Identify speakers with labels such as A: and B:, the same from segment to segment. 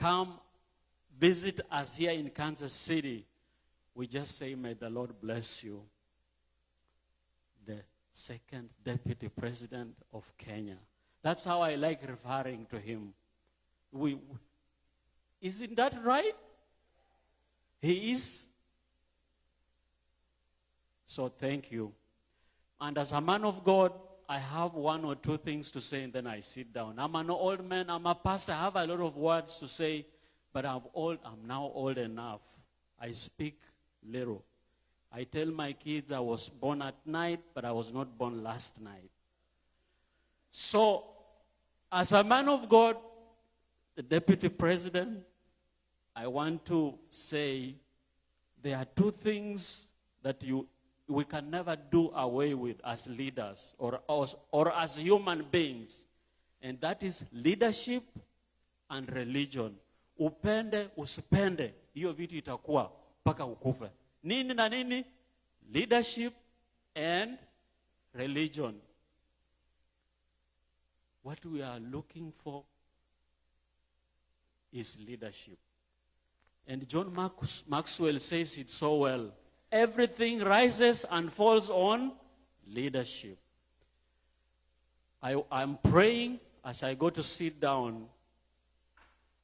A: come visit us here in Kansas City, we just say, may the Lord bless you. The second deputy president of Kenya. That's how I like referring to him. Isn't that right? He is. So thank you. And as a man of God, I have one or two things to say and then I sit down. I'm an old man, I'm a pastor, I have a lot of words to say, but I'm now old enough. I speak little. I tell my kids I was born at night, but I was not born last night. So, as a man of God, the deputy president, I want to say there are two things that we can never do away with as leaders or as human beings. And that is leadership and religion. Upende, usipende, hiyo vitu itakuwa mpaka ukufe. Nini na nini? Leadership and religion. What we are looking for is leadership. And John Maxwell says it so well. Everything rises and falls on leadership. I'm praying as I go to sit down,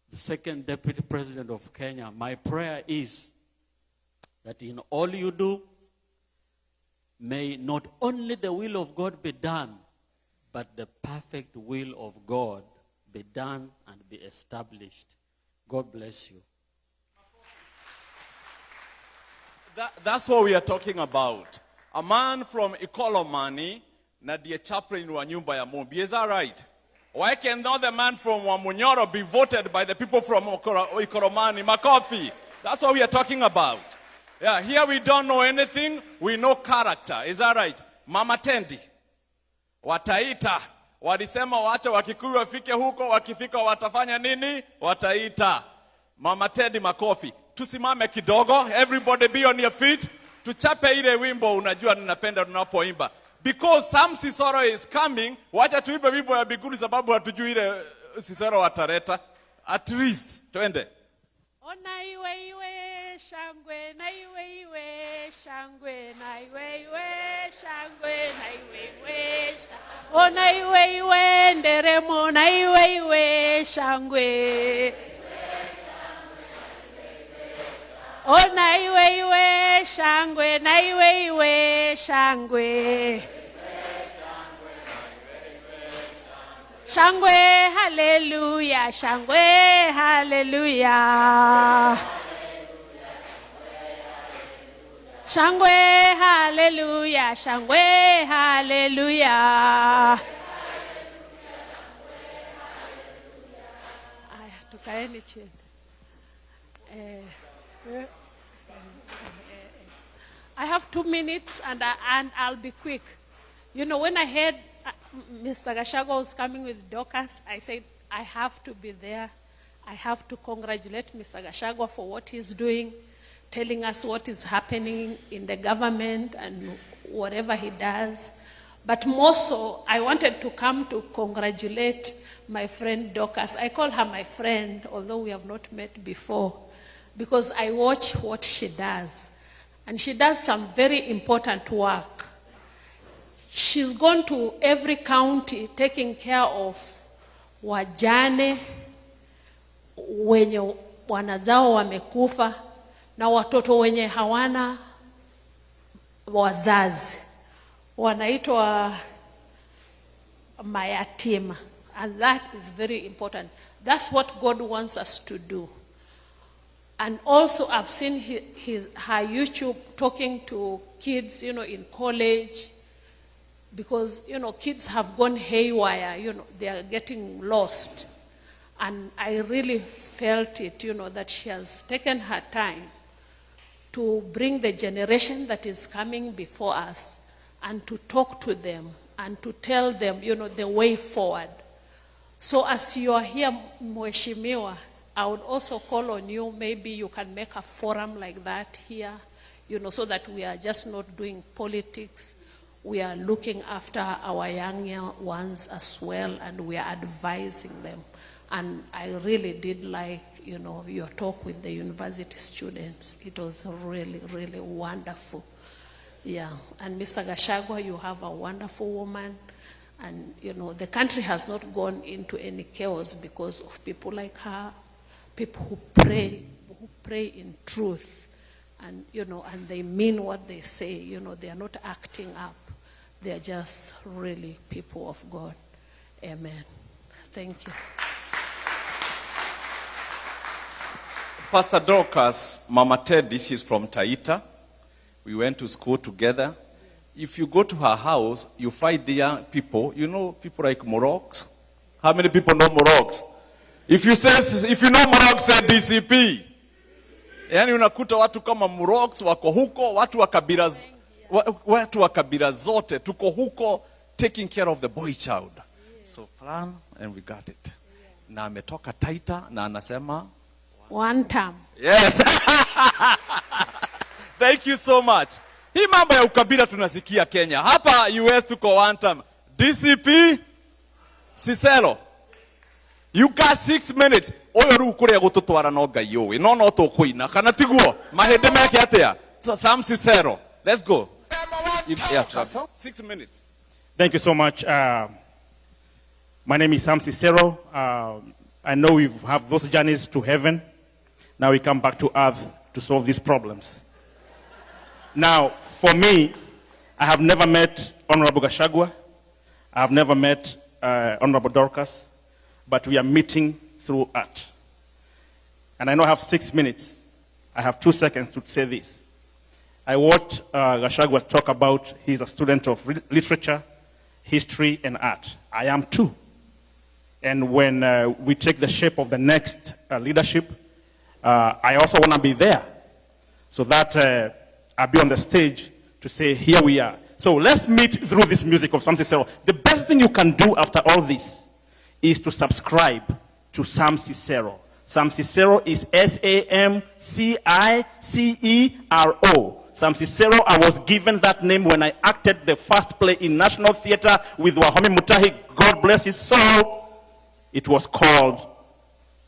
A: the second deputy president of Kenya. My prayer is that in all you do, may not only the will of God be done, but the perfect will of God be done and be established. God bless you.
B: That's what we are talking about. A man from Ikolomani, na die chaplain wa nyumba ya Mumbi. Is that right? Why can not the man from Wamunyoro be voted by the people from Ikolomani? Makofi. That's what we are talking about. Yeah, here we don't know anything. We know character. Is that right? Mama Tendi. Wataita. Walisema wacha wakikuyu wafike huko, wakifika watafanya nini? Wataita. Mama Tendi makofi. Tusimame kidogo. Everybody be on your feet. Tuchape ile wimbo unajua ninapenda tunapoimba. Because some Sisoro is coming, wacha tuibe wimbo ya biguni sababu hatujui ile Sisoro watareta. At least, twende.
C: Ona iwe iwe shangwe, na iwe iwe shangwe, na iwe iwe shangwe, na iwe iwe shangwe. Ona iwe iwe nderemo, na iwe iwe shangwe. Ona iwe iwe shangwe, na iwe iwe shangwe. Shangwe, hallelujah, shangwe, hallelujah. Shangwe, hallelujah, shangwe, hallelujah. Aya, tukaeni chini. I have 2 minutes and I'll be quick. You know, when I heard Mr. Gashagua was coming with Dorcas, I said, I have to be there. I have to congratulate Mr. Gashagua for what he's doing, telling us what is happening in the government and whatever he does. But more so, I wanted to come to congratulate my friend Dorcas. I call her my friend, although we have not met before, because I watch what she does. And she does some very important work. She's gone to every county taking care of wajane, wenye wanazao wamekufa, na watoto wenye hawana wazazi. Wanaitwa mayatima. And that is very important. That's what God wants us to do. And also I've seen her YouTube talking to kids, you know, in college, because, you know, kids have gone haywire, you know, they are getting lost. And I really felt it, you know, that she has taken her time to bring the generation that is coming before us and to talk to them and to tell them, you know, the way forward. So as you are here, Mheshimiwa, I would also call on you, maybe you can make a forum like that here, you know, so that we are just not doing politics. We are looking after our young ones as well, and we are advising them. And I really did like, your talk with the university students. It was really, really wonderful. Yeah, and Mr. Gashagua, you have a wonderful woman. And, the country has not gone into any chaos because of people like her, people who pray in truth. And, and they mean what they say. They are not acting up. They are just really people of God. Amen. Thank you.
B: Pastor Dorcas, Mama Teddy, she's from Taita. We went to school together. If you go to her house, you find there people, people like Moroks. How many people know Moroks? If you know Moroks, say DCP. Yani unakuta watu kama Moroks wako huko, watu wa kabila zote tuko huko taking care of the boy child. So plan and we got it. Na ametoka Taita na anasema
C: one time.
B: Yes. Thank you so much. Hii mambo ya ukabila tunasikia Kenya. Hapa US tuko one time. DCP Cicero. You got 6 minutes. Oyo ru kuria gututwara no ngai yowe. No to kuina. Kana tiguo. Mahende meke atia. Sam Cicero. Let's go. 6 minutes.
D: Thank you so much. My name is Sam Cicero. I know we have those journeys to heaven. Now we come back to earth to solve these problems. Now, for me, I have never met Honorable Gashagua. I have never met Honorable Dorcas, but we are meeting through art. And I know I have 6 minutes. I have 2 seconds to say this. I watched Gashagua talk about he's a student of literature, history, and art. I am too. And when we take the shape of the next leadership, I also want to be there so that I'll be on the stage to say, here we are. So let's meet through this music of Sam Cicero. The best thing you can do after all this is to subscribe to Sam Cicero. Sam Cicero is SAMCICERO. Sam Cicero, I was given that name when I acted the first play in National Theatre with Wahome Mutahi, God bless his soul. It was called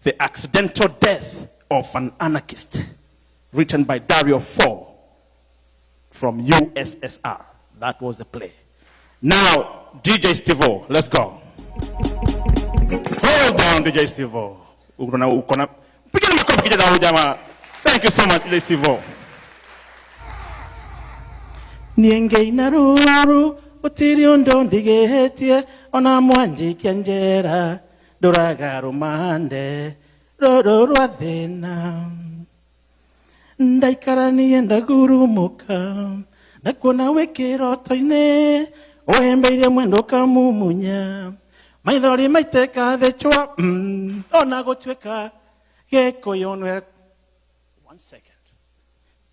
D: The Accidental Death of an Anarchist, written by Dario Fo from USSR. That was the play. Now, DJ Steve-O, let's go. Hold on, DJ Steve-O. Thank you so much, DJ Steve-O. Nienge naru utiri ondo ndigehetie ona mwanji kianjera doraga romande rororo athena ndaikara nienda gurumuka ndakuona wikiroto-ine wembeire mwendo kamumunya maithori maiteka thechwa ona gutweka gekoyonwe 1 second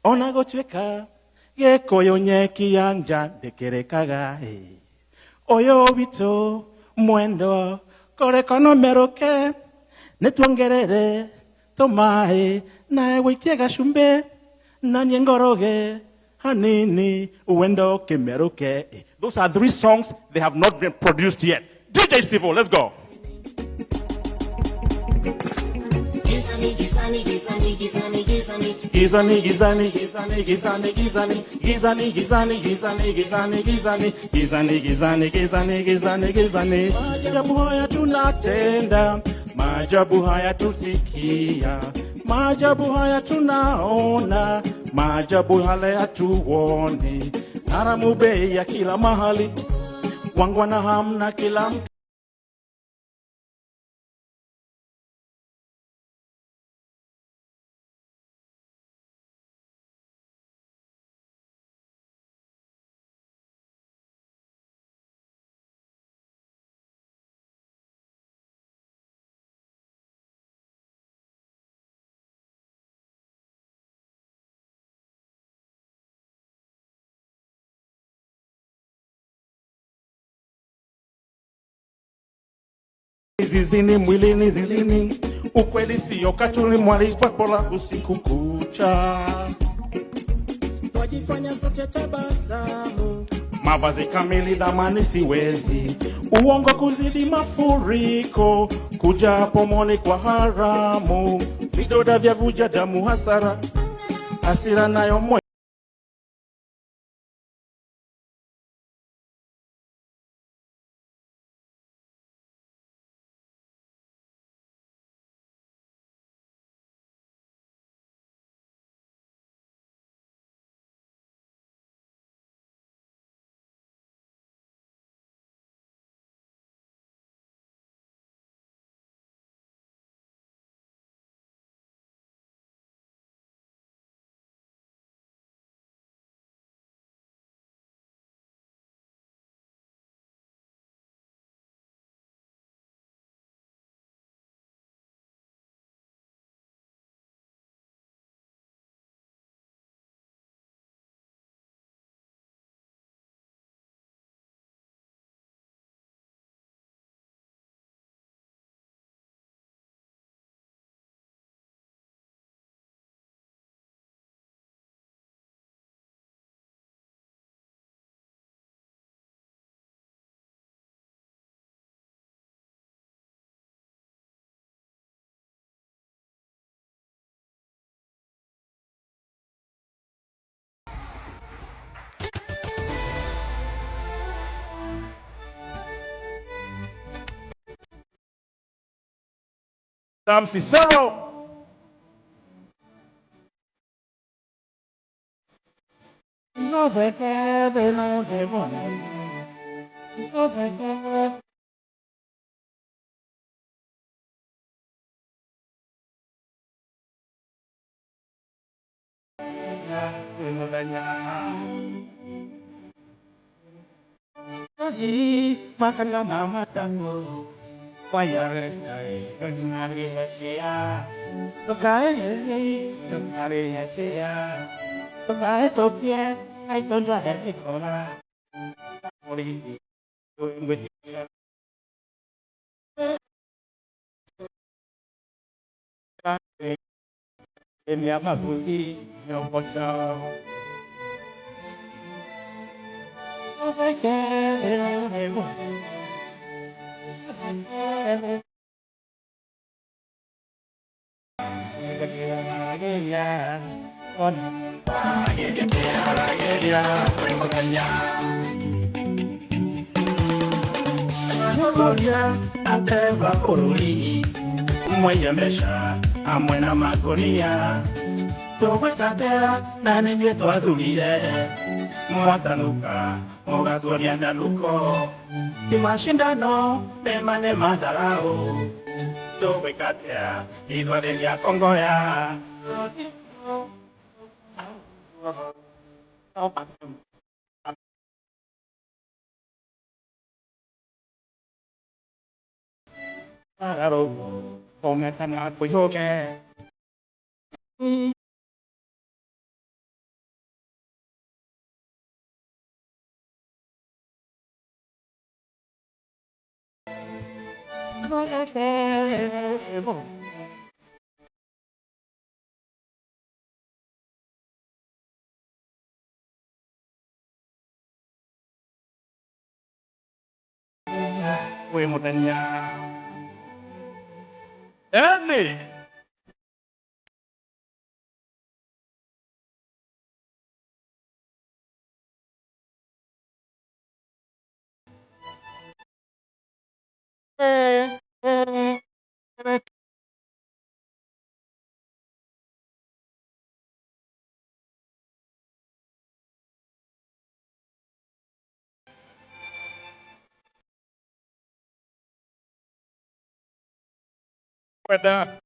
D: ona gutweka gekoyo nyeki yanja ndekerekaga oyo bito mwendo korekono meroke netwongerere tomae na witie gashumbe na nyengoroge hanini uendo kemeroke. Those are 3 songs. They have not been produced yet. DJ Steve-O, let's go. Gizani, gizani, gizani, gizani, gizani. Gizani, gizani, gizani, gizani, gizani. Gizani, gizani, gizani, gizani, gizani. Gizani, gizani, gizani, gizani, gizani. Maajabu haya tunatenda, maajabu haya tusikia, maajabu haya tunaona, maajabu haya hatuoni. Naramube ya kila mahali, wangwana hamna kila mtu. Zizini mwilini zizini ukweli sio katuni mwali kwa usiku kucha twajifanya zote tabasamu mavazi kamili dhamani siwezi uongo kuzidi mafuriko kuja pomoni kwa haramu Vidoda vya vuja damu hasara, hasira nayo moyo. Zero. No se quede, no se pone. No se quede. Makan nama tango. Payah saya kenari hatiya, tokai kenari hatiya, tokai topia, ay tonja hati kola, mori tuing ini apa budi yang bocor. Ateva kuruli mwenye mesha amwena magonia towe katera nane nyeto adulile mwatanuka mogatoria ndaluko timashindano nemane madarao towe katera idwale ya kongoya Claro, con el canal, pues yo que. Voy a montaña. Andy! The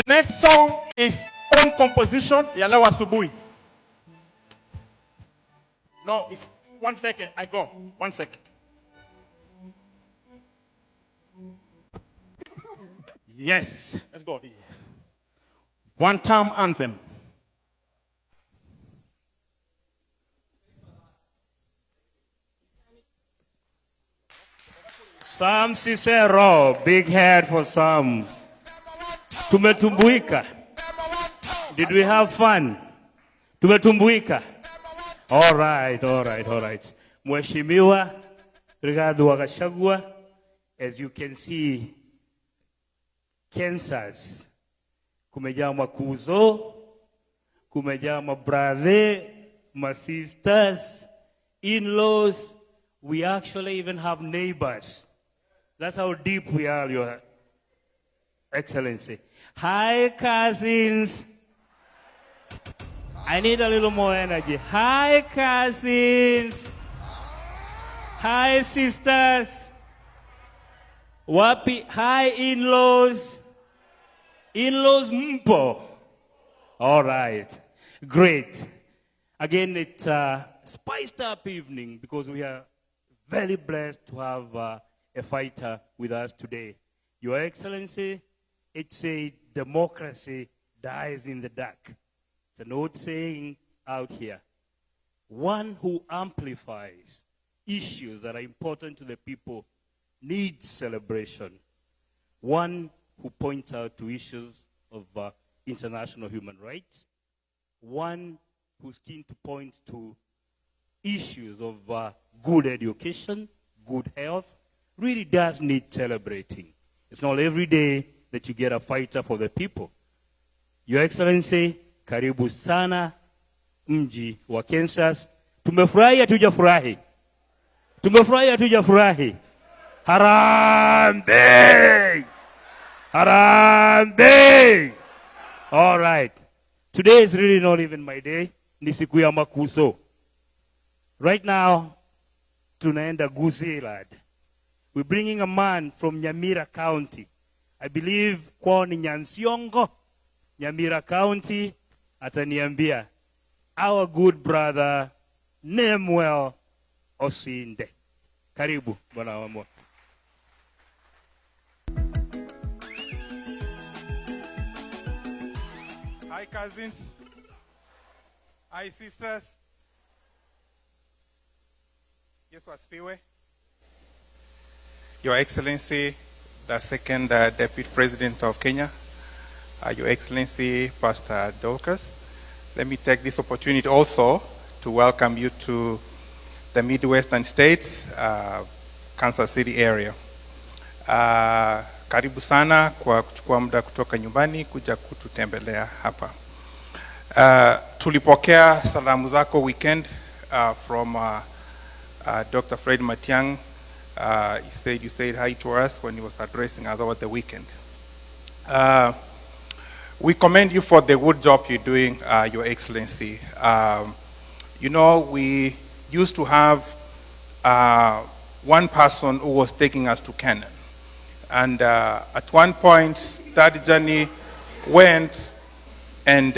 D: next song is own composition, Yalawa Subui. No, it's 1 second. I go. 1 second. Yes. Let's go. One time anthem.
E: Sam Cicero, big head for Sam. Tumetumbuika. Did we have fun? Tumetumbuika. All right. Mheshimiwa Brigadu wa Gashagua, As you can see, Kansas, kumejaa makuzo, kumejaa mabrother, my sisters, in-laws. We actually even have neighbors. That's how deep we are, Your Excellency. Hi, cousins. I need a little more energy. Hi, cousins. Hi, sisters. Wapi? Hi, in-laws. In-laws mpo. All right. Great. Again, it's a spiced up evening because we are very blessed to have a fighter with us today. Your Excellency, it's a democracy dies in the dark. It's an old saying out here. One who amplifies issues that are important to the people needs celebration. One who points out to issues of international human rights. One who's keen to point to issues of good education, good health, really does need celebrating. It's not every day that you get a fighter for the people. Your Excellency, karibu sana mji wa Kansas. Tumefurahi hatujafurahi. Tumefurahi hatujafurahi. Harambe! Harambe! All right. Today is really not even my day. Ni siku ya makuso. Right now, tunaenda Gusii, lad. We're bringing a man from Nyamira County. I believe kwao ni Nyansiongo, Nyamira County. Ataniambia, our good brother, Nemuel Osinde. Karibu, bwana wamwa.
F: Hi, cousins. Hi, sisters. Yesu asifiwe. Your Excellency, the second Deputy President of Kenya, Your Excellency, Pastor Dorcas, let me take this opportunity also to welcome you to the Midwestern States, Kansas City area. Karibu sana kwa kuchukua muda kutoka nyumbani kuja kututembelea hapa. Tulipokea salamu zako weekend from Dr. Fred Matiang. You said hi to us when he was addressing us over the weekend. We commend you for the good job you're doing, Your Excellency. You know, we used to have one person who was taking us to Canaan. And at one point, that journey went and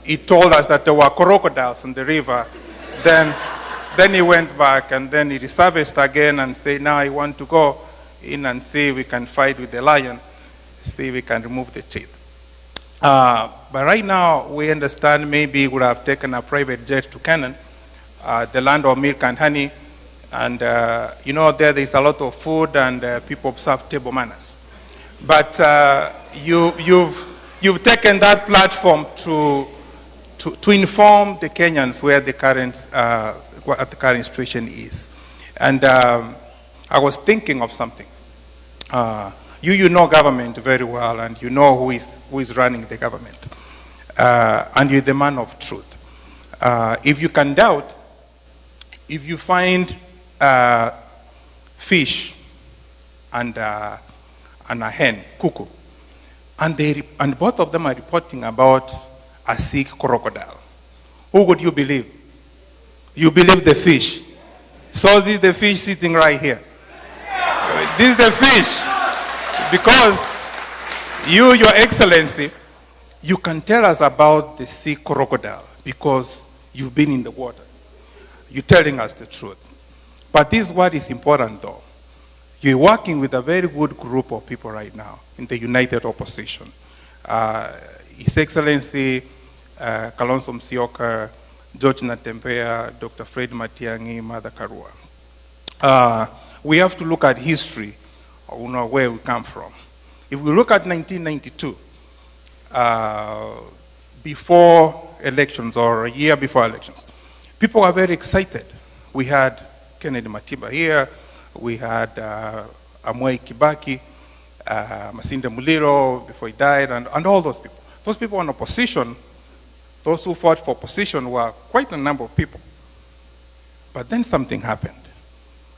F: he told us that there were crocodiles in the river. Then he went back and then he resurfaced again and said, now I want to go in and see if we can fight with the lion, see if we can remove the teeth. But right now, we understand maybe we would have taken a private jet to Canaan, the land of milk and honey. And you know, there is a lot of food and people observe table manners. But you've taken that platform to inform the Kenyans where the current what the current situation is. And I was thinking of something. You know government very well, and you know who is running the government. And you're the man of truth. If you can doubt, if you find fish and a hen, cuckoo, and both of them are reporting about a sick crocodile, who would you believe? You believe the fish. So this is the fish sitting right here. This is the fish. Because you, Your Excellency, you can tell us about the sick crocodile because you've been in the water. You're telling us the truth. But this is what is important, though. You're working with a very good group of people right now in the United Opposition. His Excellency Kalonzo Musyoka, George Natembea, Dr. Fred Matiang'i, Mother Karua. We have to look at history, you know, where we come from. If we look at 1992, before elections or a year before elections, people were very excited. We had Kennedy Matiba here, We had Amwai Kibaki, Masinde Muliro before he died, and all those people. Those people in opposition, those who fought for position were quite a number of people. But then something happened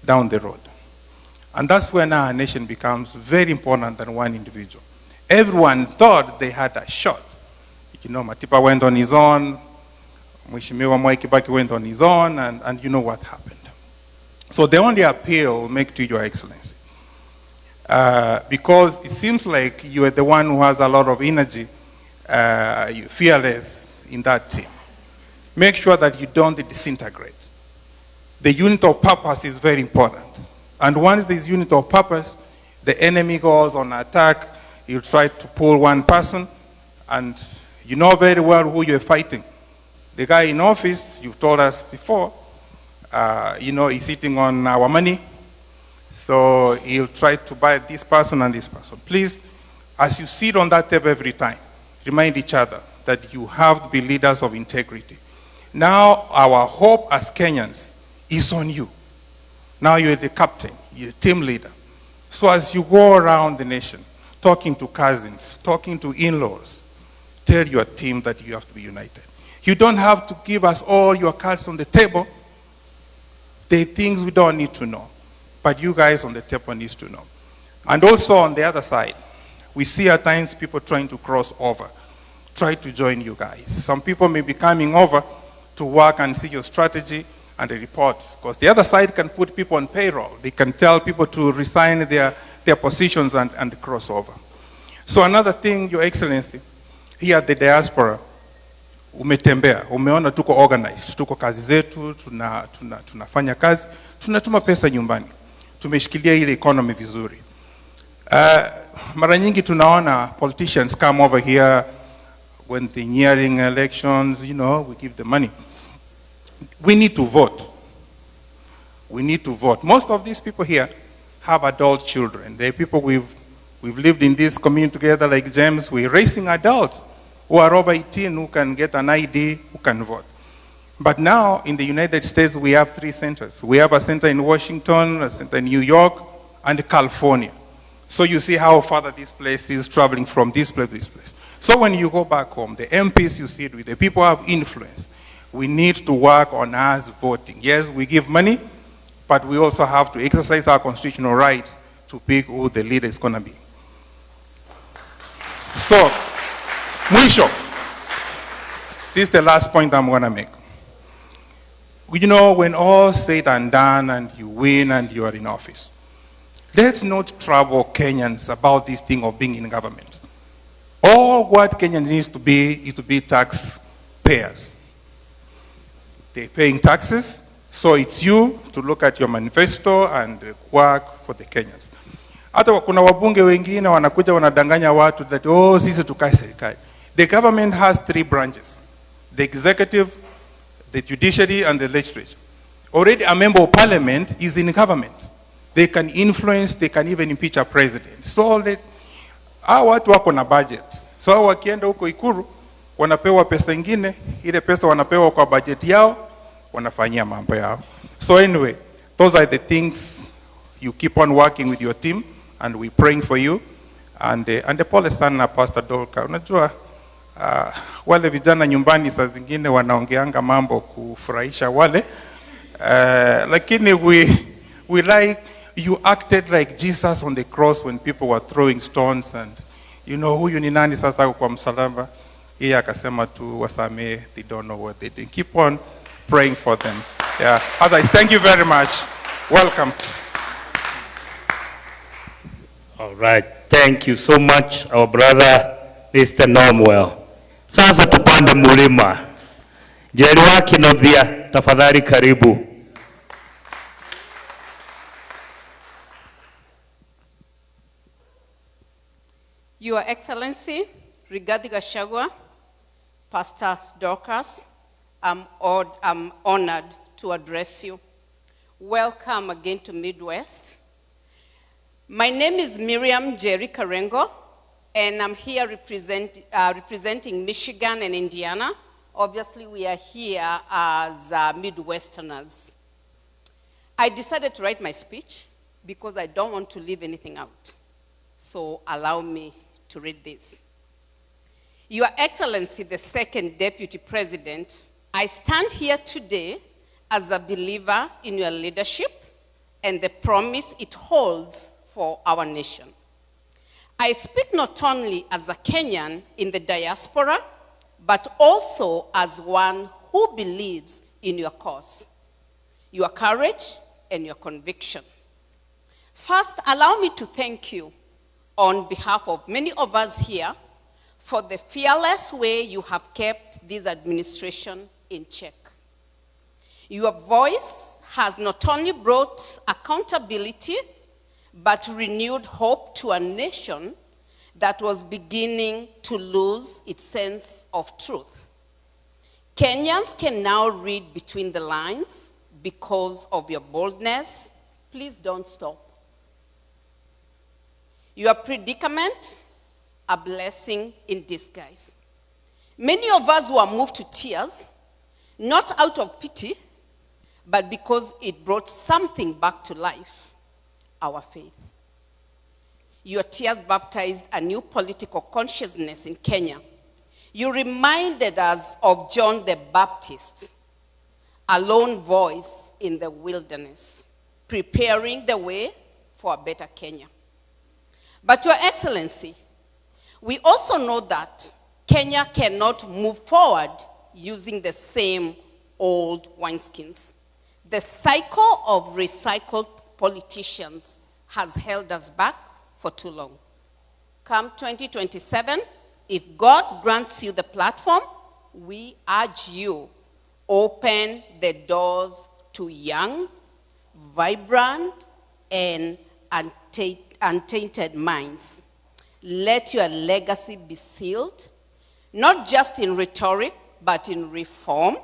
F: down the road. And that's when our nation becomes very important than one individual. Everyone thought they had a shot. You know, Matipa went on his own, Mheshimiwa Mwai Kibaki went on his own, and you know what happened. So the only appeal will make to Your Excellency, because it seems like you are the one who has a lot of energy, you're fearless in that team. Make sure that you don't disintegrate. The unit of purpose is very important. And once this unit of purpose, the enemy goes on attack, you try to pull one person, and you know very well who you're fighting. The guy in office, you told us before, you know, he's sitting on our money, so he'll try to buy this person and this person. Please, as you sit on that table every time, remind each other that you have to be leaders of integrity. Now, our hope as Kenyans is on you. Now you're the captain, you're team leader. So as you go around the nation, talking to cousins, talking to in-laws, tell your team that you have to be united. You don't have to give us all your cards on the table. There are things we don't need to know, but you guys on the table need to know. And also on the other side, we see at times people trying to cross over, try to join you guys. Some people may be coming over to work and see your strategy and a report, because the other side can put people on payroll. They can tell people to resign their positions and cross over. So another thing, Your Excellency, here at the Diaspora, umetembea, umeona tuko organized, tuko kazi zetu, tunafanya kazi, tunatuma pesa nyumbani, tumeshikilia ile economy vizuri. Mara nyingi tunaona politicians come over here when they're nearing elections, you know, we give them money. We need to vote. We need to vote. Most of these people here have adult children. They're people we've lived in this community together, like James. We're raising adults who are over 18 who can get an ID, who can vote. But now in the United States, we have 3 centers. We have a center in Washington, a center in New York, and California. So you see how far this place is traveling from this place to this place. So when you go back home, the MPs you sit with, the people who have influence, we need to work on us voting. Yes, we give money, but we also have to exercise our constitutional right to pick who the leader is going to be. So, mwisho, this is the last point I'm going to make. You know, when all said and done and you win and you are in office, let's not trouble Kenyans about this thing of being in government. All what Kenyans needs to be is to be taxpayers. They're paying taxes, so it's you to look at your manifesto and work for the Kenyans. Hata kuna wabunge wengine wanakuja wanadanganya watu that, oh, sisi tukae serikali. The government has 3 branches: the executive, the judiciary, and the legislature. Already a member of parliament is in government. They can influence, they can even impeach a president. So hao watu wako na budget. So wakienda huko Ikuru, wanapewa pesa ingine, ile pesa wanapewa kwa budget yao, wanafanyia mambo yao. So anyway, those are the things you keep on working with your team, and we're praying for you. And the pole sana Pastor Dorcas. Unajua, wale vijana nyumbani saa zingine wanaongeanga mambo kufurahisha wale. Lakini we like, you acted like Jesus on the cross when people were throwing stones, and you know, huyu ni nani sasa kwa msalaba? Yeye akasema tu wasamee, they don't know what they do. Keep on praying for them. Yeah. Others, thank you very much. Welcome.
E: All right. Thank you so much, our brother, Mr. Normwell. Sasa tupande mulima. Jerry wa Kinodhia, tafadhali karibu.
G: Your Excellency, Rigathi Gashagua, Pastor Dorcas, I'm honored to address you. Welcome again to Midwest. My name is Miriam Jerry Karengo, and I'm here representing Michigan and Indiana. Obviously, we are here as Midwesterners. I decided to write my speech because I don't want to leave anything out. So allow me to read this. Your Excellency, the Second Deputy President, I stand here today as a believer in your leadership and the promise it holds for our nation. I speak not only as a Kenyan in the diaspora, but also as one who believes in your cause, your courage, and your conviction. First, allow me to thank you on behalf of many of us here for the fearless way you have kept this administration in check. Your voice has not only brought accountability, but renewed hope to a nation that was beginning to lose its sense of truth. Kenyans can now read between the lines because of your boldness. Please don't stop. Your predicament, a blessing in disguise. Many of us were moved to tears, not out of pity, but because it brought something back to life, our faith. Your tears baptized a new political consciousness in Kenya. You reminded us of John the Baptist, a lone voice in the wilderness, preparing the way for a better Kenya. But Your Excellency, we also know that Kenya cannot move forward using the same old wineskins. The cycle of recycled politicians has held us back for too long. Come 2027, if God grants you the platform, we urge you, open the doors to young, vibrant, and untainted minds. Let your legacy be sealed, not just in rhetoric, but in reform,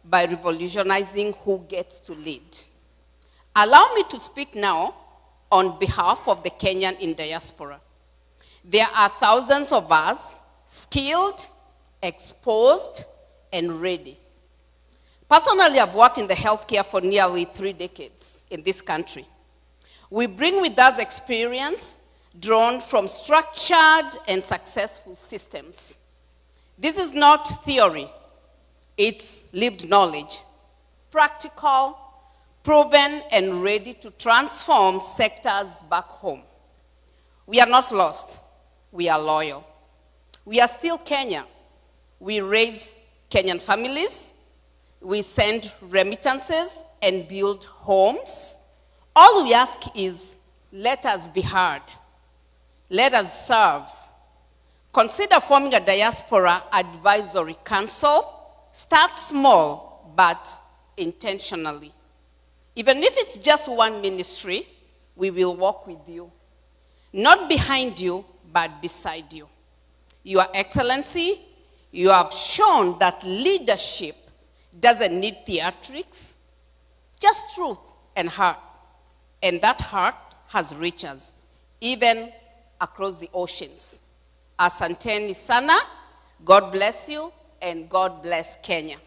G: by revolutionizing who gets to lead. Allow me to speak now on behalf of the Kenyan in diaspora. There are thousands of us, skilled, exposed, and ready. Personally, I've worked in the healthcare for nearly 3 decades in this country. We bring with us experience drawn from structured and successful systems. This is not theory, it's lived knowledge, practical, proven, and ready to transform sectors back home. We are not lost, we are loyal. We are still Kenya. We raise Kenyan families, we send remittances and build homes. All we ask is, let us be heard. Let us serve. Consider forming a diaspora advisory council. Start small, but intentionally. Even if it's just one ministry, we will walk with you. Not behind you, but beside you. Your Excellency, you have shown that leadership doesn't need theatrics, just truth and heart. And that heart has reached us, even across the oceans. Asanteni sana, God bless you, and God bless Kenya.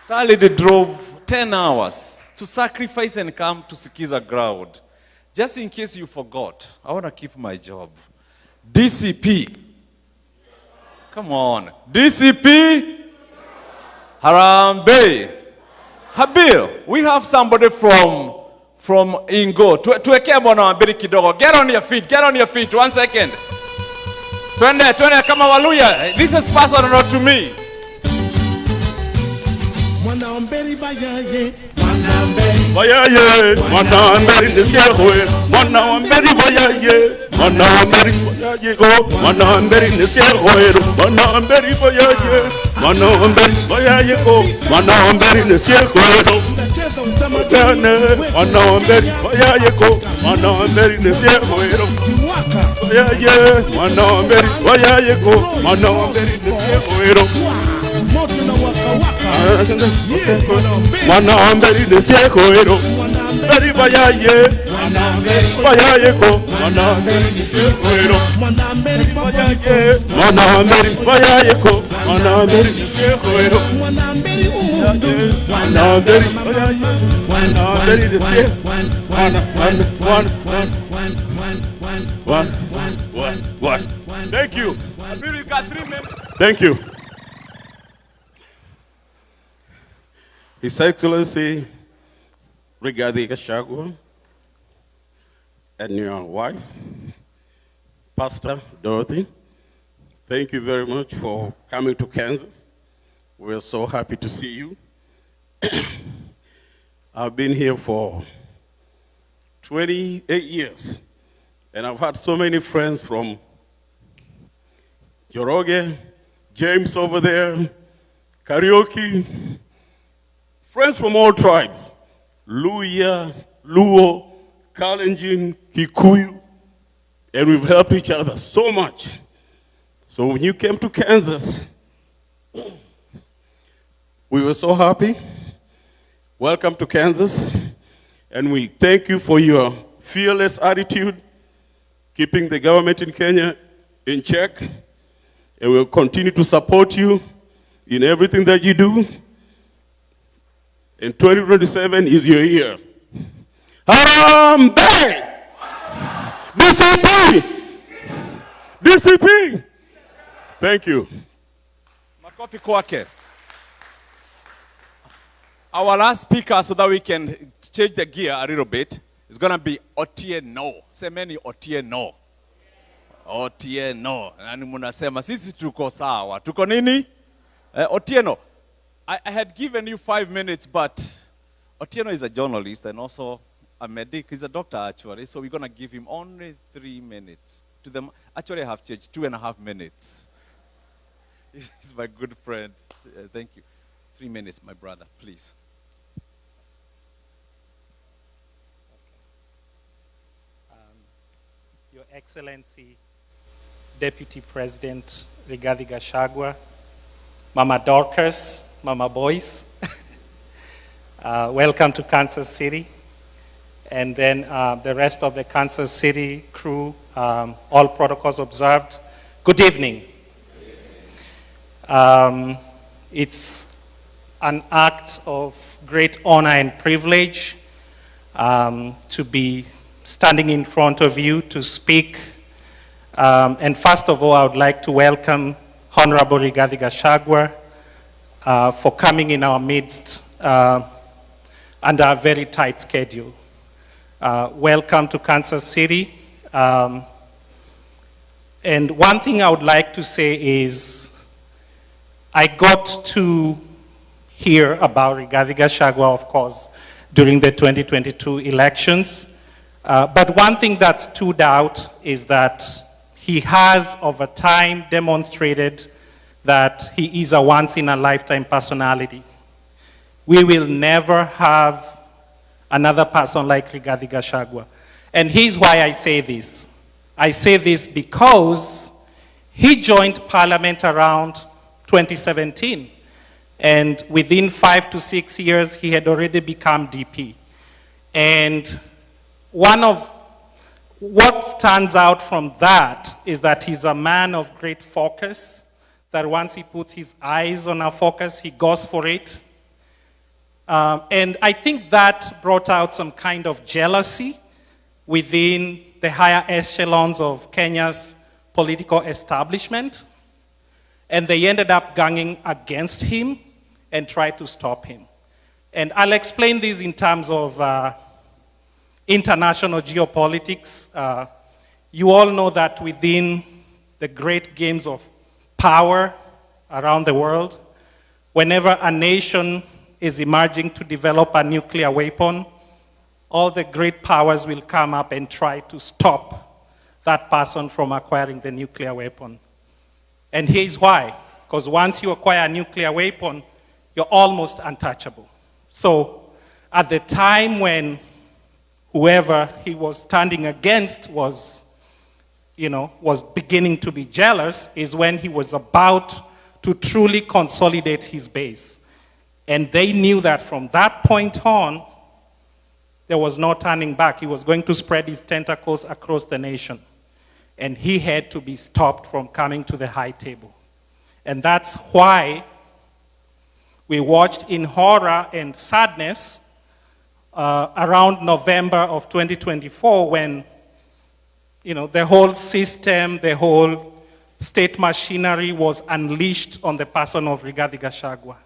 B: Khalid drove 10 hours to sacrifice and come to Sikiza ground. Just in case you forgot, I want to keep my job. DCP. Come on. DCP. Harambe. Habil. We have somebody from Ingo. Tuwekea bwana wambiri kidogo. Get on your feet. Get on your feet. 1 second. Twende kama waluya. This is personal to me.
H: Mwanamberi bayaye,
I: mwanamberi nisiekwe, mwanamberi bayaye, mwanamberi bayaye go, mwanamberi nisiekwe, mwanamberi bayaye, mwanamberi bayaye go, mwanamberi nisiekwe, mwanamberi bayaye go, mwanamberi nisiekwe, bayaye, mwanamberi bayaye go, mwanamberi nisiekwe. Mwanamberi nisiekwe, beri bayaye, bayaye ko, mwanamberi nisiekwe, mwanamberi bayaye, mwanamberi bayaye ko, mwanamberi nisiekwe, mwanamberi bayaye, Thank you.
B: Abiru, you got 3 minutes.
I: Thank you. His Excellency, Brigadier Gashagua, and your wife, Pastor Dorothy, thank you very much for coming to Kansas. We're so happy to see you. I've been here for 28 years, and I've had so many friends from Joroge, James over there, Karaoke, friends from all tribes, Luya, Luo, Kalenjin, Kikuyu, and we've helped each other so much. So when you came to Kansas, we were so happy. Welcome to Kansas, and we thank you for your fearless attitude, keeping the government in Kenya in check, and we'll continue to support you in everything that you do. And 2027 is your year. Harambe! DCP! DCP! Thank you.
B: Makofi kwake. Our last speaker, so that we can change the gear a little bit, is going to be Otieno. Semeni Otieno. Otieno. Nani munasema, sisi tuko sawa. Tuko nini? Otieno, I had given you 5 minutes, but Otieno is a journalist and also a medic. He's a doctor, actually, so we're going to give him only 3 minutes. To them, actually, I have changed 2.5 minutes. He's my good friend. Thank you. 3 minutes, my brother, please.
J: Your Excellency, Deputy President Rigathi Gachagua, Mama Dorcas, Mama Boys, welcome to Kansas City. And then the rest of the Kansas City crew, all protocols observed. Good evening. It's an act of great honor and privilege to be standing in front of you to speak. And first of all, I would like to welcome Honorable Rigathi Gachagua for coming in our midst under a very tight schedule. Welcome to Kansas City. And one thing I would like to say is I got to hear about Rigathi Gachagua, of course, during the 2022 elections. But one thing that stood out is that he has, over time, demonstrated that he is a once-in-a-lifetime personality. We will never have another person like Rigathi Gachagua. And here's why I say this. I say this because he joined Parliament around 2017. And within 5 to 6 years, he had already become DP. And one of what stands out from that is that he's a man of great focus, that once he puts his eyes on a focus, he goes for it. And I think that brought out some kind of jealousy within the higher echelons of Kenya's political establishment. And they ended up ganging against him and tried to stop him. And I'll explain this in terms of international geopolitics. You all know that within the great games of power around the world, whenever a nation is emerging to develop a nuclear weapon, all the great powers will come up and try to stop that person from acquiring the nuclear weapon. And here's why. Because once you acquire a nuclear weapon, you're almost untouchable. So at the time when whoever he was standing against was beginning to be jealous, is when he was about to truly consolidate his base. And they knew that from that point on, there was no turning back. He was going to spread his tentacles across the nation. And he had to be stopped from coming to the high table. And that's why we watched in horror and sadness around November of 2024 when, the whole system, the whole state machinery was unleashed on the person of Rigathi Gachagua.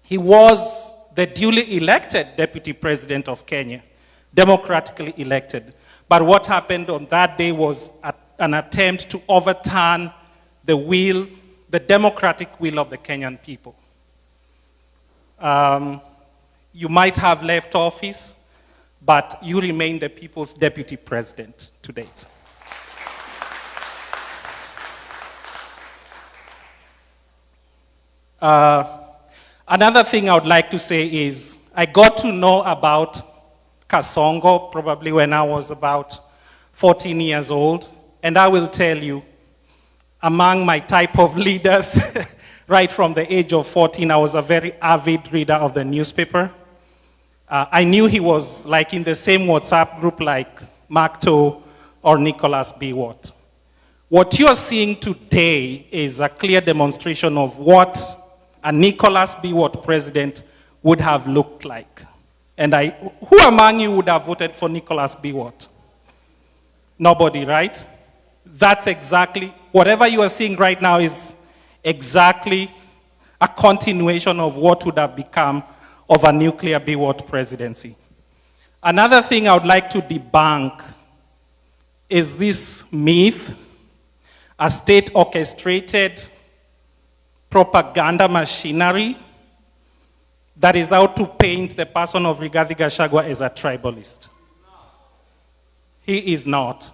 J: He was the duly elected deputy president of Kenya, democratically elected. But what happened on that day was an attempt to overturn the democratic will of the Kenyan people. You might have left office, but you remain the people's deputy president to date. Another thing I would like to say is I got to know about Kasongo probably when I was about 14 years old. And I will tell you, among my type of leaders, right from the age of 14, I was a very avid reader of the newspaper. I knew he was like in the same WhatsApp group like Macto or Nicholas B. Watt. What you're seeing today is a clear demonstration of what a Nicholas B. Watt president would have looked like. And who among you would have voted for Nicholas B. Watt? Nobody, right? That's exactly, whatever you are seeing right now is exactly a continuation of what would have become of a nuclear B. Watt presidency. Another thing I would like to debunk is this myth, a state-orchestrated propaganda machinery that is out to paint the person of Rigathi Gachagua as a tribalist. He is not.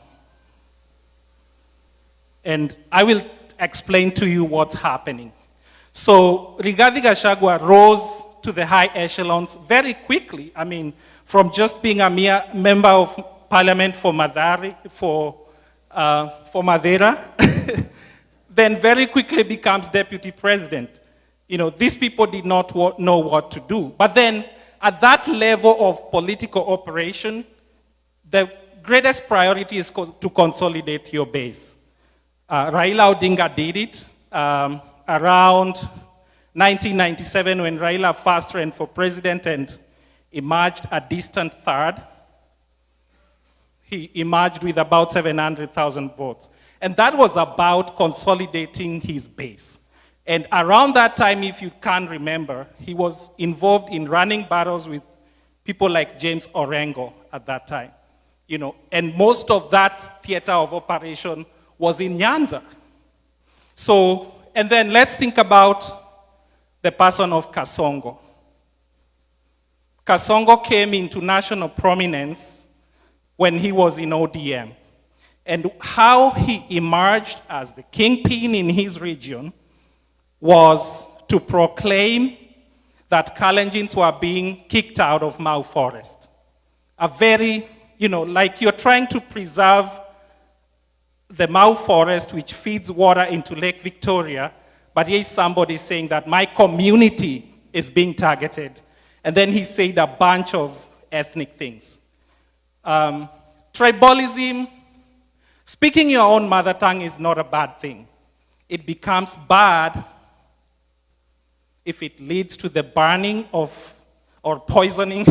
J: And I will explain to you what's happening. So Rigathi Gachagua rose to the high echelons very quickly. I mean, from just being a mere member of parliament for Madeira, then very quickly becomes deputy president. These people did not know what to do. But then, at that level of political operation, the greatest priority is to consolidate your base. Raila Odinga did it around 1997 when Raila first ran for president and emerged a distant third. He emerged with about 700,000 votes. And that was about consolidating his base. And around that time, if you can remember, he was involved in running battles with people like James Orengo at that time. And most of that theater of operation was in Nyanza. So, and then let's think about the person of Kasongo. Kasongo came into national prominence when he was in ODM. And how he emerged as the kingpin in his region was to proclaim that Kalenjins were being kicked out of Mau Forest. A very, like you're trying to preserve the Mau Forest, which feeds water into Lake Victoria, but here's somebody saying that my community is being targeted. And then he said a bunch of ethnic things. Tribalism, speaking your own mother tongue is not a bad thing. It becomes bad if it leads to the burning of, or poisoning,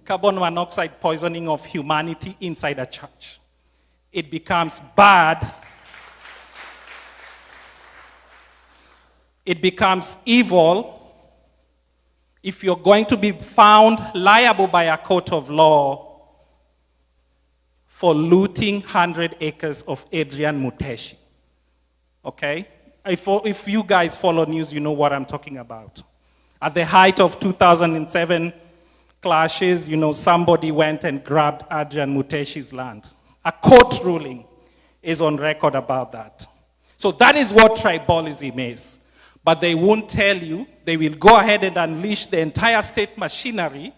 J: carbon monoxide poisoning of humanity inside a church. It becomes bad. It becomes evil if you're going to be found liable by a court of law for looting 100 acres of Adrian Muteshi. Okay? If you guys follow news, you know what I'm talking about. At the height of 2007 clashes, somebody went and grabbed Adrian Muteshi's land. A court ruling is on record about that. So that is what tribalism is. But they won't tell you. They will go ahead and unleash the entire state machinery,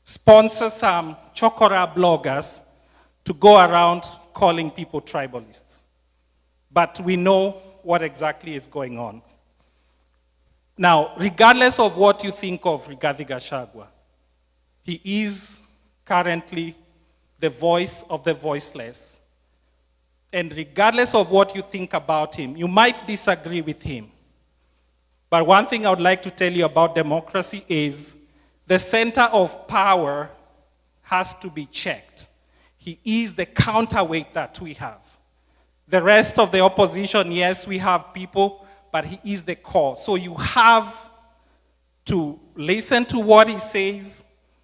J: sponsor some chokora bloggers to go around calling people tribalists. But we know what exactly is going on. Now, regardless of what you think of Rigathi Gachagua, he is currently the voice of the voiceless. And regardless of what you think about him, you might disagree with him. But one thing I would like to tell you about democracy is the center of power has to be checked. He is the counterweight that we have. The rest of the opposition, yes, we have people, but he is the core. So you have to listen to what he says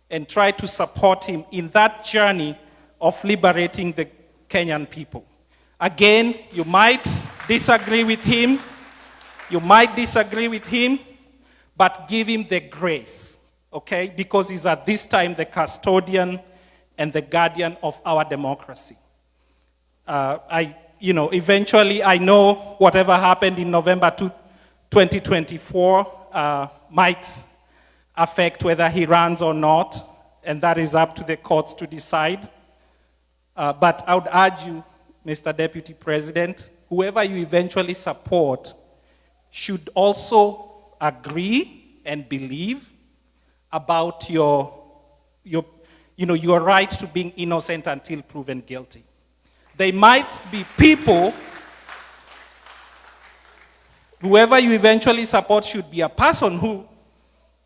J: and try to support him in that journey of liberating the Kenyan people. Again, you might disagree with him. You might disagree with him, but give him the grace, okay? Because he's at this time the custodian and the guardian of our democracy. Eventually, I know whatever happened in November 2024 might affect whether he runs or not, and that is up to the courts to decide. But I would urge you, Mr. Deputy President, whoever you eventually support should also agree and believe about your right to being innocent until proven guilty. There might be people, whoever you eventually support should be a person who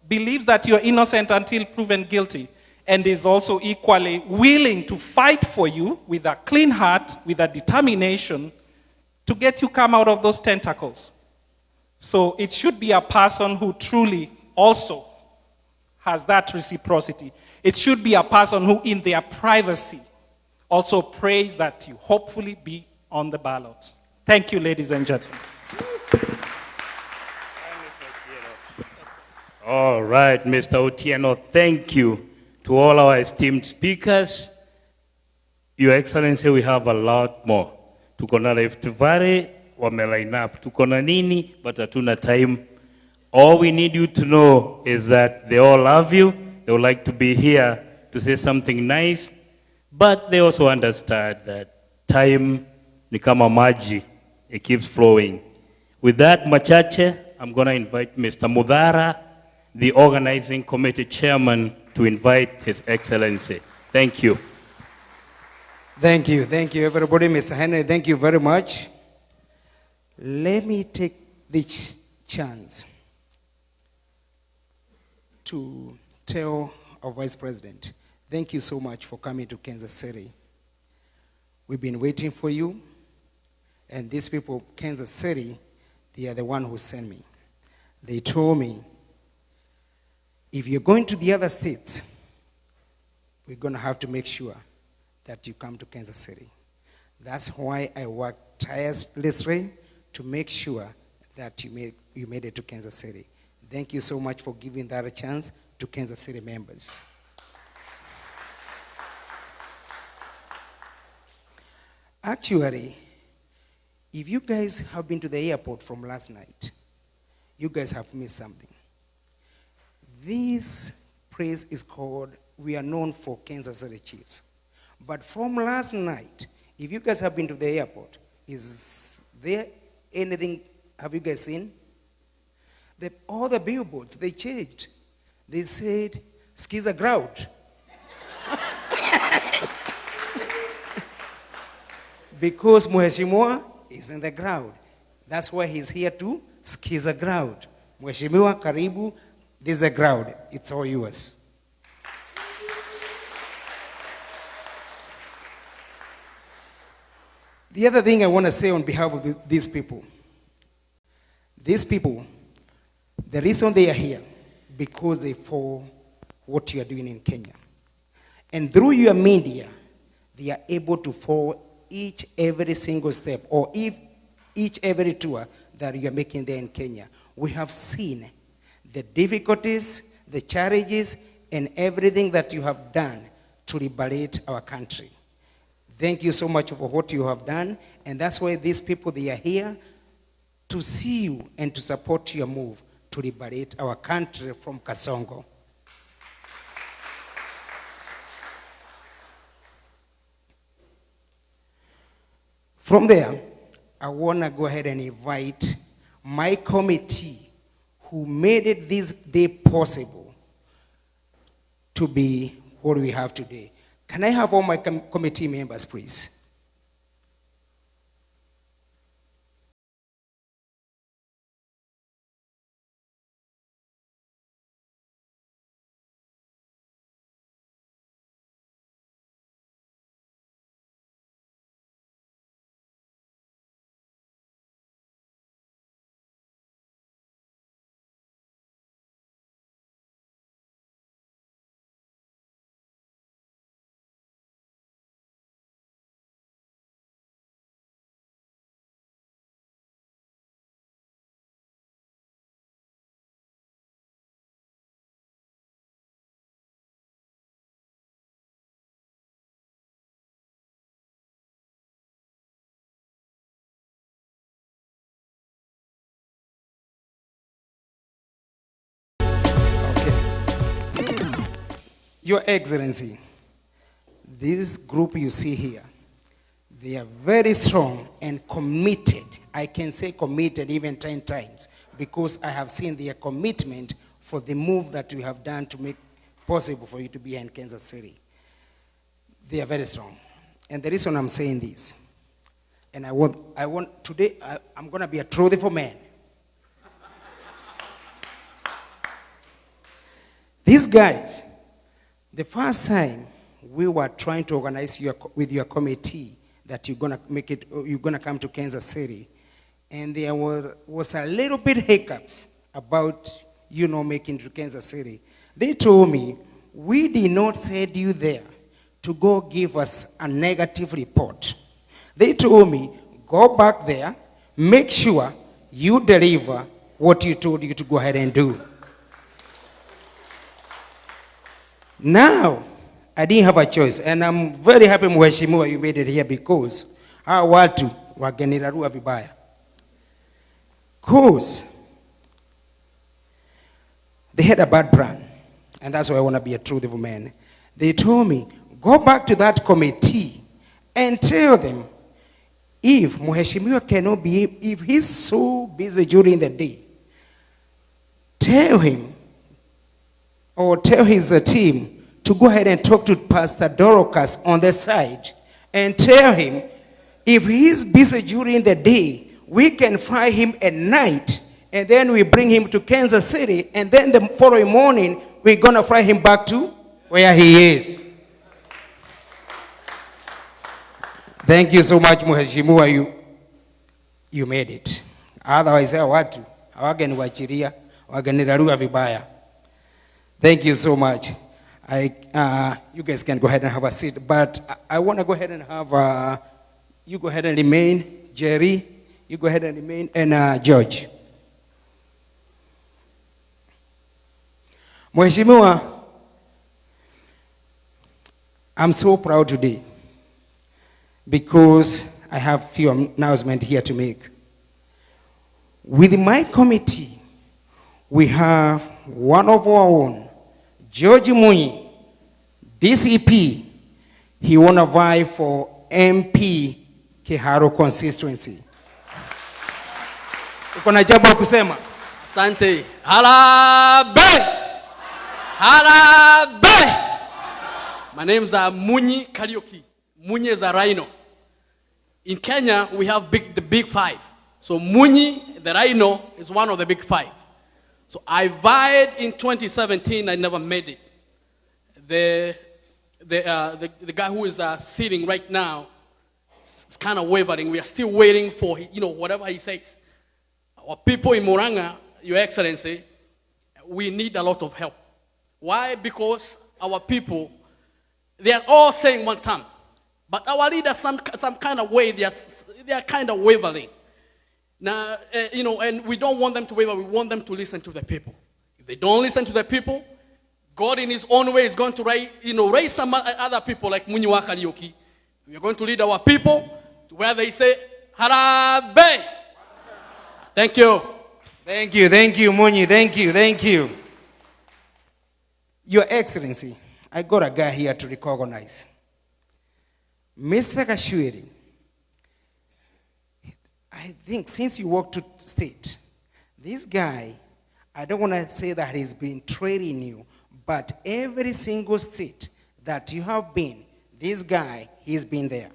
J: believes that you're innocent until proven guilty and is also equally willing to fight for you with a clean heart, with a determination to get you come out of those tentacles. So it should be a person who truly also has that reciprocity. It should be a person who in their privacy also prays that you hopefully be on the ballot. Thank you, ladies and gentlemen.
E: All right, Mr. Otieno, thank you to all our esteemed speakers. Your Excellency, we have a lot more. Tuko na Rift Valley, wame-line up. Tuko na nini, but hatuna time. All we need you to know is that they all love you. They would like to be here to say something nice, but they also understand that time ni kama maji. It keeps flowing. With that, machache, I'm going to invite Mr. Mudhara, the organizing committee chairman, to invite His Excellency. Thank you.
K: Thank you, everybody. Mr. Henry, thank you very much. Let me take this chance to tell our Vice President, thank you so much for coming to Kansas City. We've been waiting for you, and these people of Kansas City, they are the one who sent me. They told me, if you're going to the other states, we're going to have to make sure that you come to Kansas City. That's why I worked tirelessly to make sure that you made it to Kansas City. Thank you so much for giving that a chance to Kansas City members. Actually, if you guys have been to the airport from last night, you guys have missed something. This place is called, we are known for Kansas City Chiefs. But from last night, if you guys have been to the airport, is there anything, have you guys seen? All the billboards, they changed. They said, Skiza Ground. Because Mheshimiwa is in the ground. That's why he's here to Skiza Ground. Mheshimiwa, karibu, this is a ground. It's all yours. The other thing I want to say on behalf of these people, the reason they are here, because they follow what you are doing in Kenya. And through your media, they are able to follow every single step, or every tour that you are making there in Kenya. We have seen the difficulties, the challenges, and everything that you have done to liberate our country. Thank you so much for what you have done, and that's why these people, they are here to see you and to support your move to liberate our country from Kasongo. From there, I want to go ahead and invite my committee who made it this day possible to be what we have today. Can I have all my committee members, please? Your Excellency, this group you see here, they are very strong and committed. I can say committed even 10 times because I have seen their commitment for the move that we have done to make possible for you to be here in Kansas City. They are very strong. And the reason I'm saying this, and today, I'm going to be a truthful man. These guys, the first time we were trying to organize with your committee that you're going to come to Kansas City, and there was a little bit hiccups about making it to Kansas City. They told me, we did not send you there to go give us a negative report. They told me, go back there, make sure you deliver what you told you to go ahead and do. Now, I didn't have a choice, and I'm very happy, Mheshimiwa, you made it here because hawa watu wagenirarua vibaya. Because they had a bad plan, and that's why I want to be a truthful man. They told me, go back to that committee and tell them if Mheshimiwa cannot be, if he's so busy during the day, tell him or tell his team to go ahead and talk to Pastor Dorcas on the side and tell him if he is busy during the day, we can fly him at night and then we bring him to Kansas City and then the following morning we're going to fly him back to where he is. Thank you so much, Mheshimiwa, you made it. Otherwise, watu hawageni wachiria, wagenirarua vibaya. Thank you so much. You guys can go ahead and have a seat, but I want to go ahead and have, you go ahead and remain, Jerry, you go ahead and remain, and George. Mheshimiwa, I'm so proud today because I have a few announcements here to make. With my committee, we have one of our own, George Munyi, DCP. He won a vie for MP Kiharo constituency. Uko na jambo kusema?
L: Asante. Harambee! Harambee! My name is Munyi Karaoke. Munyi is a rhino. In Kenya, we have the big five. So Munyi, the rhino, is one of the big five. So I vied in 2017, I never made it. The guy who is sitting right now is kind of wavering. We are still waiting for, whatever he says. Our people in Muranga, Your Excellency, we need a lot of help. Why? Because our people, they are all saying one time. But our leaders, some kind of way, they are kind of wavering. Now, and we don't want them to waver. We want them to listen to the people. If they don't listen to the people, God in his own way is going to raise some other people like Munyi wa Karaoke. We are going to lead our people to where they say, Harambee! Thank you.
K: Thank you, Munyi. Thank you. Your Excellency, I got a guy here to recognize. Mr. Gashagua, I think since you walked to state, this guy, I don't want to say that he's been training you, but every single state that you have been, this guy, he's been there.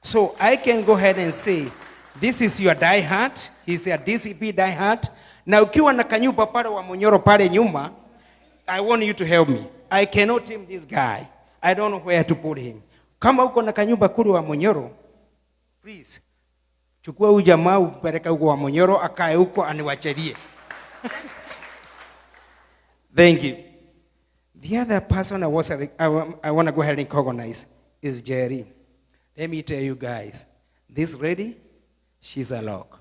K: So I can go ahead and say, this is your diehard, he's a DCP diehard. Na ukiwa na kanyumba pale wa Munyoro pale nyuma, I want you to help me. I cannot tame this guy. I don't know where to put him. Kama uko na kanyumba kule wa Munyoro, please, chukua huyu jamaa upeleka huko wa Munyoro akae huko aniwacherie. Thank you. The other person I want to go ahead and recognize is Jerry. Let me tell you guys, this lady, she's a lock.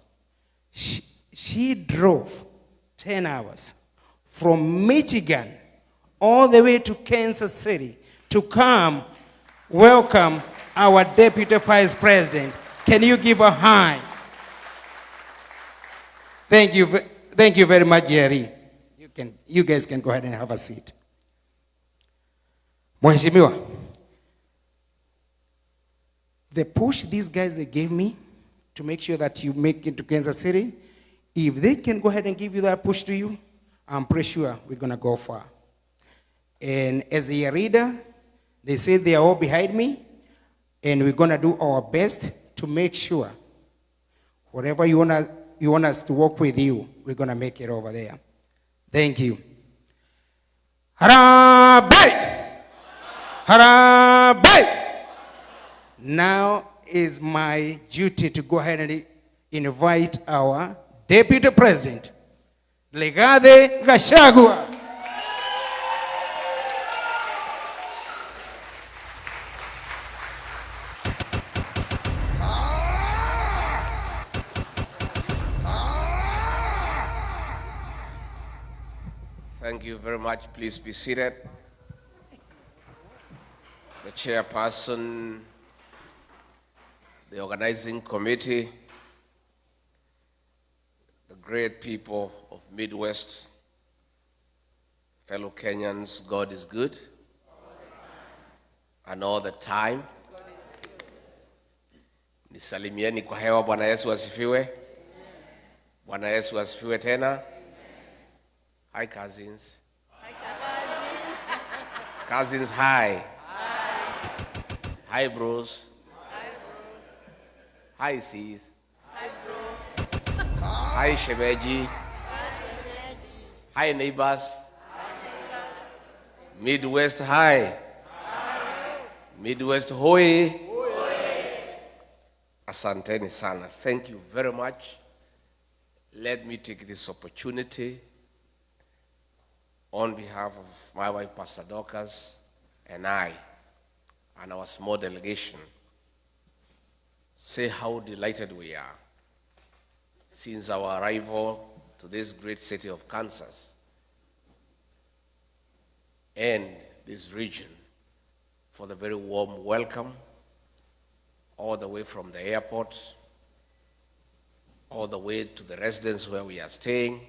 K: She drove 10 hours from Michigan all the way to Kansas City to come welcome our Deputy Vice President. Can you give a hand? Thank you very much, Jerry. You guys can go ahead and have a seat. Mheshimiwa, the push these guys gave me to make sure that you make it to Kansas City, if they can go ahead and give you that push to you, I'm pretty sure we're going to go far. And as a reader, they say they are all behind me, and we're going to do our best to make sure whatever you want us to work with you, we're going to make it over there. Thank you. Harambee! Harambee! Now is my duty to go ahead and invite our Deputy President, Rigathi Gachagua.
M: Thank you very much. Please be seated. The chairperson, the organizing committee, the great people of Midwest, fellow Kenyans, God is good. And all the time. Nisalimieni kwa hewa. Bwana Yesu asifiwe. Bwana Yesu asifiwe tena. Hi, cousins. Hi, cousins. Cousins, hi. Hi. Hi, bros. Hi, bro. Hi, sis. Hi, bro. Hi, shemeji. Hi, shemeji. Hi, neighbors. Hi, neighbors. Midwest, hi. Hi. Midwest, hoi. Hoi. Asanteni sana. Thank you very much. Let me take this opportunity on behalf of my wife, Pastor Dorcas, and I, and our small delegation, say how delighted we are since our arrival to this great city of Kansas and this region for the very warm welcome, all the way from the airport, all the way to the residence where we are staying.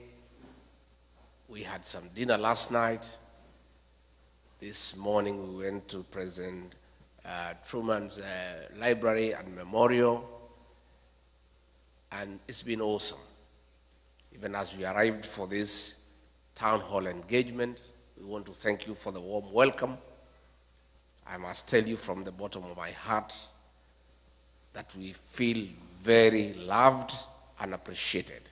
M: We had some dinner last night. This morning we went to President Truman's library and memorial. And it's been awesome. Even as we arrived for this town hall engagement, we want to thank you for the warm welcome. I must tell you from the bottom of my heart that we feel very loved and appreciated.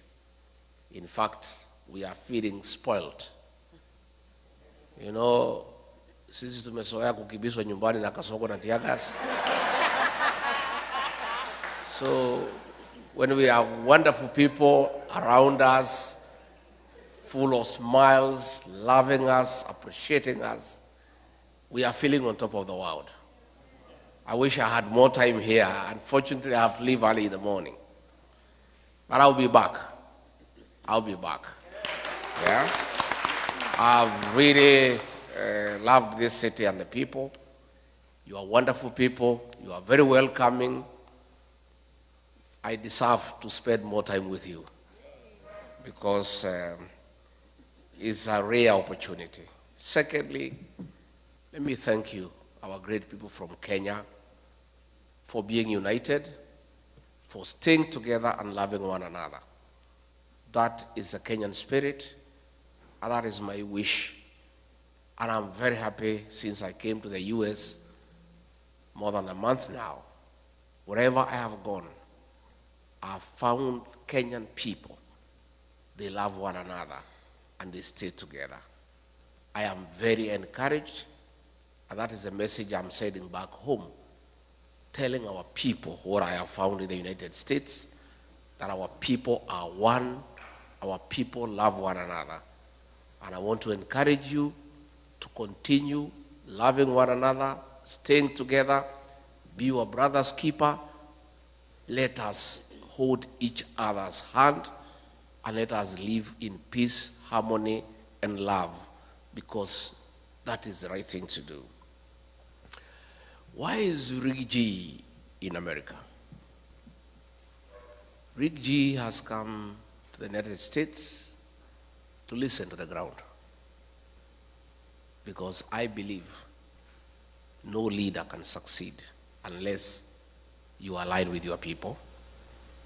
M: In fact, we are feeling spoiled. You know, sisi tumezoea kukibiswa nyumbani na kasoko na tiagas. So, when we have wonderful people around us, full of smiles, loving us, appreciating us, we are feeling on top of the world. I wish I had more time here. Unfortunately, I have to leave early in the morning. But I'll be back. I'll be back. Yeah, I've really loved this city and the people. You are wonderful people. You are very welcoming. I deserve to spend more time with you because it's a rare opportunity. Secondly, let me thank you, our great people from Kenya, for being united, for staying together and loving one another. That is the Kenyan spirit. And that is my wish. And I'm very happy since I came to the US more than a month now. Wherever I have gone, I've found Kenyan people. They love one another and they stay together. I am very encouraged, and that is the message I'm sending back home, telling our people what I have found in the United States, that our people are one, our people love one another. And I want to encourage you to continue loving one another, staying together, be your brother's keeper. Let us hold each other's hand and let us live in peace, harmony, and love, because that is the right thing to do. Why is Rick G in America? Rick G has come to the United States to listen to the ground, because I believe no leader can succeed unless you align with your people.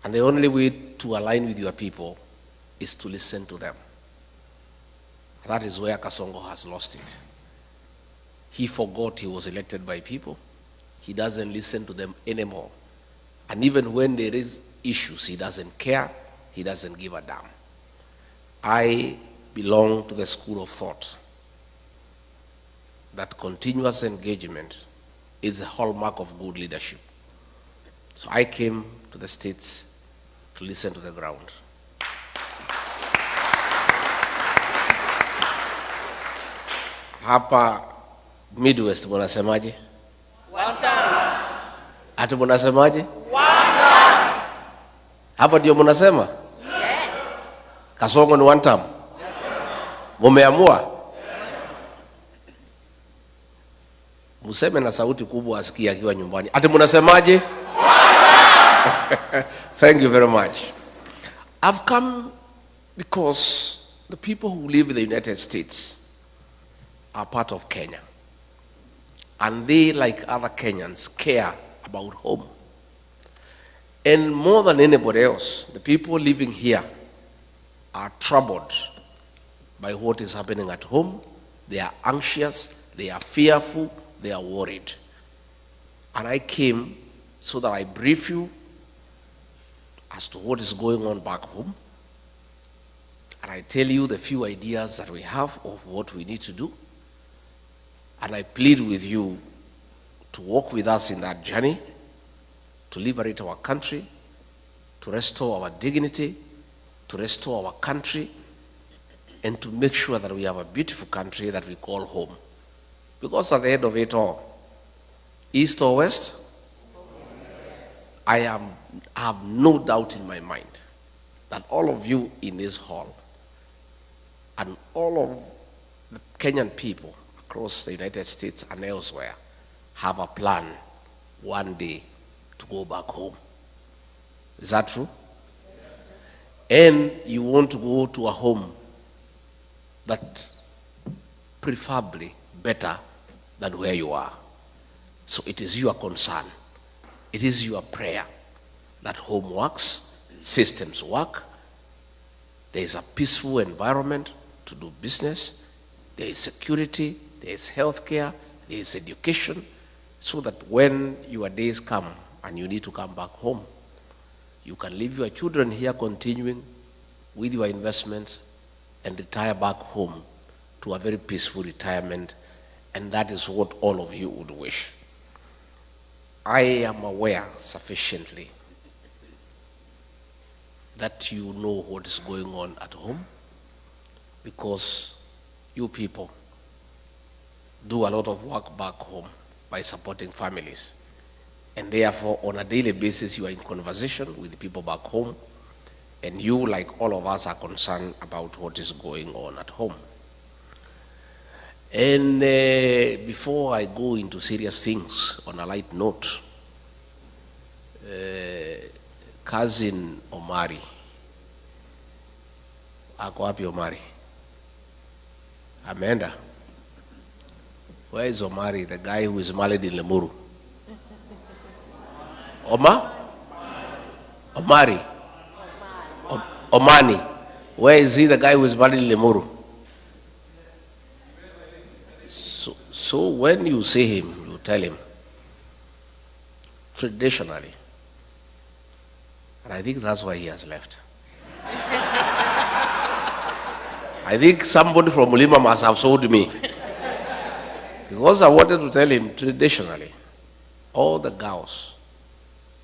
M: And the only way to align with your people is to listen to them. That is where Kasongo has lost it. He forgot he was elected by people. He doesn't listen to them anymore. And even when there is issues, he doesn't care. He doesn't give a damn. I belong to the school of thought that continuous engagement is a hallmark of good leadership. So I came to the States to listen to the ground. Hapa Midwest munasemaje?
G: One time.
M: Ati munasemaje?
G: One time.
M: Hapa ndio munasema?
G: Yes.
M: Kasongo ni one time. Mumeamua? Museme na sauti kubwa asikie akiwa nyumbani. Ati munasemaje? Thank you very much. I've come because the people who live in the United States are part of Kenya. And they, like other Kenyans, care about home. And more than anybody else, the people living here are troubled by what is happening at home. They are anxious, they are fearful, they are worried. And I came so that I brief you as to what is going on back home. And I tell you the few ideas that we have of what we need to do. And I plead with you to walk with us in that journey, to liberate our country, to restore our dignity, to restore our country, and to make sure that we have a beautiful country that we call home. Because at the end of it all, east or west, I have no doubt in my mind that all of you in this hall and all of the Kenyan people across the United States and elsewhere have a plan one day to go back home. Is that true? And you want to go to a home that preferably better than where you are. So it is your concern, it is your prayer that home works, systems work, there is a peaceful environment to do business, there is security, there is healthcare, there is education, so that when your days come and you need to come back home, you can leave your children here continuing with your investments and retire back home to a very peaceful retirement, and that is what all of you would wish. I am aware sufficiently that you know what is going on at home, because you people do a lot of work back home by supporting families. And therefore, on a daily basis, you are in conversation with the people back home, and you, like all of us, are concerned about what is going on at home. And before I go into serious things, on a light note, cousin Omari, ako wapi Omari? Amanda. Where is Omari, the guy who is married in Lemuru? Omari? Omani. Where is he, the guy who is married in Lemuru? So when you see him, you tell him, traditionally, and I think that's why he has left. I think somebody from Mulima must have sold me. Because I wanted to tell him, traditionally, all the girls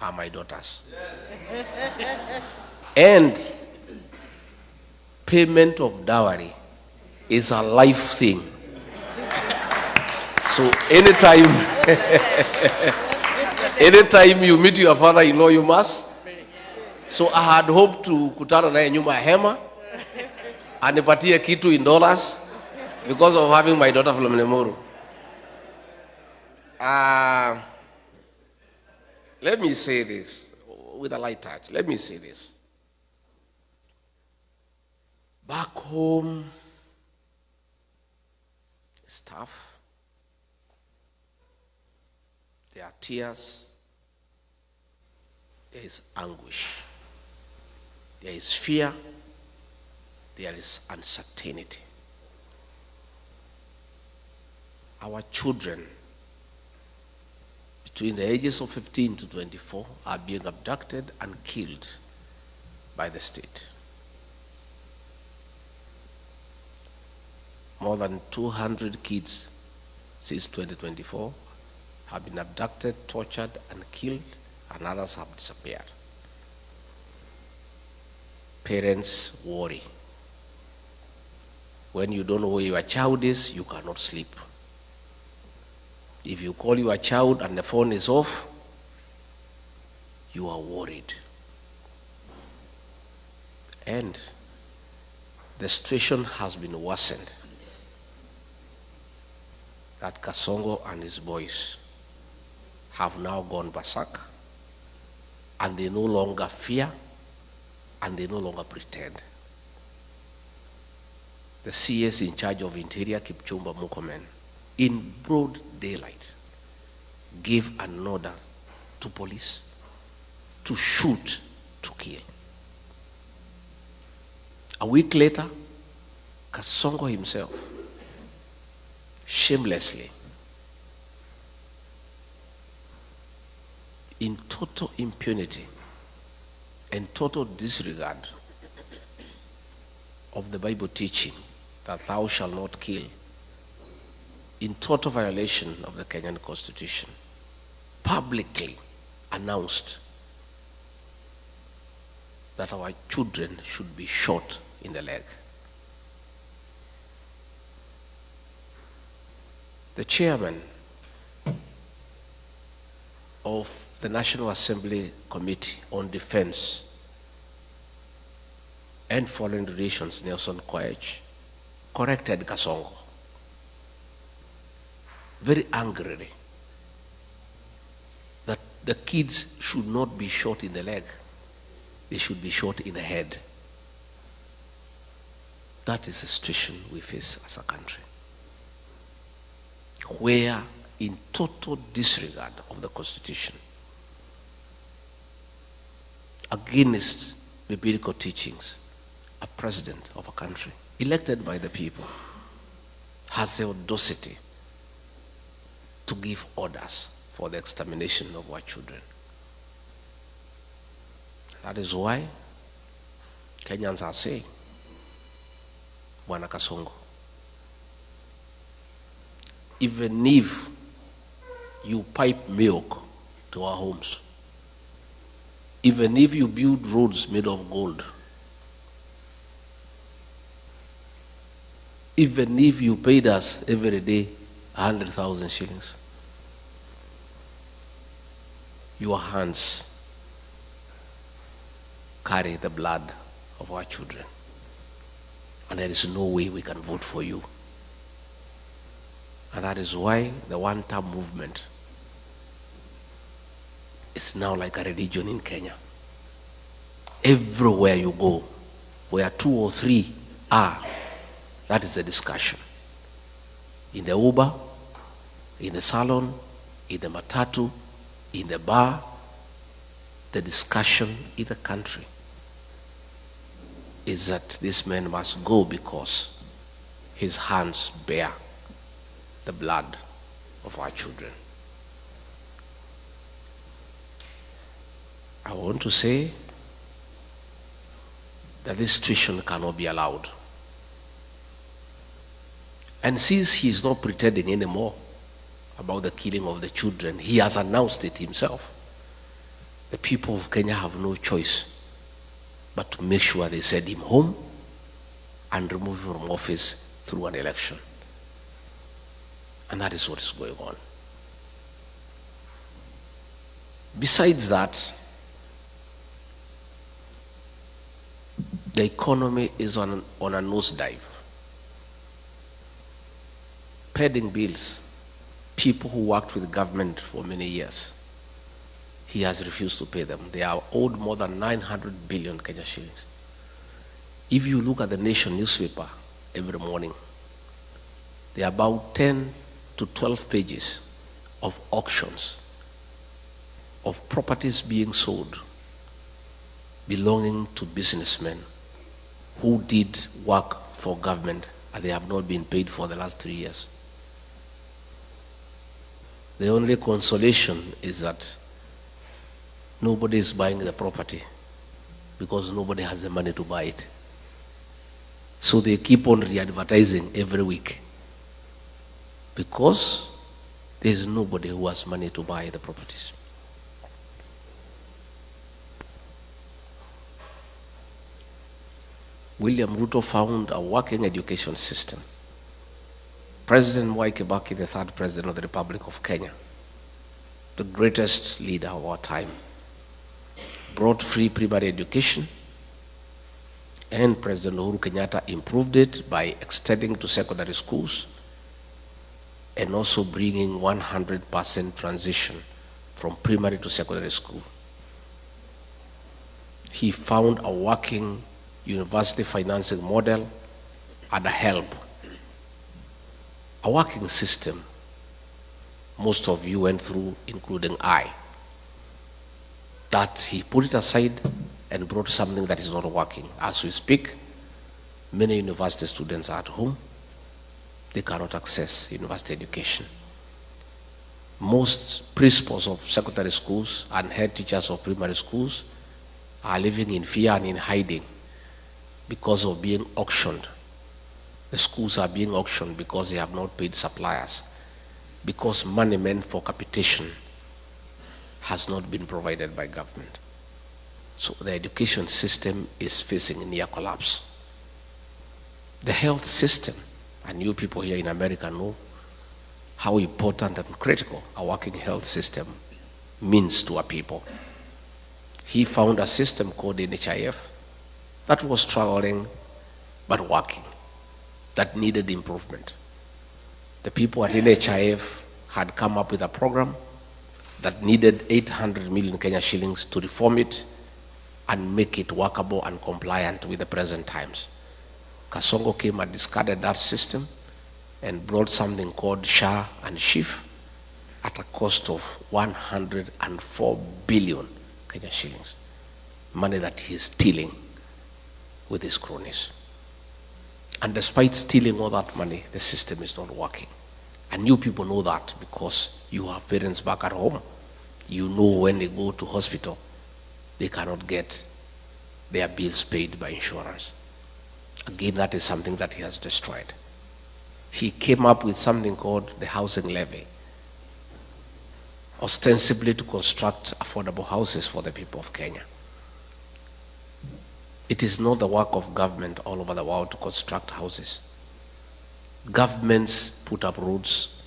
M: are my daughters. Yes. And payment of dowry is a life thing. So anytime you meet your father-in-law, you must. So I had hoped to kutana naye nyuma ya hema anipatie kitu in dollars because of having my daughter from Lemuru. Let me say this with a light touch. Let me say this. Back home, it's tough. There are tears. There is anguish. There is fear. There is uncertainty. Our children between the ages of 15 to 24 are being abducted and killed by the state. More than 200 kids since 2024 have been abducted, tortured, and killed, and others have disappeared. Parents worry. When you don't know where your child is, you cannot sleep. If you call your child and the phone is off, you are worried. And the situation has been worsened. That Kasongo and his boys have now gone berserk, and they no longer fear, and they no longer pretend. The CS in charge of Interior, Kipchumba Murkomen, in broad daylight, gave an order to police to shoot, to kill. A week later, Kasongo himself, shamelessly, in total impunity and total disregard of the Bible teaching that thou shalt not kill, in total violation of the Kenyan Constitution, publicly announced that our children should be shot in the leg. The chairman of the National Assembly Committee on Defense and Foreign Relations, Nelson Koech, corrected Kasongo very angrily that the kids should not be shot in the leg, they should be shot in the head. That is the situation we face as a country, where in total disregard of the Constitution, against biblical teachings, a president of a country elected by the people has the audacity to give orders for the extermination of our children. That is why Kenyans are saying, Bwana Kasongo, even if you pipe milk to our homes, even if you build roads made of gold, even if you paid us every day 100,000 shillings, your hands carry the blood of our children, and there is no way we can vote for you. And that is why the one-term movement is now like a religion in Kenya. Everywhere you go, where 2 or 3 are, that is the discussion. In the Uber, in the salon, in the matatu, in the bar, the discussion in the country is that this man must go because his hands bear the blood of our children. I want to say that this situation cannot be allowed. And since he is not pretending anymore about the killing of the children, he has announced it himself. The people of Kenya have no choice but to make sure they send him home and remove him from office through an election. And that is what is going on. Besides that, the economy is on a nosedive. Pending bills, people who worked with the government for many years, he has refused to pay them. They are owed more than 900 billion Kenya shillings. If you look at the Nation newspaper every morning, there are about 10 to 12 pages of auctions of properties being sold belonging to businessmen who did work for government and they have not been paid for the last 3 years. The only consolation is that nobody is buying the property because nobody has the money to buy it. So they keep on re-advertising every week because there is nobody who has money to buy the properties. William Ruto found a working education system. President Mwai Kibaki, the third president of the Republic of Kenya, the greatest leader of our time, brought free primary education, and President Uhuru Kenyatta improved it by extending to secondary schools and also bringing 100% transition from primary to secondary school. He found a working university financing model and a help, a working system most of you went through, including I, that he put it aside and brought something that is not working. As we speak, many university students are at home. They cannot access university education. Most principals of secondary schools and head teachers of primary schools are living in fear and in hiding because of being auctioned. The schools are being auctioned because they have not paid suppliers, because money meant for capitation has not been provided by government. So the education system is facing near collapse. The health system, and you people here in America know how important and critical a working health system means to our people. He found a system called NHIF that was struggling but working, that needed improvement. The people at NHIF had come up with a program that needed 800 million Kenya shillings to reform it and make it workable and compliant with the present times. Kasongo came and discarded that system and brought something called SHA and SHIF at a cost of 104 billion Kenya shillings, money that he is stealing with his cronies. And despite stealing all that money, the system is not working. And you people know that because you have parents back at home. You know when they go to hospital, they cannot get their bills paid by insurance. Again, that is something that he has destroyed. He came up with something called the housing levy, ostensibly to construct affordable houses for the people of Kenya. It is not the work of government all over the world to construct houses. Governments put up roads,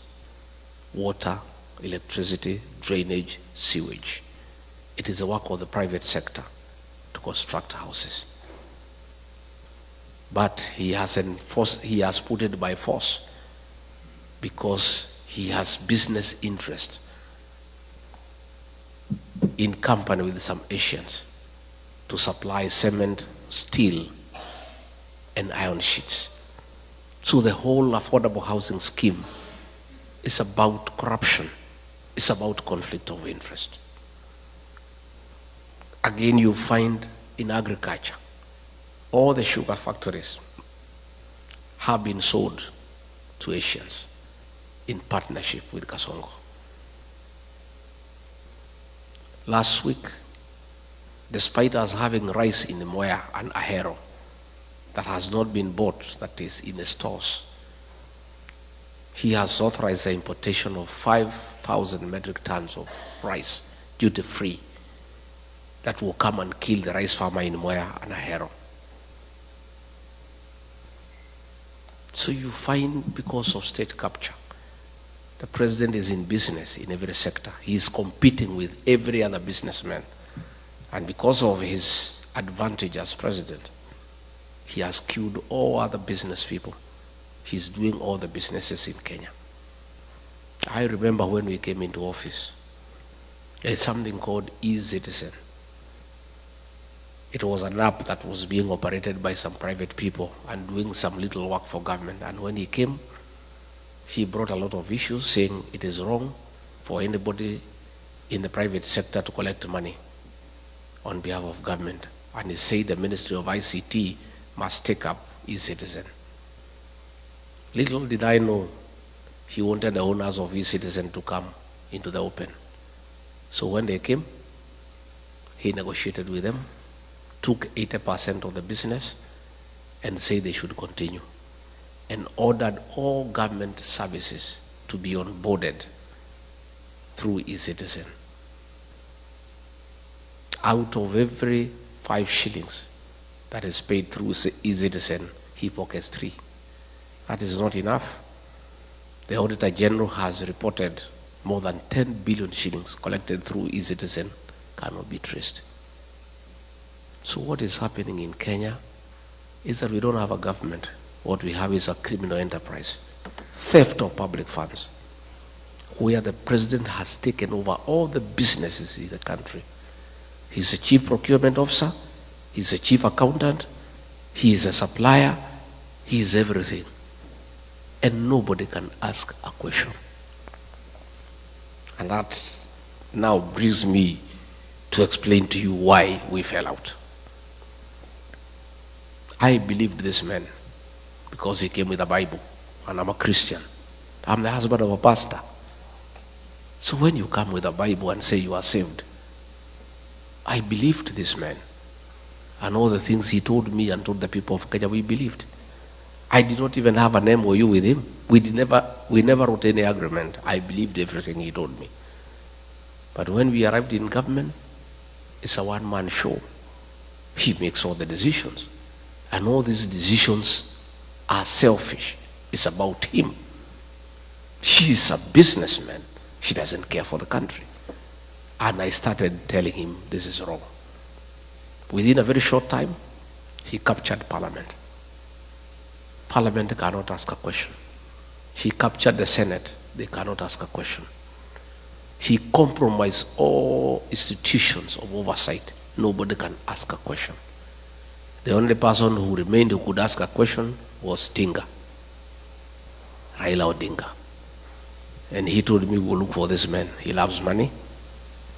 M: water, electricity, drainage, sewage. It is the work of the private sector to construct houses. But he has put it by force because he has business interest in company with some Asians to supply cement, steel, and iron sheets. So the whole affordable housing scheme is about corruption. It's about conflict of interest. Again, you find in agriculture, all the sugar factories have been sold to Asians in partnership with Kasongo. Last week, despite us having rice in Moya and Ahero that has not been bought, that is in the stores, he has authorized the importation of 5,000 metric tons of rice, duty-free, that will come and kill the rice farmer in Moya and Ahero. So you find, because of state capture, the president is in business in every sector. He is competing with every other businessman. And because of his advantage as president, he has killed all other business people. He's doing all the businesses in Kenya. I remember when we came into office, there's something called e-Citizen. It was an app that was being operated by some private people and doing some little work for government. And when he came, he brought a lot of issues saying it is wrong for anybody in the private sector to collect money on behalf of government. And he said the Ministry of ICT must take up e-citizen. Little did I know he wanted the owners of e-citizen to come into the open. So when they came, he negotiated with them, took 80% of the business, and said they should continue, and ordered all government services to be onboarded through e-citizen. Out of every 5 shillings that is paid through e-citizen, he pockets 3. That is not enough. The Auditor General has reported more than 10 billion shillings collected through e-citizen cannot be traced. So what is happening in Kenya is that we don't have a government. What we have is a criminal enterprise, theft of public funds, where the president has taken over all the businesses in the country. He's a chief procurement officer, he's a chief accountant, he is a supplier, he is everything. And nobody can ask a question. And that now brings me to explain to you why we fell out. I believed this man because he came with a Bible, and I'm a Christian. I'm the husband of a pastor. So when you come with a Bible and say you are saved, I believed this man. And all the things he told me and told the people of Kenya, we believed. I did not even have an MOU with him. We never wrote any agreement. I believed everything he told me. But when we arrived in government, it's a one-man show. He makes all the decisions. And all these decisions are selfish. It's about him. He's a businessman. He doesn't care for the country. And I started telling him this is wrong. Within a very short time, he captured Parliament. Parliament cannot ask a question. He captured the Senate. They cannot ask a question. He compromised all institutions of oversight. Nobody can ask a question. The only person who remained who could ask a question was Tinga, Raila Odinga. And he told me, we'll look for this man. He loves money.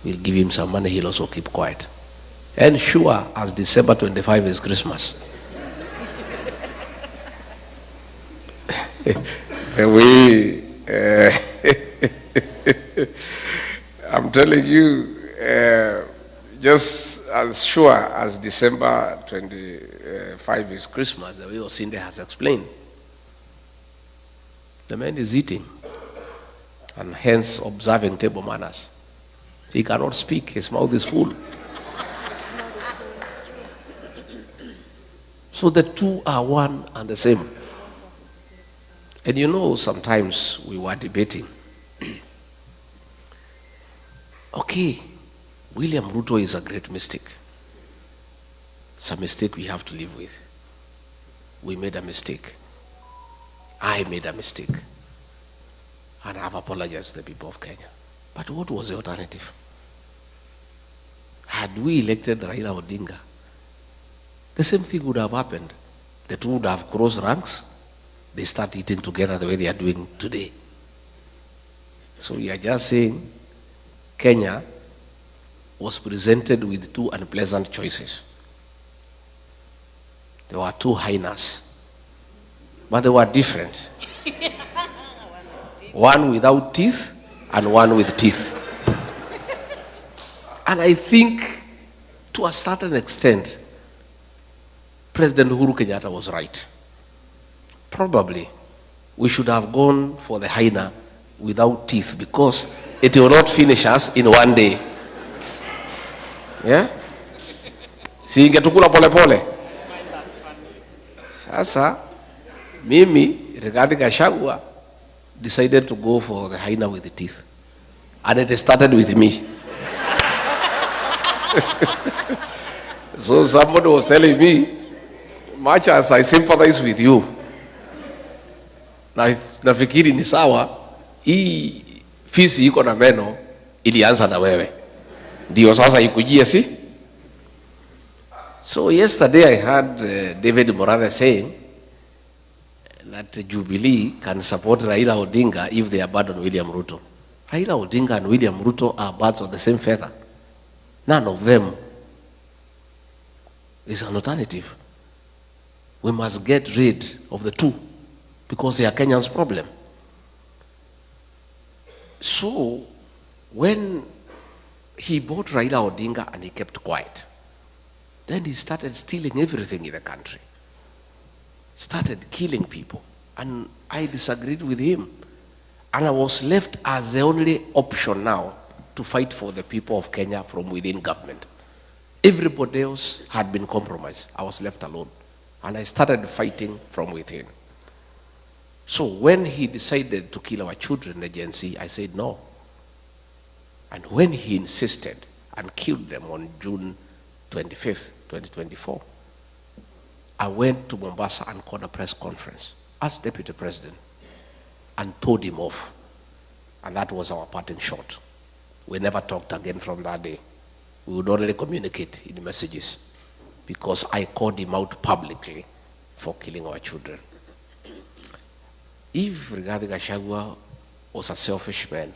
M: We'll give him some money. He'll also keep quiet. And sure as December 25 is Christmas. I'm telling you, just as sure as December 25 is Christmas, the way Osinde has explained, the man is eating and hence observing table manners. He cannot speak, his mouth is full. So the two are one and the same. And you know, sometimes we were debating. Okay, William Ruto is a great mistake. It's a mistake we have to live with. We made a mistake. I made a mistake. And I have apologized to the people of Kenya. But what was the alternative? Had we elected Raila Odinga, the same thing would have happened. The two would have crossed ranks. They start eating together the way they are doing today. So we are just saying Kenya was presented with two unpleasant choices. There were two hyenas, but they were different. One without teeth and one with teeth. And I think to a certain extent, President Uhuru Kenyatta was right. Probably we should have gone for the hyena without teeth because it will not finish us in one day. Yeah? Si ingetukula pole pole. Sasa, mimi, regarding Gashagua, decided to go for the hyena with the teeth. And it started with me. So somebody was telling me, much as I sympathize with you, nafikiri ni sawa, hii fisi iko na meno ilianza na wewe. Ndio sasa ikujie si? So yesterday I heard David Morales saying that Jubilee can support Raila Odinga if they abandon William Ruto. Raila Odinga and William Ruto are birds of the same feather. None of them is an alternative. We must get rid of the two because they are Kenyans' problem. So, when he bought Raila Odinga and he kept quiet, then he started stealing everything in the country. Started killing people. And I disagreed with him. And I was left as the only option now to fight for the people of Kenya from within government. Everybody else had been compromised. I was left alone. And I started fighting from within. So when he decided to kill our children, the Gen Z, I said no. And when he insisted and killed them on June 25th, 2024, I went to Mombasa and called a press conference as deputy president and told him off. And that was our parting shot. We never talked again from that day. We would only communicate in messages because I called him out publicly for killing our children. If Rigathi Gachagua was a selfish man,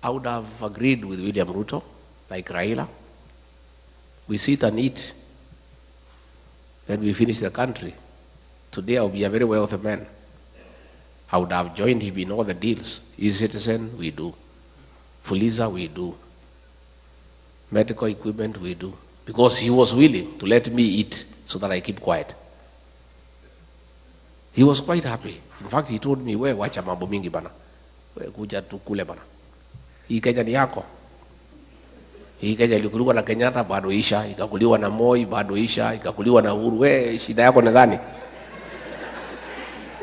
M: I would have agreed with William Ruto, like Raila. We sit and eat, then we finish the country. Today I'll be a very wealthy man. I would have joined him in all the deals. E-Citizen, we do. Fuliza, we do. Medical equipment, we do. Because he was willing to let me eat so that I keep quiet. He was quite happy. In fact, he told me, we wacha mambo mingi bana. We kuja tukule bana. Hii Kenya ni yako. Hii Kenya ilikuliwa na Kenyatta, bado isha. Ikakuliwa na Moi, bado isha. Ikakuliwa na Uhuru. We, shida yako ni gani?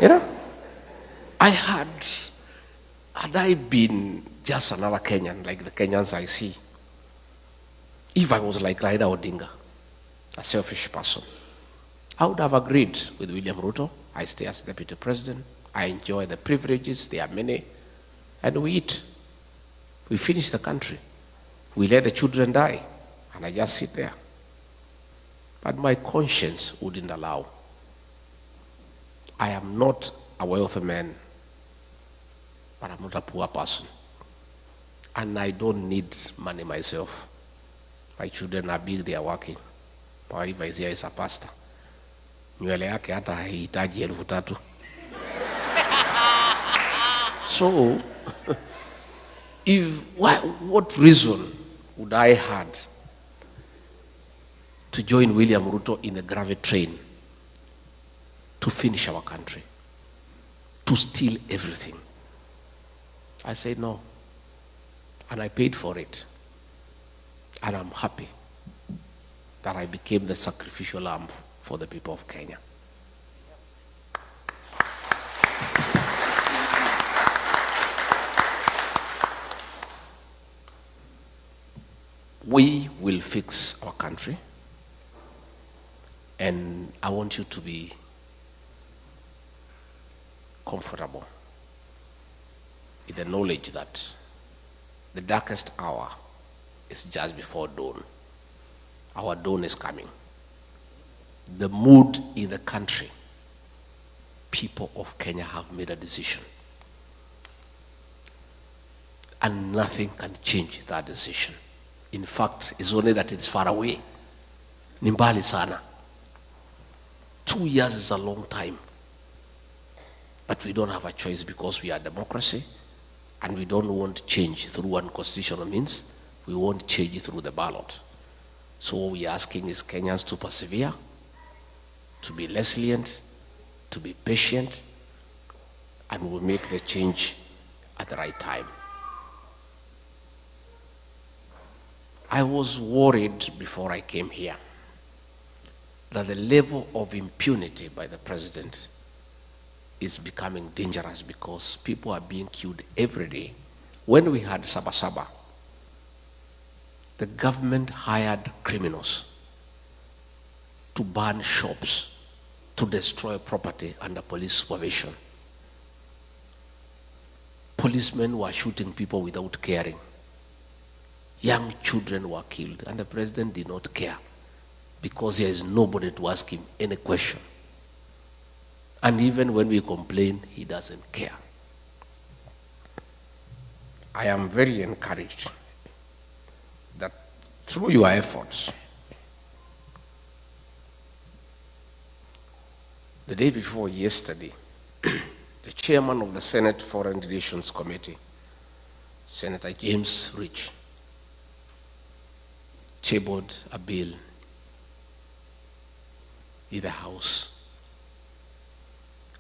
M: You know? Had I been just another Kenyan, like the Kenyans I see, if I was like Raila Odinga, a selfish person, I would have agreed with William Ruto. I stay as deputy president. I enjoy the privileges, there are many, and we eat. We finish the country. We let the children die, and I just sit there. But my conscience wouldn't allow. I am not a wealthy man, but I'm not a poor person. And I don't need money myself. My children are big, they are working. My wife is here, is a pastor. Nywele yake hata haihitaji 3,000. So, what reason would I had to join William Ruto in a gravity train to finish our country, to steal everything? I said no, and I paid for it, and I'm happy that I became the sacrificial lamb for the people of Kenya. We will fix our country, and I want you to be comfortable with the knowledge that the darkest hour is just before dawn. Our dawn is coming. The mood in the country, people of Kenya have made a decision. And nothing can change that decision. In fact, it's only that it's far away. Nimbali sana. 2 years is a long time. But we don't have a choice because we are democracy and we don't want change through unconstitutional means. We want change through the ballot. So what we are asking is Kenyans to persevere, to be resilient, to be patient, and we'll make the change at the right time. I was worried before I came here that the level of impunity by the president is becoming dangerous because people are being killed every day. When we had Sabasaba, the government hired criminals to burn shops, to destroy property under police supervision. Policemen were shooting people without caring. Young children were killed, and the president did not care because there is nobody to ask him any question. And even when we complain, he doesn't care. I am very encouraged that through your efforts, the day before yesterday, the chairman of the Senate Foreign Relations Committee, Senator James Rich, tabled a bill in the House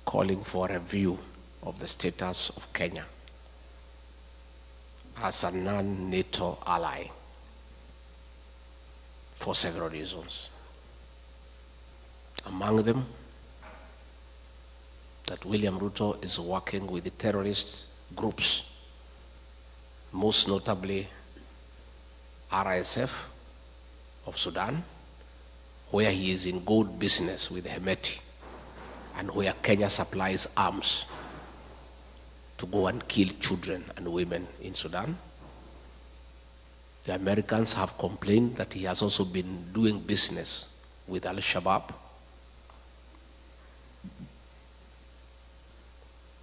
M: calling for a review of the status of Kenya as a non-NATO ally for several reasons. Among them, that William Ruto is working with the terrorist groups, most notably RSF of Sudan, where he is in gold business with Hemeti, and where Kenya supplies arms to go and kill children and women in Sudan. The Americans have complained that he has also been doing business with Al-Shabaab.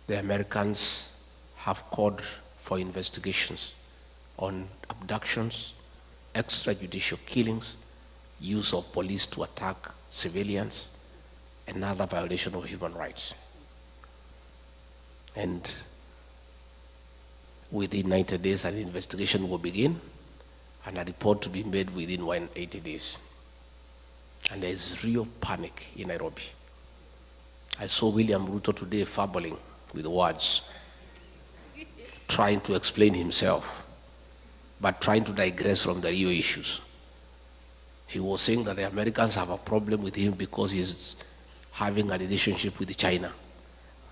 M: The Americans have called for investigations on abductions, extrajudicial killings, use of police to attack civilians, and other violation of human rights. And within 90 days, an investigation will begin and a report to be made within 180 days. And there is real panic in Nairobi. I saw William Ruto today fumbling with words, trying to explain himself, but trying to digress from the real issues. He was saying that the Americans have a problem with him because he's having a relationship with China.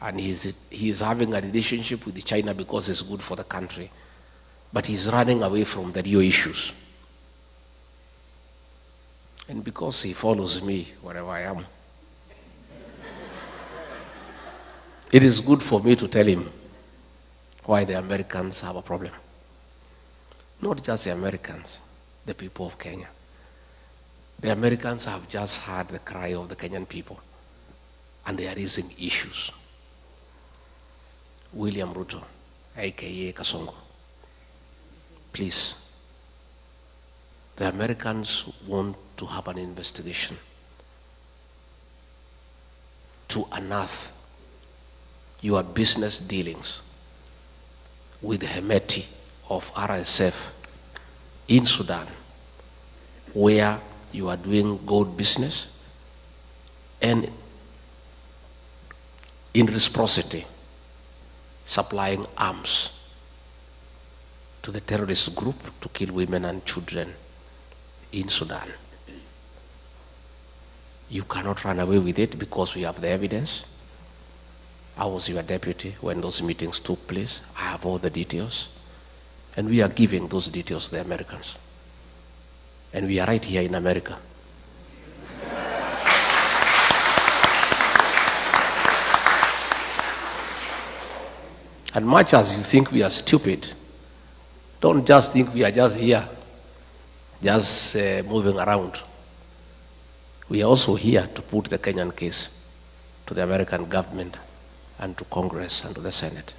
M: And he is having a relationship with China because it's good for the country. But he's running away from the real issues. And because he follows me wherever I am, it is good for me to tell him why the Americans have a problem. Not just the Americans, the people of Kenya. The Americans have just heard the cry of the Kenyan people, and they are raising issues. William Ruto, aka Kasongo, please, the Americans want to have an investigation to unearth your business dealings with Hemeti of RSF in Sudan, where you are doing gold business, and in reciprocity, supplying arms to the terrorist group to kill women and children in Sudan. You cannot run away with it because we have the evidence. I was your deputy when those meetings took place. I have all the details. And we are giving those details to the Americans. And we are right here in America. And much as you think we are stupid, don't just think we are just here, just moving around. We are also here to put the Kenyan case to the American government and to Congress and to the Senate.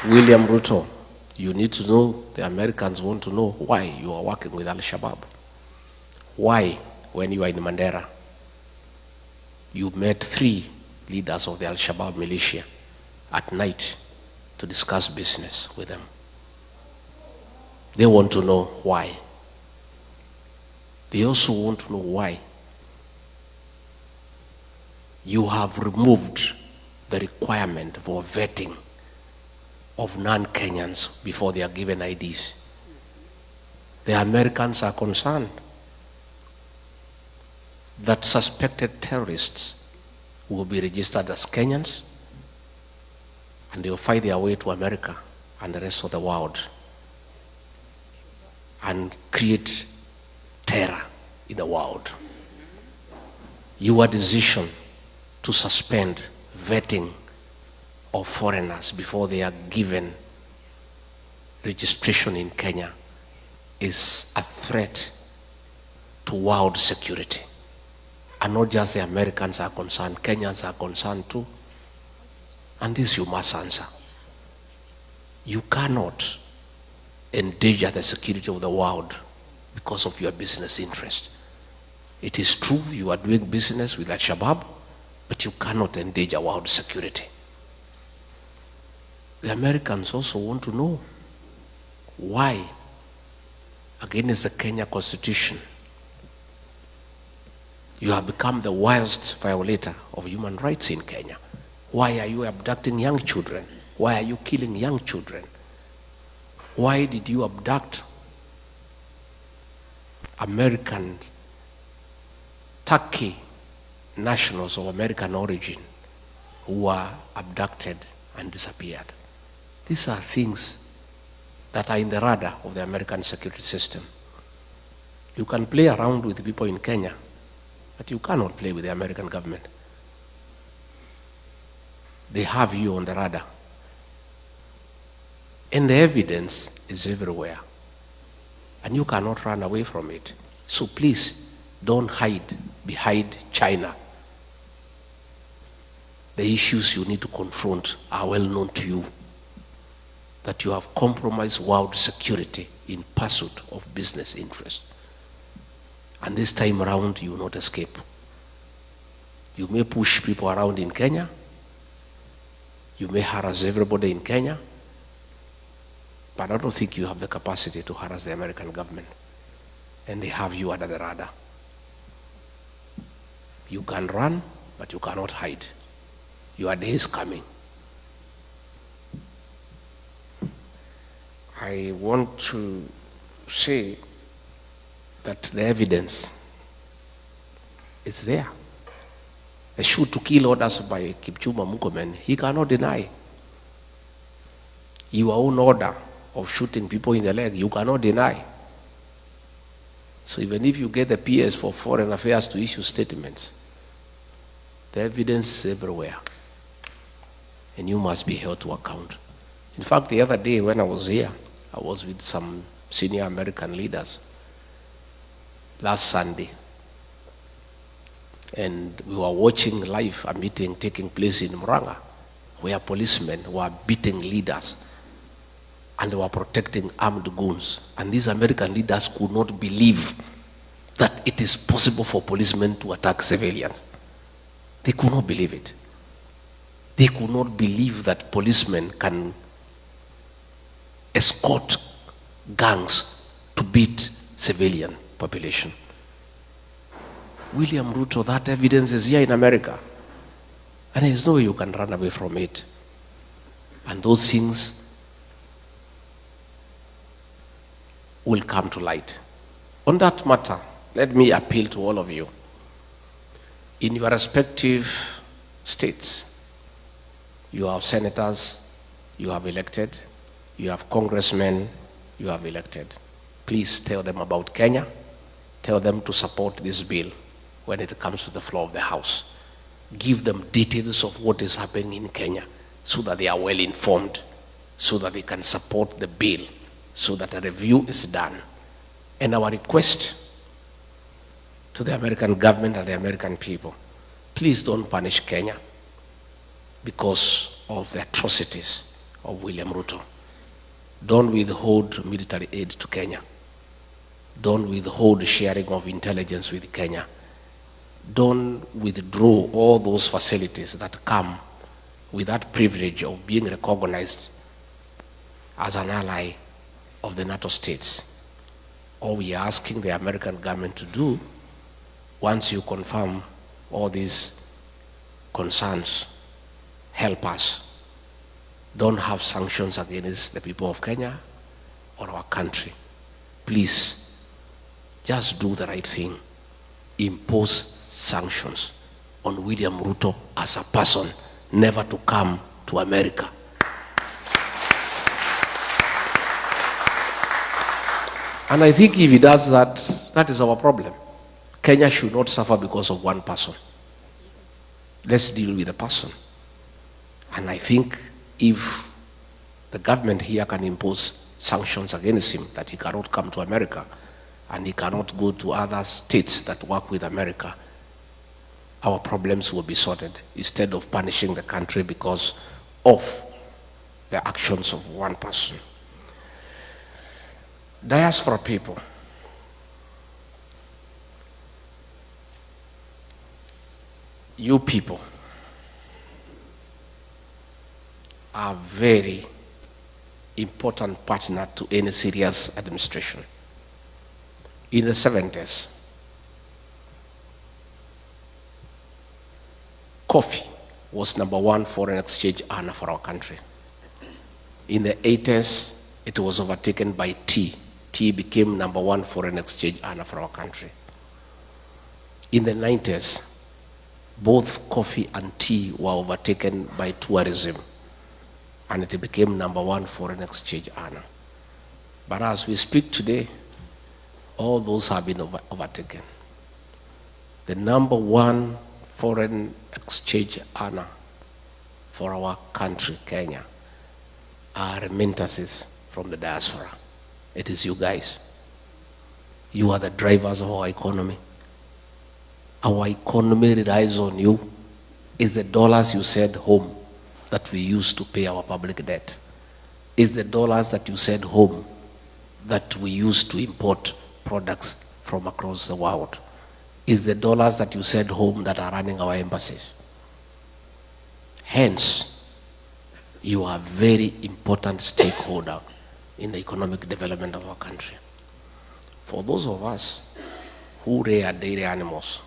M: William Ruto, you need to know, the Americans want to know why you are working with Al-Shabaab. Why, when you are in Mandera, you met 3 leaders of the Al-Shabaab militia at night to discuss business with them. They want to know why. They also want to know why you have removed the requirement for vetting of non-Kenyans before they are given IDs. The Americans are concerned that suspected terrorists will be registered as Kenyans and they will find their way to America and the rest of the world and create terror in the world. Your decision to suspend vetting of foreigners before they are given registration in Kenya is a threat to world security. And not just the Americans are concerned, Kenyans are concerned too. And this you must answer. You cannot endanger the security of the world because of your business interest. It is true you are doing business with Al-Shabaab, but you cannot endanger world security. The Americans also want to know why, against the Kenya Constitution, you have become the worst violator of human rights in Kenya. Why are you abducting young children? Why are you killing young children? Why did you abduct American, Turkey nationals of American origin who were abducted and disappeared? These are things that are in the radar of the American security system. You can play around with people in Kenya, but you cannot play with the American government. They have you on the radar. And the evidence is everywhere. And you cannot run away from it. So please, don't hide behind China. The issues you need to confront are well known to you. That you have compromised world security in pursuit of business interest. And this time around, you will not escape. You may push people around in Kenya. You may harass everybody in Kenya. But I don't think you have the capacity to harass the American government. And they have you under the radar. You can run, but you cannot hide. Your day is coming. I want to say that the evidence is there. The shoot to kill orders by Kipchumba Murkomen, he cannot deny. Your own order of shooting people in the leg, you cannot deny. So even if you get the PS for Foreign Affairs to issue statements, the evidence is everywhere. And you must be held to account. In fact, the other day when I was here, I was with some senior American leaders last Sunday. And we were watching live a meeting taking place in Muranga, where policemen were beating leaders and they were protecting armed goons. And these American leaders could not believe that it is possible for policemen to attack civilians. They could not believe it. They could not believe that policemen can escort gangs to beat civilian population. William Ruto, that evidence is here in America. And there's no way you can run away from it. And those things will come to light. On that matter, let me appeal to all of you. In your respective states, you have senators, you have elected, you have congressmen, you have elected. Please tell them about Kenya. Tell them to support this bill when it comes to the floor of the House. Give them details of what is happening in Kenya so that they are well informed, so that they can support the bill, so that a review is done. And our request to the American government and the American people, please don't punish Kenya because of the atrocities of William Ruto. Don't withhold military aid to Kenya. Don't withhold sharing of intelligence with Kenya. Don't withdraw all those facilities that come with that privilege of being recognized as an ally of the NATO states. All we are asking the American government to do, once you confirm all these concerns, help us. Don't have sanctions against the people of Kenya or our country. Please, just do the right thing. Impose sanctions on William Ruto as a person never to come to America. And I think if he does that, that is our problem. Kenya should not suffer because of one person. Let's deal with the person. And I think if the government here can impose sanctions against him, that he cannot come to America and he cannot go to other states that work with America, our problems will be sorted instead of punishing the country because of the actions of one person. Diaspora people, you people are very important partner to any serious administration. In the 70s, coffee was #1 foreign exchange earner for our country. In the 80s, it was overtaken by tea. Tea became #1 foreign exchange earner for our country. In the 90s, both coffee and tea were overtaken by tourism, and it became #1 foreign exchange earner. But as we speak today, all those have been overtaken. The #1 foreign exchange earner for our country, Kenya, are remittances from the diaspora. It is you guys. You are the drivers of our economy. Our economy relies on you. It's the dollars you send home that we use to pay our public debt. It's the dollars that you send home that we use to import products from across the world. It's the dollars that you send home that are running our embassies. Hence, you are a very important stakeholder in the economic development of our country. For those of us who rear dairy animals,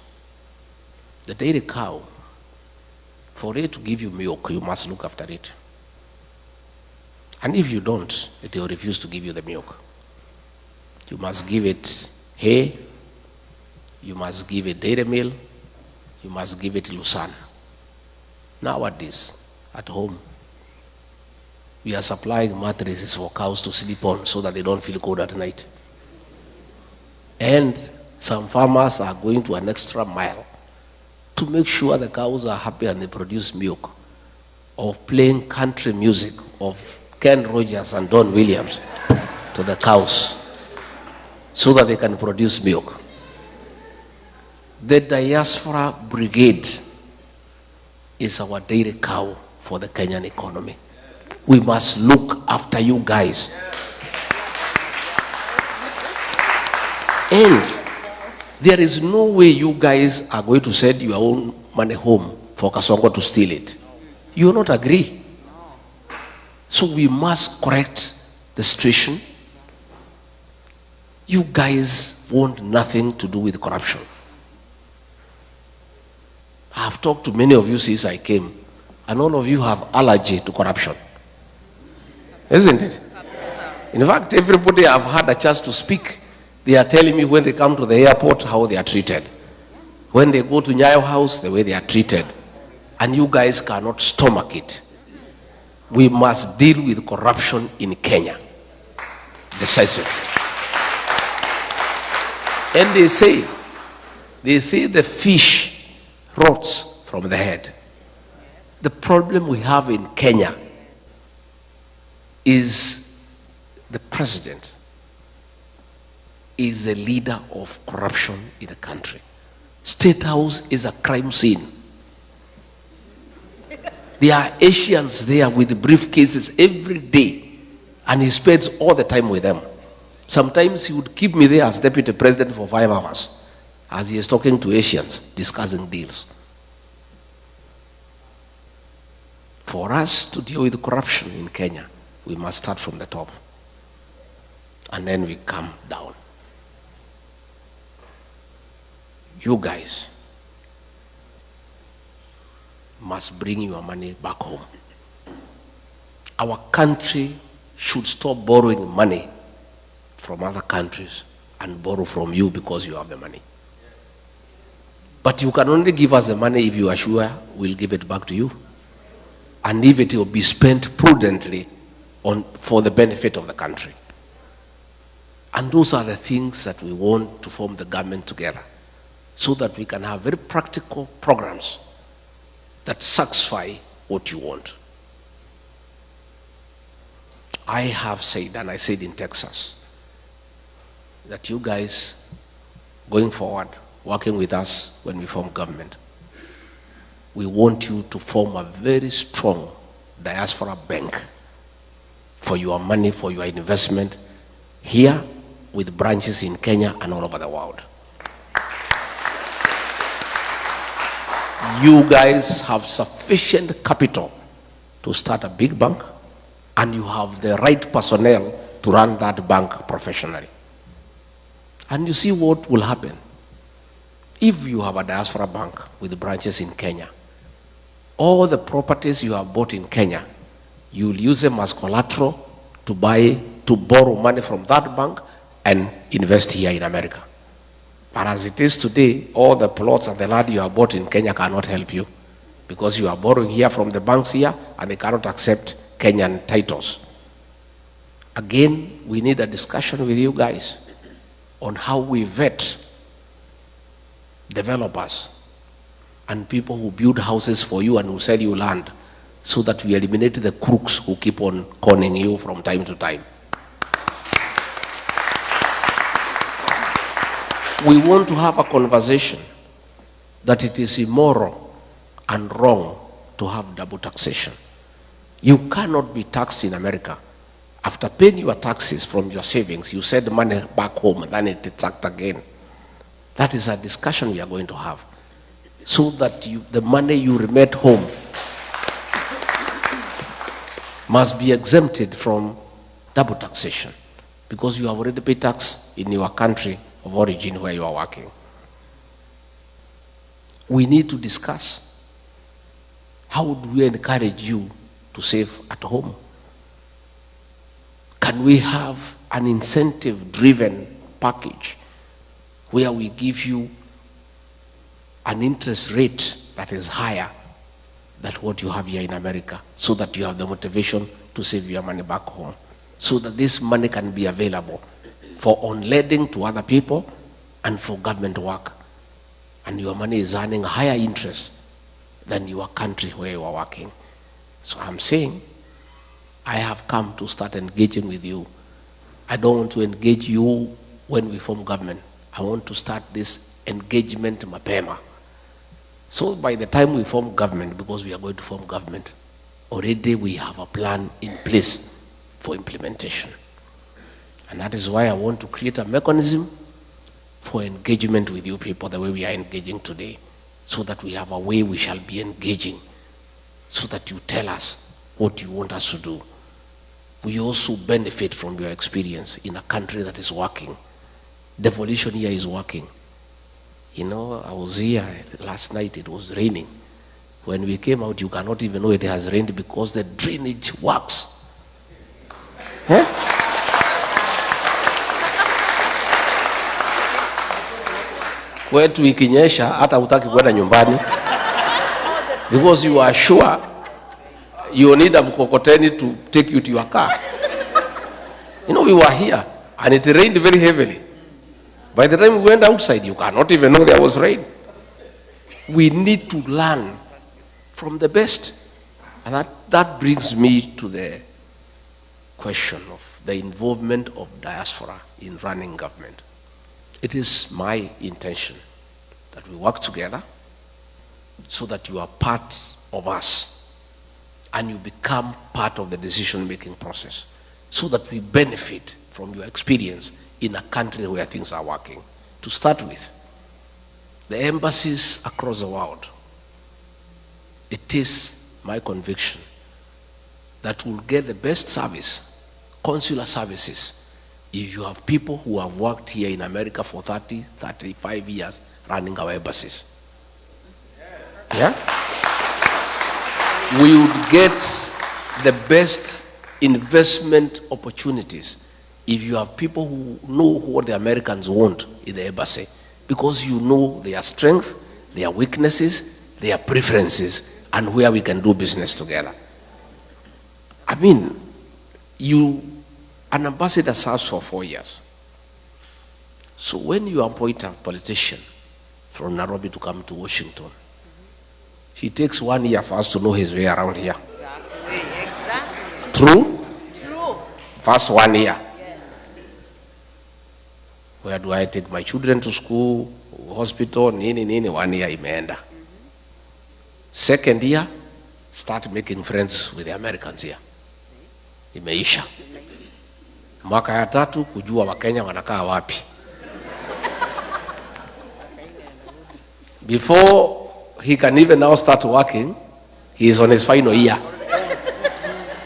M: the dairy cow, for it to give you milk, you must look after it. And if you don't, it will refuse to give you the milk. You must give it hay, you must give it dairy meal, you must give it lucerne. Nowadays, at home, we are supplying mattresses for cows to sleep on so that they don't feel cold at night. And some farmers are going to an extra mile to make sure the cows are happy and they produce milk, of playing country music of Ken Rogers and Don Williams to the cows so that they can produce milk. The diaspora brigade is our dairy cow for the Kenyan economy. We must look after you guys. And there is no way you guys are going to send your own money home for Kasongo to steal it. You will not agree. So we must correct the situation. You guys want nothing to do with corruption. I have talked to many of you since I came, and all of you have allergy to corruption. Isn't it? In fact, everybody I've had a chance to speak, they are telling me when they come to the airport how they are treated. When they go to Nyayo House, the way they are treated. And you guys cannot stomach it. We must deal with corruption in Kenya. Decisively. And they say the fish rots from the head. The problem we have in Kenya is the president is a leader of corruption in the country. State House is a crime scene. There are Asians there with briefcases every day, and he spends all the time with them. Sometimes he would keep me there as deputy president for 5 hours as he is talking to Asians, discussing deals. For us to deal with corruption in Kenya, we must start from the top, and then we come down. You guys must bring your money back home. Our country should stop borrowing money from other countries and borrow from you because you have the money. But you can only give us the money if you are sure we'll give it back to you, and if it will be spent prudently for the benefit of the country. And those are the things that we want to form the government together, so that we can have very practical programs that satisfy what you want. I have said, and I said in Texas, that you guys, going forward, working with us when we form government, we want you to form a very strong diaspora bank for your money, for your investment here with branches in Kenya and all over the world. You guys have sufficient capital to start a big bank, and you have the right personnel to run that bank professionally. And you see what will happen. If you have a diaspora bank with branches in Kenya, all the properties you have bought in Kenya, you'll use them as collateral to borrow money from that bank and invest here in America. But as it is today, all the plots and the land you have bought in Kenya cannot help you because you are borrowing here from the banks here and they cannot accept Kenyan titles. Again, we need a discussion with you guys on how we vet developers and people who build houses for you and who sell you land so that we eliminate the crooks who keep on conning you from time to time. We want to have a conversation that it is immoral and wrong to have double taxation. You cannot be taxed in America. After paying your taxes from your savings, you send money back home and then it is taxed again. That is a discussion we are going to have. So that the money you remit home must be exempted from double taxation because you have already paid tax in your country of origin where you are working. We need to discuss how do we encourage you to save at home. Can we have an incentive-driven package where we give you an interest rate that is higher than what you have here in America so that you have the motivation to save your money back home, so that this money can be available for on-lending to other people and for government work. And your money is earning higher interest than your country where you are working. So I'm saying, I have come to start engaging with you. I don't want to engage you when we form government. I want to start this engagement mapema. So by the time we form government, because we are going to form government, already we have a plan in place for implementation. And that is why I want to create a mechanism for engagement with you people the way we are engaging today, so that we have a way we shall be engaging, so that you tell us what you want us to do. We also benefit from your experience in a country that is working. Devolution here is working. You know, I was here last night, it was raining. When we came out, you cannot even know it has rained because the drainage works. Huh? Kwetu ikinyesha hata hutaki kwenda nyumbani because you are sure you need a mkokoteni to take you to your car. You know, we were here and it rained very heavily. By the time we went outside, you cannot even know there was rain. We need to learn from the best. And that brings me to the question of the involvement of diaspora in running government. It is my intention that we work together so that you are part of us and you become part of the decision-making process so that we benefit from your experience in a country where things are working. To start with, the embassies across the world, it is my conviction that we'll get the best service, consular services, if you have people who have worked here in America for 30, 35 years running our embassies. Yeah? We would get the best investment opportunities if you have people who know what the Americans want in the embassy, because you know their strength, their weaknesses, their preferences, and where we can do business together. I mean, an ambassador serves for 4 years. So when you appoint a politician from Nairobi to come to Washington, he takes 1 year for us to know his way around here. Exactly. True? True. First 1 year. Yes. Where do I take my children to school, hospital, nini, 1 year imeenda. Second year, start making friends with the Americans here. Imeisha. Mwaka ya tatu, kujua Wakenya wanakaa wapi. Before he can even now start working, he is on his final year.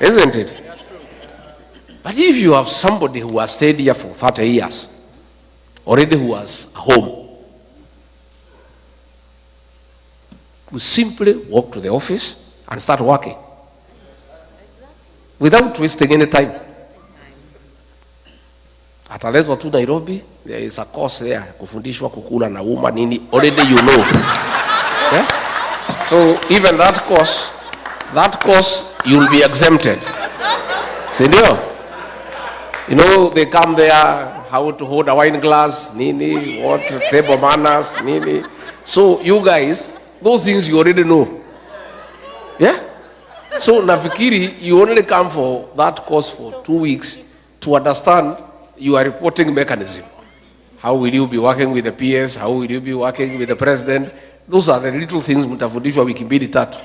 M: Isn't it? But if you have somebody who has stayed here for 30 years, already who has a home, we simply walk to the office and start working without wasting any time. Ataletwa tu Nairobi, there is a course there, kufundishwa kukula na uma nini, already you know. Okay? So even that course you'll be exempted. Sindio? You know, they come there, how to hold a wine glass, nini, what table manners, nini. So you guys, those things you already know. Yeah? So nafikiri, you only come for that course for 2 weeks to understand your reporting mechanism. How will you be working with the PS? How will you be working with the president? Those are the little things mtafundishwa wiki mbili tatu.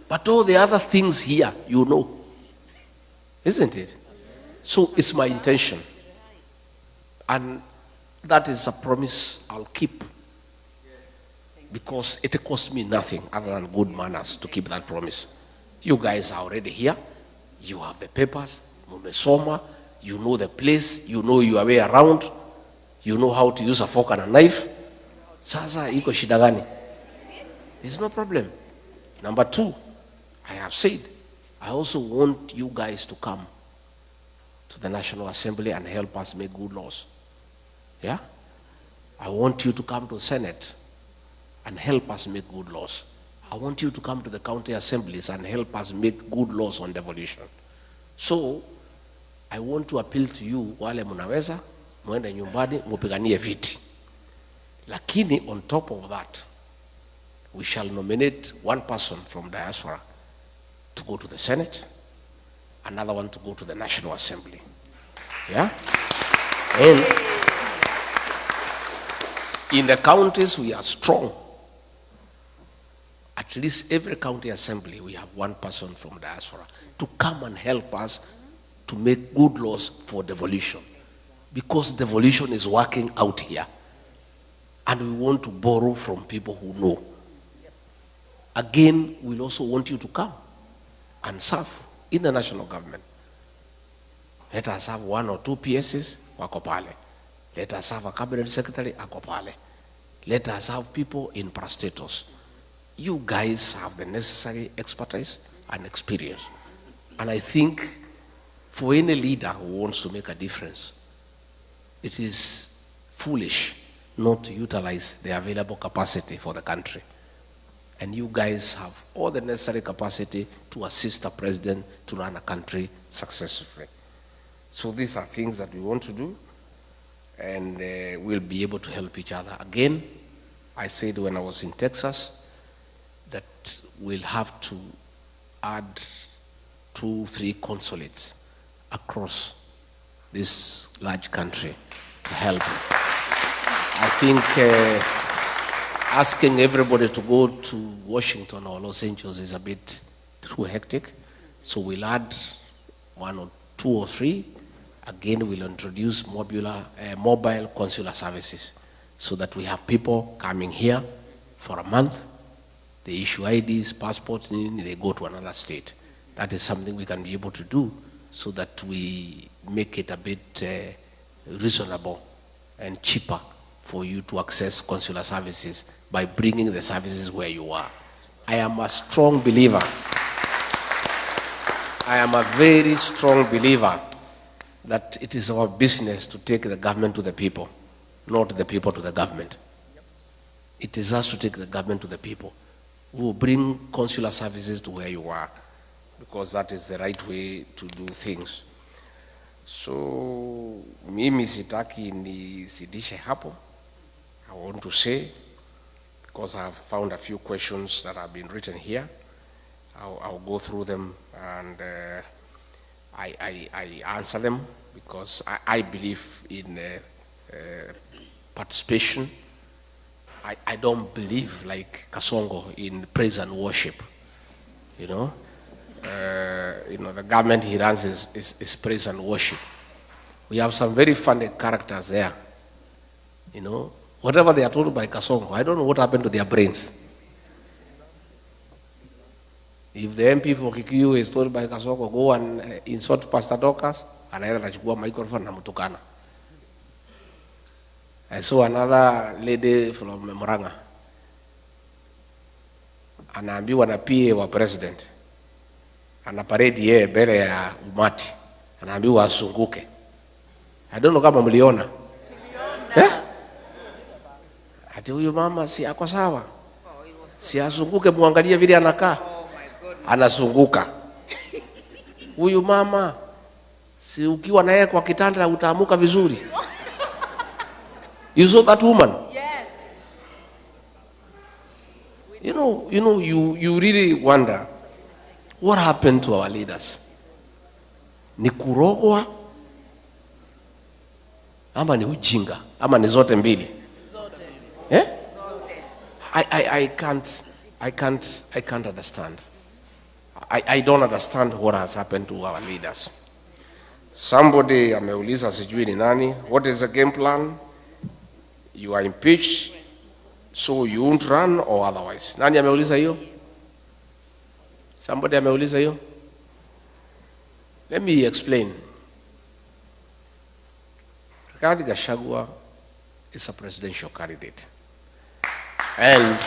M: But all the other things here, you know. Isn't it? So it's my intention. And that is a promise I'll keep. Because it costs me nothing other than good manners to keep that promise. You guys are already here. You have the papers. Mumesoma. You know the place. You know your way around. You know how to use a fork and a knife. Sasa iko shida gani? There's no problem. Number 2, I have said, I also want you guys to come to the National Assembly and help us make good laws. Yeah? I want you to come to the Senate and help us make good laws. I want you to come to the county assemblies and help us make good laws on devolution. So, I want to appeal to you, wale munaweza, muende nyumbani, mupiganie viti. Lakini on top of that, we shall nominate one person from Diaspora to go to the Senate, another one to go to the National Assembly. Yeah? And in the counties we are strong. At least every county assembly we have one person from Diaspora to come and help us to make good laws for devolution. Because devolution is working out here. And we want to borrow from people who know. Again, we'll also want you to come and serve in the national government. Let us have 1 or 2 PSs, wako pale. Let us have a cabinet secretary, ako pale. Let us have people in parastatus. You guys have the necessary expertise and experience. And I think for any leader who wants to make a difference, it is foolish not to utilize the available capacity for the country. And you guys have all the necessary capacity to assist the president to run a country successfully. So these are things that we want to do, and we'll be able to help each other. Again, I said when I was in Texas that we'll have to add 2, 3 consulates across this large country to help. I think asking everybody to go to Washington or Los Angeles is a bit too hectic. So we'll add 1 or 2 or 3. Again, we'll introduce mobile consular services so that we have people coming here for a month. They issue IDs, passports, they go to another state. That is something we can be able to do so that we make it a bit reasonable and cheaper for you to access consular services by bringing the services where you are. I am a strong believer. I am a very strong believer that it is our business to take the government to the people, not the people to the government. It is us to take the government to the people. We will bring consular services to where you are, because that is the right way to do things. So, mimi sitaki nisidishe hapo. I want to say, because I have found a few questions that have been written here, I'll go through them and I answer them, because I believe in participation I don't believe like Kasongo in praise and worship. You know, the government he runs is praise and worship. We have some very funny characters there. You know, whatever they are told by Kasongo, I don't know what happened to their brains. If the MP for Kikuyu is told by Kasongo, go and insult Pastor Dorcas, anaenda anachukua microphone na mtukana. I saw another lady from Murang'a. Anaambiwa na PA wa president. Ana parade yeye mbele ya umati. Anaambiwa asunguke. I don't know kama mliona. Ati huyu mama si ako sawa. Si asunguke, muangalie vile anakaa. Anasunguka. Huyu mama si ukiwa naye kwa kitanda utaamuka vizuri. You saw that woman?
G: Yes.
M: You really wonder what happened to our leaders. Ni kurogwa ama ni ujinga ama ni zote mbili? Eh? I can't understand. I don't understand what has happened to our leaders. Somebody ameuliza sijui ni nani, what is the game plan? You are impeached, so you won't run or otherwise. Nani ameuliza hiyo? Somebody ameuliza hiyo? Let me explain. Gashagua is a presidential candidate. And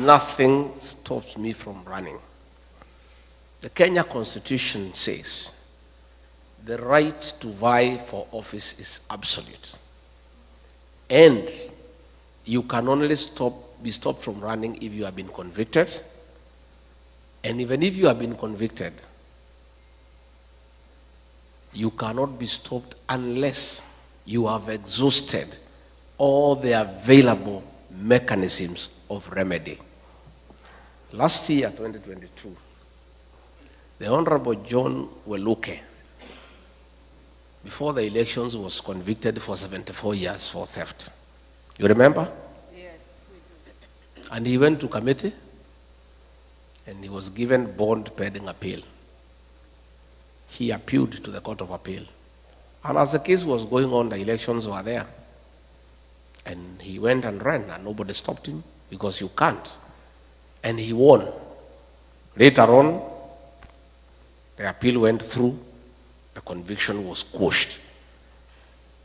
M: nothing stops me from running. The Kenya Constitution says the right to vie for office is absolute. And you can only be stopped from running if you have been convicted. And even if you have been convicted, you cannot be stopped unless you have exhausted all the available mechanisms of remedy. Last year, 2022, the Honorable John Weluke, before the elections, was convicted for 74 years for theft. You remember?
G: Yes, we do.
M: And he went to committee, and he was given bond pending appeal. He appealed to the Court of Appeal. And as the case was going on, the elections were there. And he went and ran, and nobody stopped him, because you can't. And he won. Later on, the appeal went through, the conviction was quashed.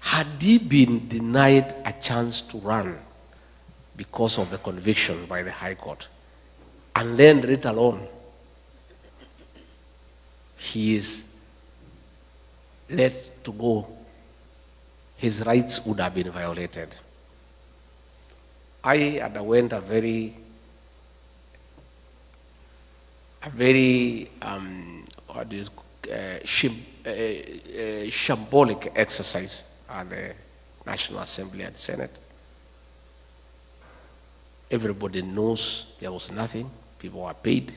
M: Had he been denied a chance to run because of the conviction by the High Court, and then let alone he is let to go, his rights would have been violated. I underwent a very shambolic exercise at the National Assembly and Senate. Everybody knows there was nothing. People were paid.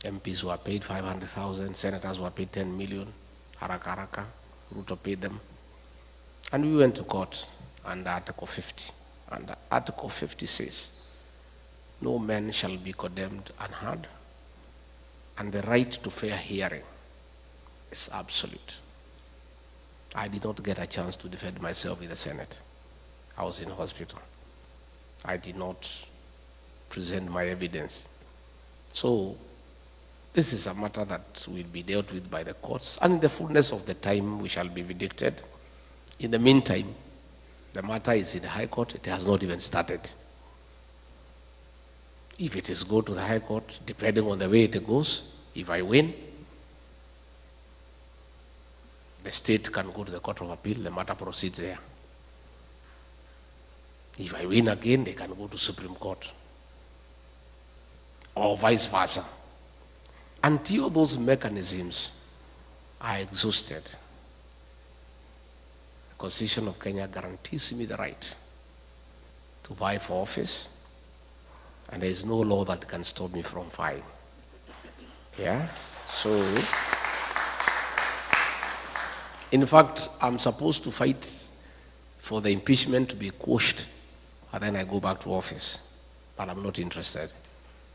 M: MPs were paid 500,000. Senators were paid 10 million. Haraka. Ruto paid them. And we went to court under Article 50. And Article 50 says, no man shall be condemned unheard, and the right to fair hearing is absolute. I did not get a chance to defend myself in the Senate. I was in hospital. I did not present my evidence. So this is a matter that will be dealt with by the courts, and in the fullness of the time we shall be vindicated. In the meantime, the matter is in the High Court. It has not even started. If it is go to the High Court, depending on the way it goes, if I win, the state can go to the Court of Appeal, the matter proceeds there. If I win again, they can go to Supreme Court. Or vice versa. Until those mechanisms are exhausted, the Constitution of Kenya guarantees me the right to vie for office, and there is no law that can stop me from vying. Yeah? So, in fact, I'm supposed to fight for the impeachment to be quashed, and then I go back to office. But I'm not interested.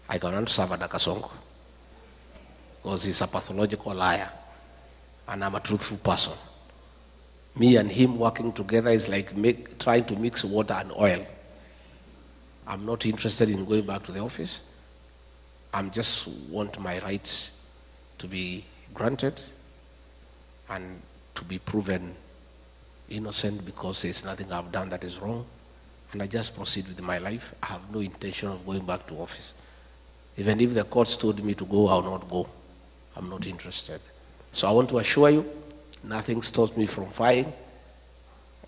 M: I cannot serve under Kasongo because he's a pathological liar, and I'm a truthful person. Me and him working together is like trying to mix water and oil. I'm not interested in going back to the office. I just want my rights to be granted and to be proven innocent because there's nothing I've done that is wrong. And I just proceed with my life. I have no intention of going back to office. Even if the courts told me to go, I'll not go. I'm not interested. So I want to assure you, nothing stops me from fighting.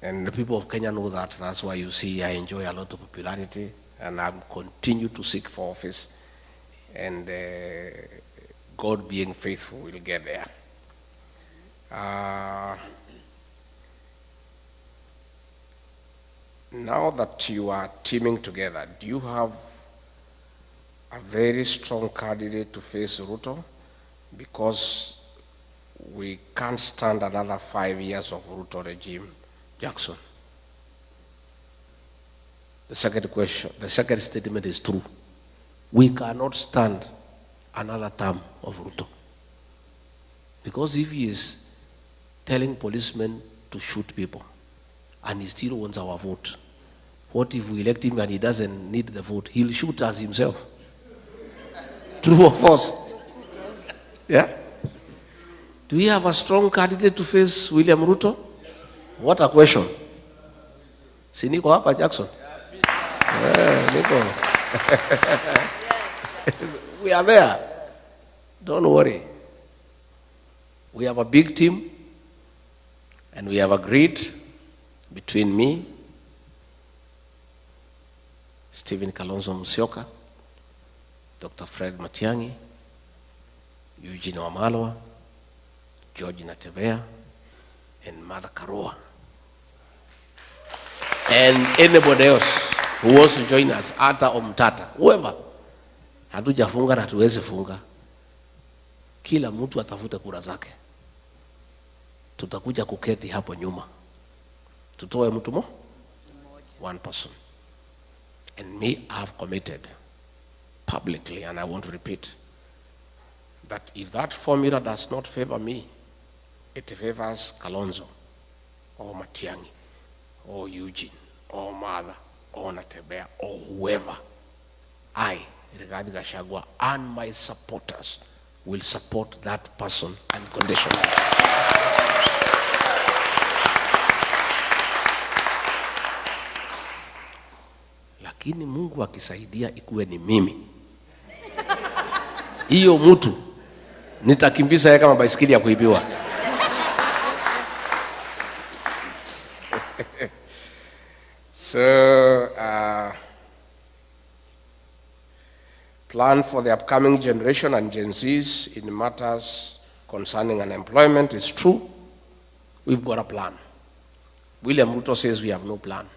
M: And the people of Kenya know that. That's why you see I enjoy a lot of popularity, and I continue to seek for office. And God being faithful will get there. Now that you are teaming together, do you have a very strong candidate to face Ruto? Because we can't stand another 5 years of Ruto regime. Jackson. The second statement is true. We cannot stand another term of Ruto. Because if he is telling policemen to shoot people, and he still wants our vote, what if we elect him and he doesn't need the vote? He'll shoot us himself. True or false? Yeah? Do we have a strong candidate to face William Ruto? What a question. Si niko hapa Jackson? Yeah, niko. We are there. Don't worry. We have a big team, and we have agreed between me, Stephen Kalonzo Musyoka, Dr. Fred Matiang'i, Eugene Wamalwa, George Natebea, and Mother Karua. And anybody else who wants to join us, Ata or Mtata, whoever. Hatujafunga na hatuwezi funga. Kila mtu atafute kura zake. Tutakuja kuketi hapo nyuma. Tutoe mtu mo? One person. And me, I have committed publicly, and I want to repeat, that if that formula does not favor me, it favors Kalonzo, or Matiang'i, or Eugene, or Mother, or Natebea, or whoever, I, regarding Gashagua, and my supporters will support that person unconditionally. Lakini Mungu akisaidia ikuwe ni mimi, hiyo mtu nitakimbiza yeye kama baisikeli ya kuibiwa. So, plan for the upcoming generation and Gen Zs in matters concerning unemployment is true. We've got a plan. William Ruto says we have no plan.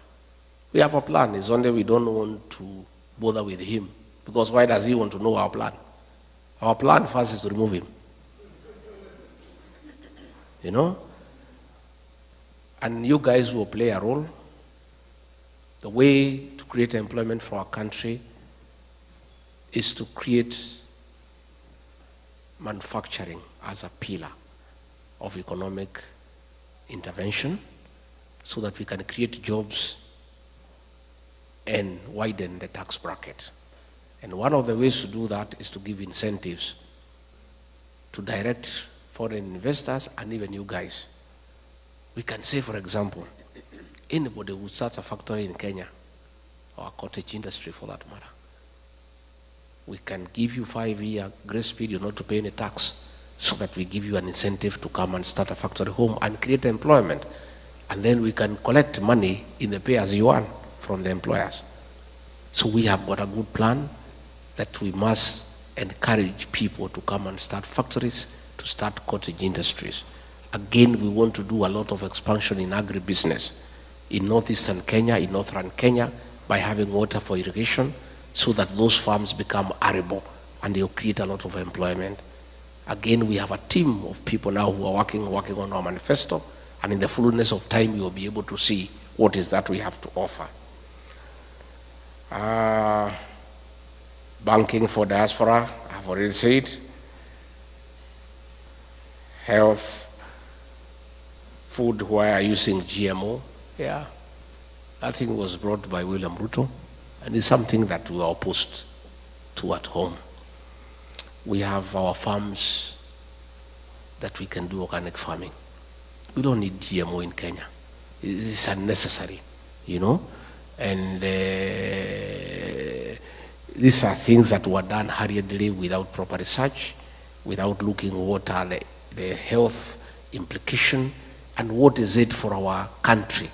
M: We have a plan. It's only we don't want to bother with him. Because why does he want to know our plan? Our plan first is to remove him. You know? And you guys will play a role. The way to create employment for our country is to create manufacturing as a pillar of economic intervention so that we can create jobs and widen the tax bracket. And one of the ways to do that is to give incentives to direct foreign investors and even you guys. We can say, for example, anybody who starts a factory in Kenya, or a cottage industry for that matter, we can give you 5-year grace period not to pay any tax so that we give you an incentive to come and start a factory home and create employment. And then we can collect money in the pay-as-you-earn from the employers. So we have got a good plan that we must encourage people to come and start factories, to start cottage industries. Again, we want to do a lot of expansion in agribusiness in northeastern Kenya, in northern Kenya, by having water for irrigation, so that those farms become arable and they'll create a lot of employment. Again, we have a team of people now who are working on our manifesto, and in the fullness of time, we will be able to see what is that we have to offer. Banking for diaspora, I've already said. Health, food where using GMO, yeah. That thing was brought by William Ruto, and it's something that we are opposed to at home. We have our farms that we can do organic farming. We don't need GMO in Kenya. It's unnecessary, you know. And these are things that were done hurriedly without proper research, without looking what are the health implication and what is it for our country.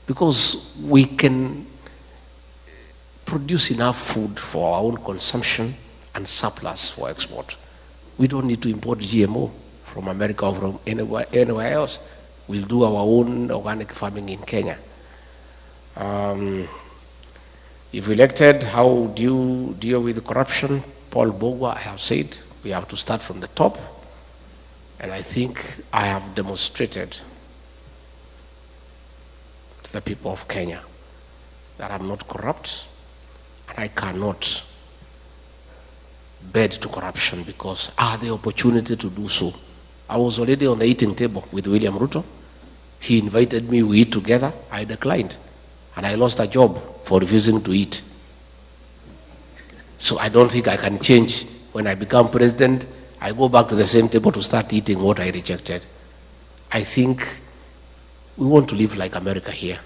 M: Because we can produce enough food for our own consumption and surplus for export. We don't need to import GMO from America or from anywhere else. We'll do our own organic farming in Kenya. If elected, how do you deal with corruption? Paul Bogwa, I have said, we have to start from the top. And I think I have demonstrated to the people of Kenya that I'm not corrupt, and I cannot bed to corruption because I had the opportunity to do so. I was already on the eating table with William Ruto. He invited me, we eat together. I declined, and I lost a job for refusing to eat. So I don't think I can change. When I become president, I go back to the same table to start eating what I rejected. I think we want to live like America here.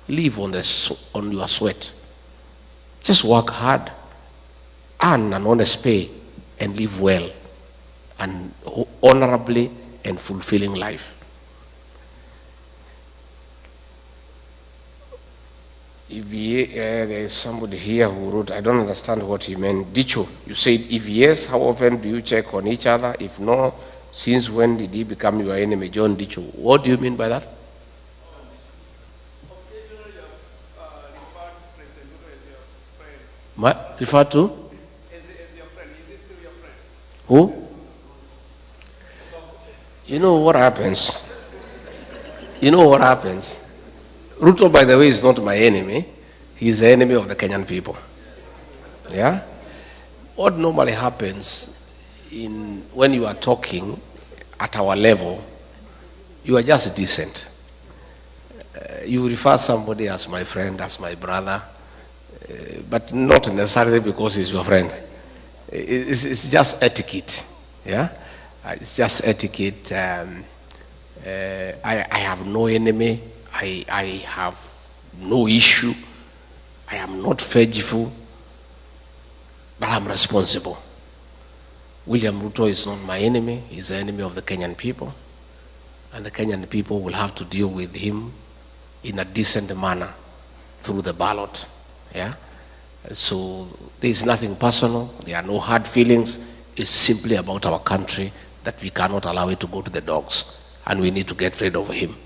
M: Live on your sweat. Just work hard, earn an honest pay, and live well, and honorably and fulfilling life. There is somebody here who wrote, I don't understand what he meant. Dicho, you said, if yes, how often do you check on each other? If no, since when did he become your enemy? John Dicho. What do you mean by that? Refer to? Who? You know what happens? You know what happens? Ruto, by the way, is not my enemy. He's the enemy of the Kenyan people. Yeah? What normally happens when you are talking at our level, you are just decent. You refer somebody as my friend, as my brother, but not necessarily because he's your friend. It's just etiquette. Yeah? It's just etiquette. I have no enemy. I have no issue. I am not vengeful, but I'm responsible. William Ruto is not my enemy. He's the enemy of the Kenyan people. And the Kenyan people will have to deal with him in a decent manner through the ballot. Yeah? So there is nothing personal. There are no hard feelings. It's simply about our country that we cannot allow it to go to the dogs. And we need to get rid of him.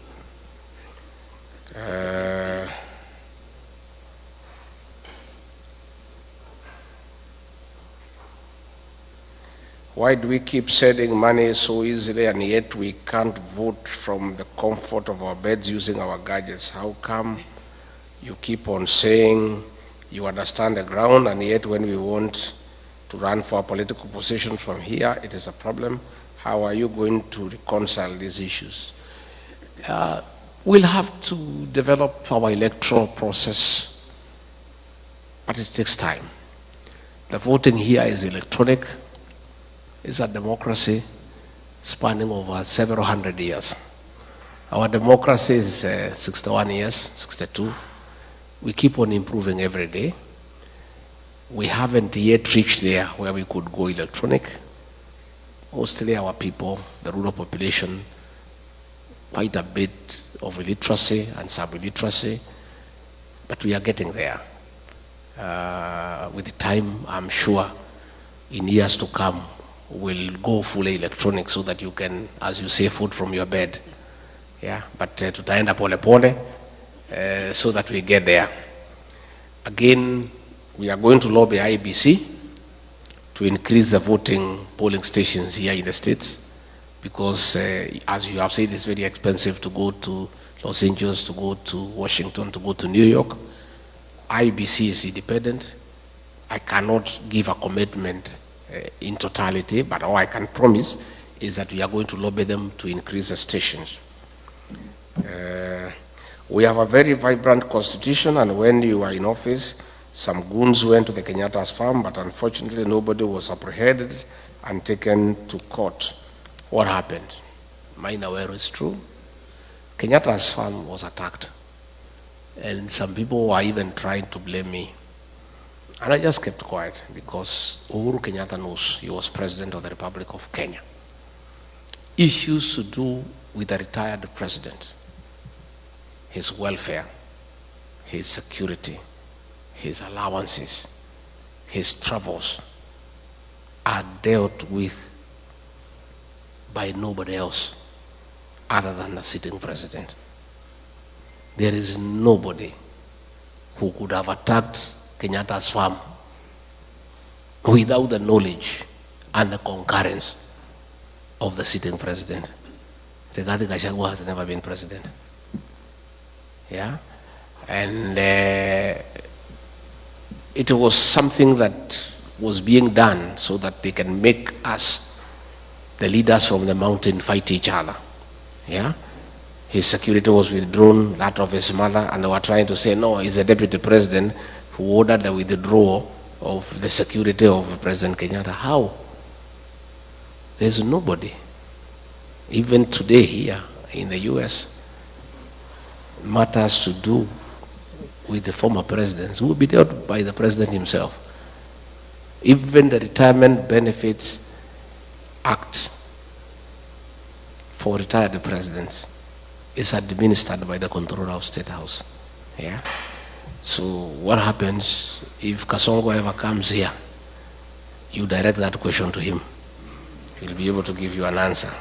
M: Why do we keep sending money so easily and yet we can't vote from the comfort of our beds using our gadgets? How come you keep on saying you understand the ground and yet when we want to run for a political position from here, it is a problem? How are you going to reconcile these issues? We'll have to develop our electoral process, but it takes time. The voting here is electronic. It's a democracy spanning over several hundred years. Our democracy is 61 years, 62. We keep on improving every day. We haven't yet reached there where we could go electronic. Mostly our people, the rural population, quite a bit of illiteracy and sub-illiteracy, but we are getting there. With the time, I'm sure, in years to come, we'll go fully electronic so that you can, as you say, vote from your bed. Yeah, but tutaenda pole pole so that we get there. Again, we are going to lobby IBC to increase the voting polling stations here in the states because, as you have said, it's very expensive to go to Los Angeles to go to Washington, to go to New York. IBC is independent. I cannot give a commitment in totality, but all I can promise is that we are going to lobby them to increase the stations. We have a very vibrant constitution, and when you were in office, some goons went to the Kenyatta's farm, but unfortunately nobody was apprehended and taken to court. What happened? Mainawero is true. Kenyatta's farm was attacked, and some people were even trying to blame me. And I just kept quiet because Uhuru Kenyatta knows he was president of the Republic of Kenya. Issues to do with the retired president, his welfare, his security, his allowances, his travels are dealt with by nobody else other than the sitting president. There is nobody who could have attacked Kenyatta's farm without the knowledge and the concurrence of the sitting president. Rigathi Gachagua has never been president. Yeah? And it was something that was being done so that they can make us, the leaders from the mountain, fight each other. Yeah? His security was withdrawn, that of his mother, and they were trying to say, no, he's a deputy president who ordered the withdrawal of the security of President Kenyatta. How? There's nobody. Even today here in the US, matters to do with the former presidents will be dealt by the president himself. Even the Retirement Benefits Act for retired presidents is administered by the controller of State House. Yeah. So what happens if Kasongo ever comes here? You direct that question to him. He'll be able to give you an answer.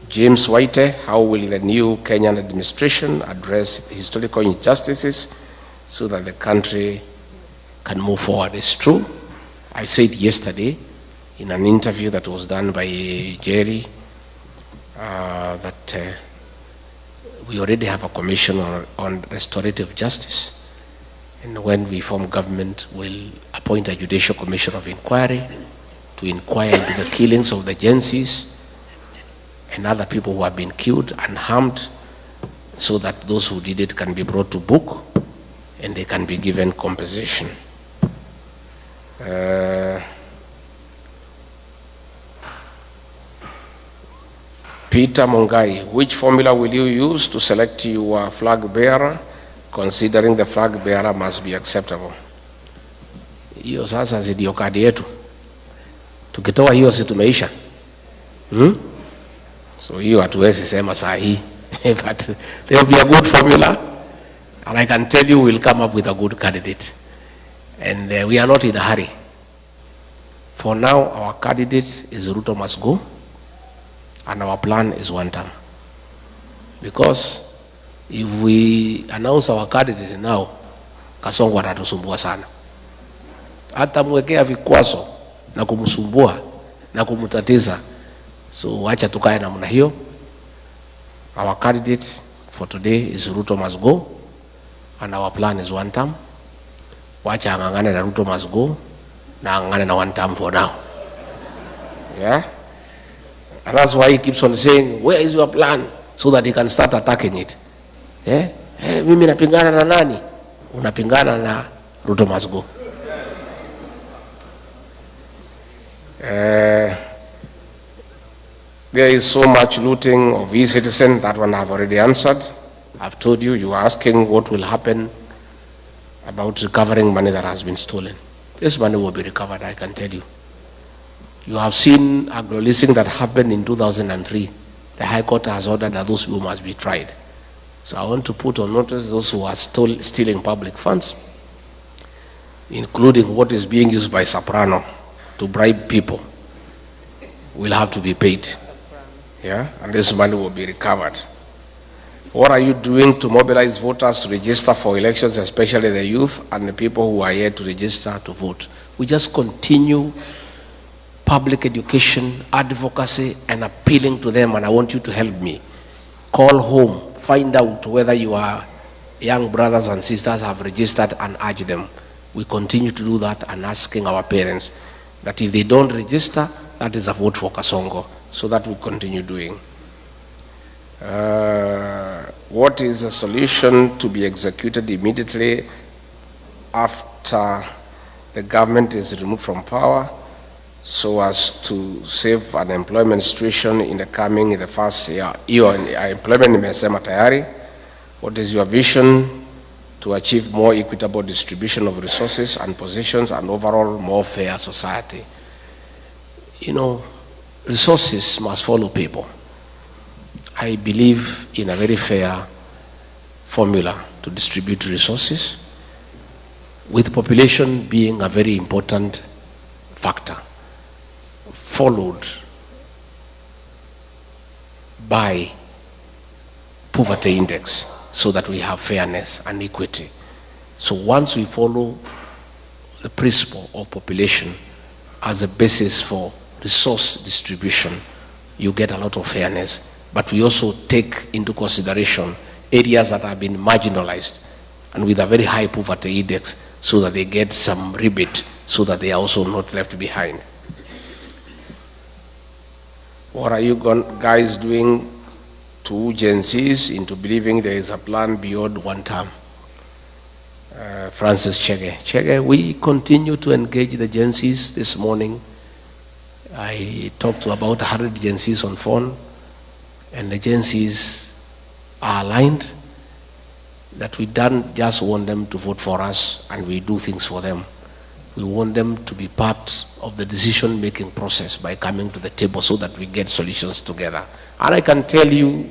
M: James Waite, how will the new Kenyan administration address historical injustices so that the country can move forward? It's true. I said yesterday in an interview that was done by Jerry that we already have a commission on restorative justice. And when we form government, we'll appoint a judicial commission of inquiry to inquire into the killings of the Gensis and other people who have been killed and harmed, so that those who did it can be brought to book and they can be given compensation. Peter Mungai, which formula will you use to select your flag bearer, considering the flag bearer must be acceptable? Hiyo sasa ndio kadi yetu. Tukitoa hiyo si tumeisha. So hiyo hatuwezi sema saa hii. But there will be a good formula, and I can tell you we'll come up with a good candidate. And we are not in a hurry. For now, our candidate is Ruto must go, and our plan is one term. Because if we announce our candidate now, Kasongo atatusumbua sana. Hata mwekea vikwazo na kumsumbua na kumutatiza. So wacha tukae namna hiyo. Our candidate for today is Ruto must go, and our plan is one term. Wacha angangane na Ruto must go, na angangane na one term for now. Yeah? And that's why he keeps on saying, where is your plan? So that he can start attacking it. Yeah? Mimi napingana na nani? Unapingana na Ruto must go. There is so much looting of e-citizen, that one I've already answered. I've told you, you are asking what will happen about recovering money that has been stolen. This money will be recovered, I can tell you. You have seen a releasing that happened in 2003. The High Court has ordered that those people must be tried. So I want to put on notice those who are stealing public funds, including what is being used by Soprano to bribe people, will have to be paid. Yeah, and this money will be recovered. What are you doing to mobilize voters to register for elections, especially the youth and the people who are here to register to vote? We just continue public education, advocacy, and appealing to them, and I want you to help me. Call home, find out whether your young brothers and sisters have registered and urge them. We continue to do that and asking our parents that if they don't register, that is a vote for Kasongo. So that we continue doing. What is a solution to be executed immediately after the government is removed from power so as to save unemployment situation in the first year? Employment imesema tayari. What is your vision to achieve more equitable distribution of resources and positions and overall more fair society? You know, resources must follow people. I believe in a very fair formula to distribute resources, with population being a very important factor, followed by poverty index, so that we have fairness and equity. So once we follow the principle of population as a basis for resource distribution, you get a lot of fairness. But we also take into consideration areas that have been marginalized and with a very high poverty index, so that they get some rebate, so that they are also not left behind. What are you guys doing to Gen Zs into believing there is a plan beyond one term? Francis Chege, we continue to engage the Gen Zs. This morning, I talked to about 100 Gen Zs on phone, and the Gen Zs are aligned that we don't just want them to vote for us and we do things for them. We want them to be part of the decision-making process by coming to the table so that we get solutions together. And I can tell you,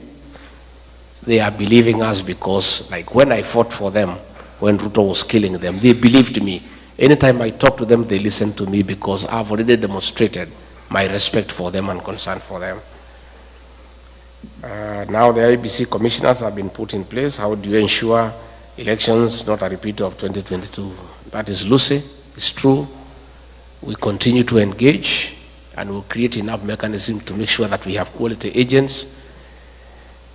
M: they are believing us, because like when I fought for them, when Ruto was killing them, they believed me. Anytime I talk to them, they listen to me, because I've already demonstrated my respect for them and concern for them. Now the IBC commissioners have been put in place. How do you ensure elections not a repeat of 2022? That is Lucy. It's true. We continue to engage, and we'll create enough mechanisms to make sure that we have quality agents.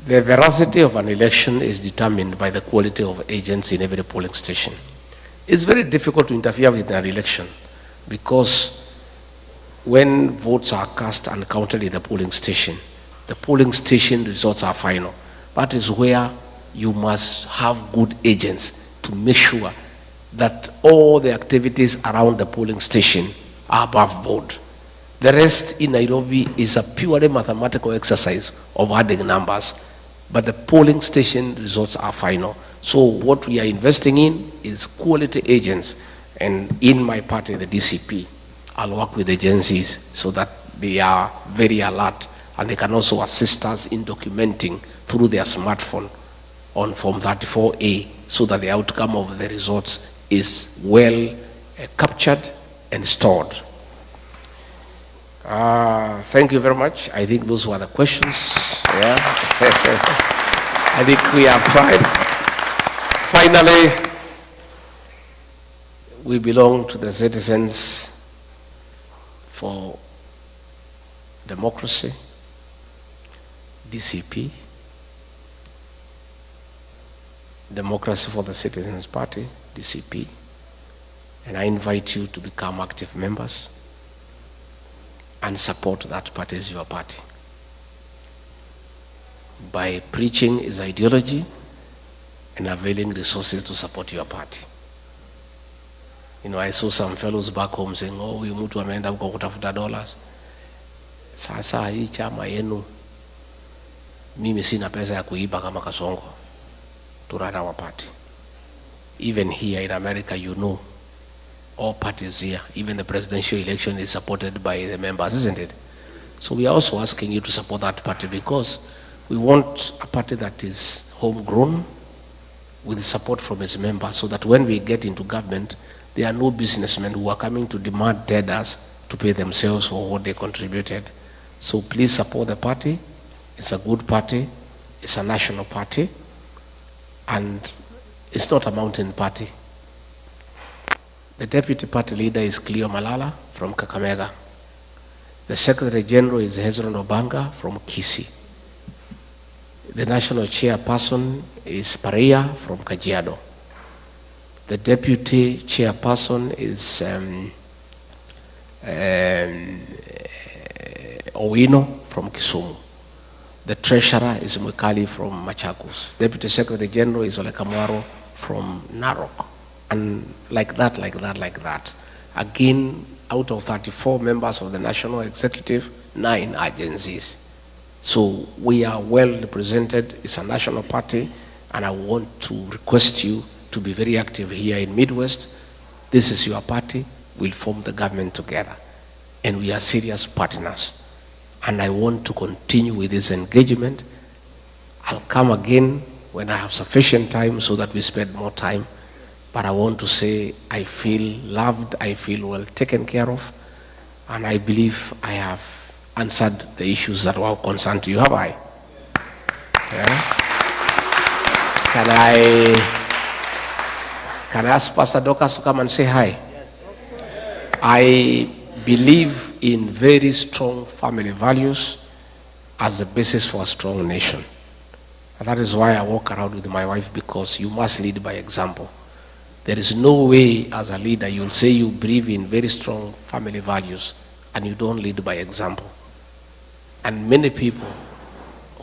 M: The veracity of an election is determined by the quality of agents in every polling station. It's very difficult to interfere with an election, because when votes are cast and counted in the polling station results are final. That is where you must have good agents to make sure that all the activities around the polling station are above board. The rest in Nairobi is a purely mathematical exercise of adding numbers, but the polling station results are final. So what we are investing in is quality agents, and in my party, the DCP, I'll work with agencies so that they are very alert, and they can also assist us in documenting through their smartphone on Form 34A, so that the outcome of the results is well captured and stored. Thank you very much. I think those were the questions. Yeah. I think we have tried. Finally, we belong to the Citizens for Democracy, DCP, Democracy for the Citizens Party, DCP, and I invite you to become active members and support that party as your party by preaching its ideology and availing resources to support your party. You know, I saw some fellows back home saying, oh, huyu mtu ameenda huko kutafuta dollars. Sasa hii chama yenu, mimi sina pesa ya kuiba kama Kasongo to run our party. Even here in America, you know, all parties here, even the presidential election is supported by the members, isn't it? So we are also asking you to support that party, because we want a party that is homegrown with support from its members, so that when we get into government, there are no businessmen who are coming to demand tenders to pay themselves for what they contributed. So please support the party. It's a good party. It's a national party. And it's not a mountain party. The deputy party leader is Cleo Malala from Kakamega. The Secretary General is Hezron Obanga from Kisii. The National Chairperson is Paria from Kajiado. The Deputy Chairperson is Owino from Kisumu. The Treasurer is Mwikali from Machakos. Deputy Secretary General is Ole Kamwaro from Narok. And like that. Again, out of 34 members of the National Executive, 9 agencies. So we are well represented. It's a national party, and I want to request you to be very active here in Midwest. This is your party. We'll form the government together. And we are serious partners. And I want to continue with this engagement. I'll come again when I have sufficient time so that we spend more time. But I want to say I feel loved, I feel well taken care of, and I believe I have answered the issues that were concerned to you. Have I? Yeah? Can I ask Pastor Dorcas to come and say hi? I believe in very strong family values as the basis for a strong nation. And that is why I walk around with my wife, because you must lead by example. There is no way as a leader you'll say you believe in very strong family values and you don't lead by example. And many people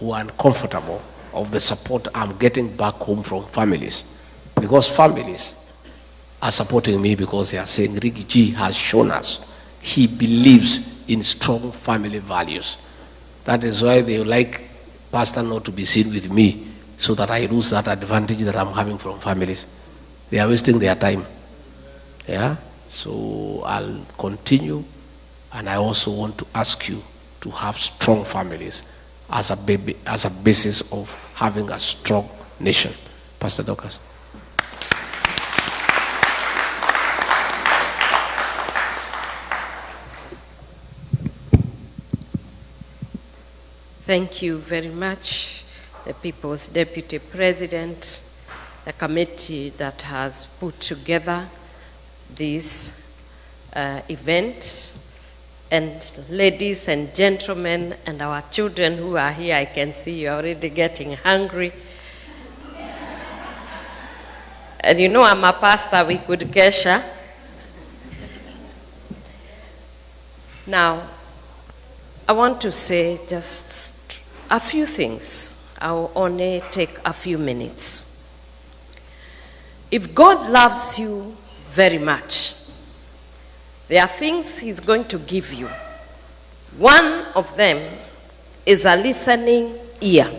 M: who are uncomfortable of the support I'm getting back home from families, because families are supporting me because they are saying Ricky G has shown us he believes in strong family values. That is why they like Pastor not to be seen with me, so that I lose that advantage that I'm having from families. They are wasting their time. Yeah? So I'll continue, and I also want to ask you to have strong families as a basis of having a strong nation. Pastor Dorcas.
N: Thank you very much, the People's Deputy President, the committee that has put together this event, and ladies and gentlemen, and our children who are here. I can see you're already getting hungry. And you know I'm a pastor, we could gesha. Now, I want to say just a few things. I'll only take a few minutes. If God loves you very much, there are things he's going to give you. One of them is a listening ear.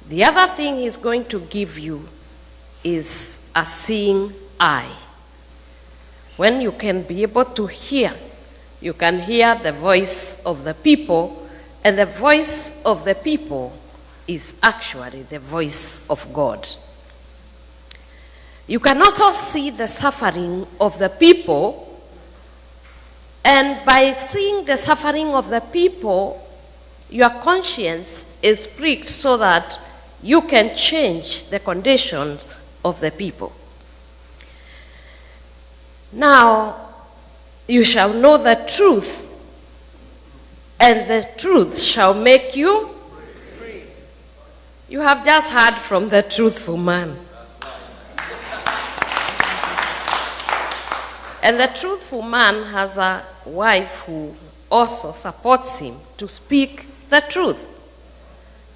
N: The other thing he's going to give you is a seeing eye. When you can be able to hear, you can hear the voice of the people, and the voice of the people is actually the voice of God. You can also see the suffering of the people, and by seeing the suffering of the people, your conscience is pricked so that you can change the conditions of the people. Now, you shall know the truth, and the truth shall make you free. You have just heard from the truthful man. And the truthful man has a wife who also supports him to speak the truth.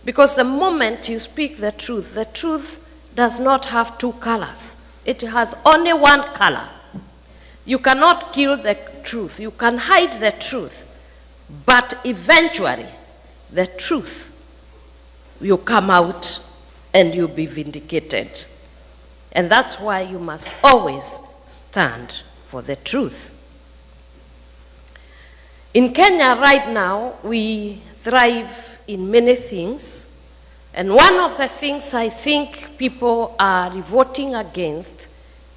N: Because the moment you speak the truth does not have two colors. It has only one color. You cannot kill the truth. You can hide the truth. But eventually, the truth will come out and you'll be vindicated. And that's why you must always stand for the truth. In Kenya right now, we thrive in many things. And one of the things I think people are revolting against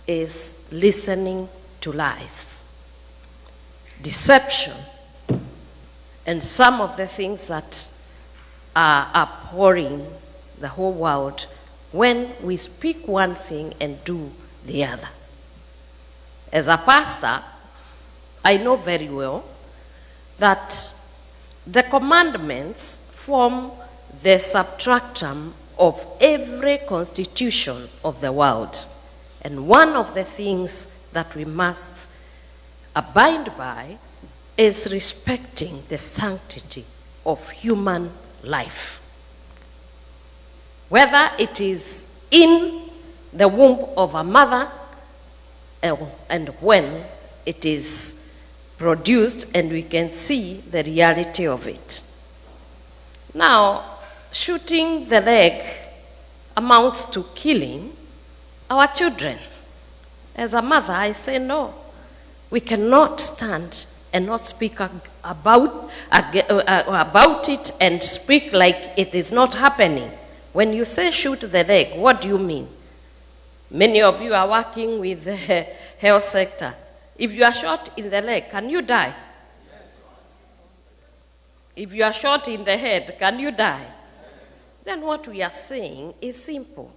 N: is listening to lies, deception, and some of the things that are abhorring the whole world when we speak one thing and do the other. As a pastor, I know very well that the commandments form the substratum of every constitution of the world. And one of the things that we must abide by is respecting the sanctity of human life. Whether it is in the womb of a mother and when it is produced, and we can see the reality of it. Now, shooting the leg amounts to killing our children. As a mother, I say no. We cannot stand and not speak about it and speak like it is not happening. When you say shoot the leg, what do you mean? Many of you are working with the health sector. If you are shot in the leg, can you die? Yes. If you are shot in the head, can you die? Yes. Then what we are saying is simple.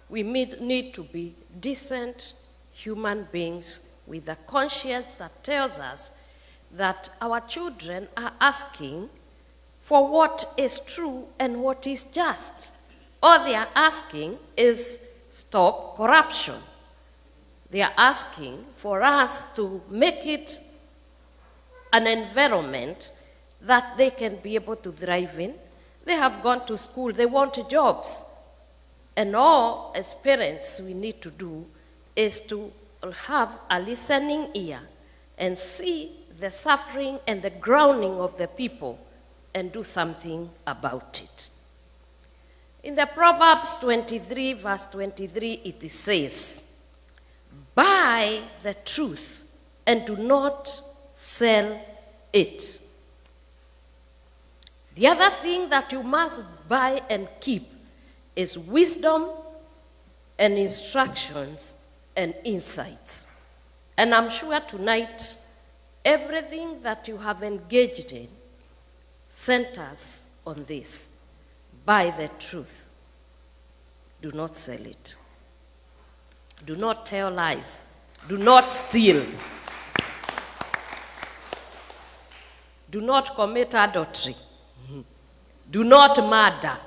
N: We need to be decent human beings with a conscience that tells us that our children are asking for what is true and what is just. All they are asking is stop corruption. They are asking for us to make it an environment that they can be able to thrive in. They have gone to school, they want jobs. And all as parents we need to do is to have a listening ear and see the suffering and the groaning of the people and do something about it. In the Proverbs 23, verse 23, it says, buy the truth and do not sell it. The other thing that you must buy and keep is wisdom and instructions and insights. And I'm sure tonight, everything that you have engaged in centers on this. Buy the truth. Do not sell it. Do not tell lies. Do not steal. Do not commit adultery. Do not murder.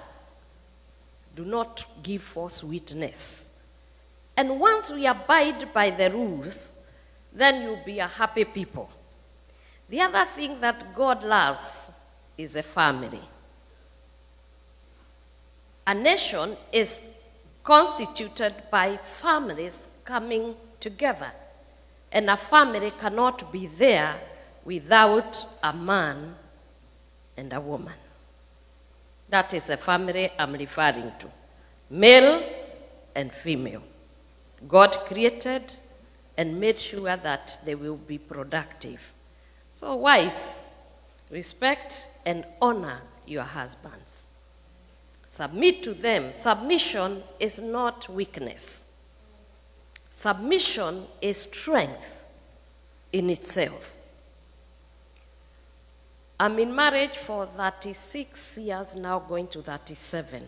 N: Do not give false witness. And once we abide by the rules, then you'll be a happy people. The other thing that God loves is a family. A nation is constituted by families coming together. And a family cannot be there without a man and a woman. That is a family I'm referring to. Male and female. God created and made sure that they will be productive. So wives, respect and honor your husbands. Submit to them. Submission is not weakness. Submission is strength in itself. I'm in marriage for 36 years now, going to 37.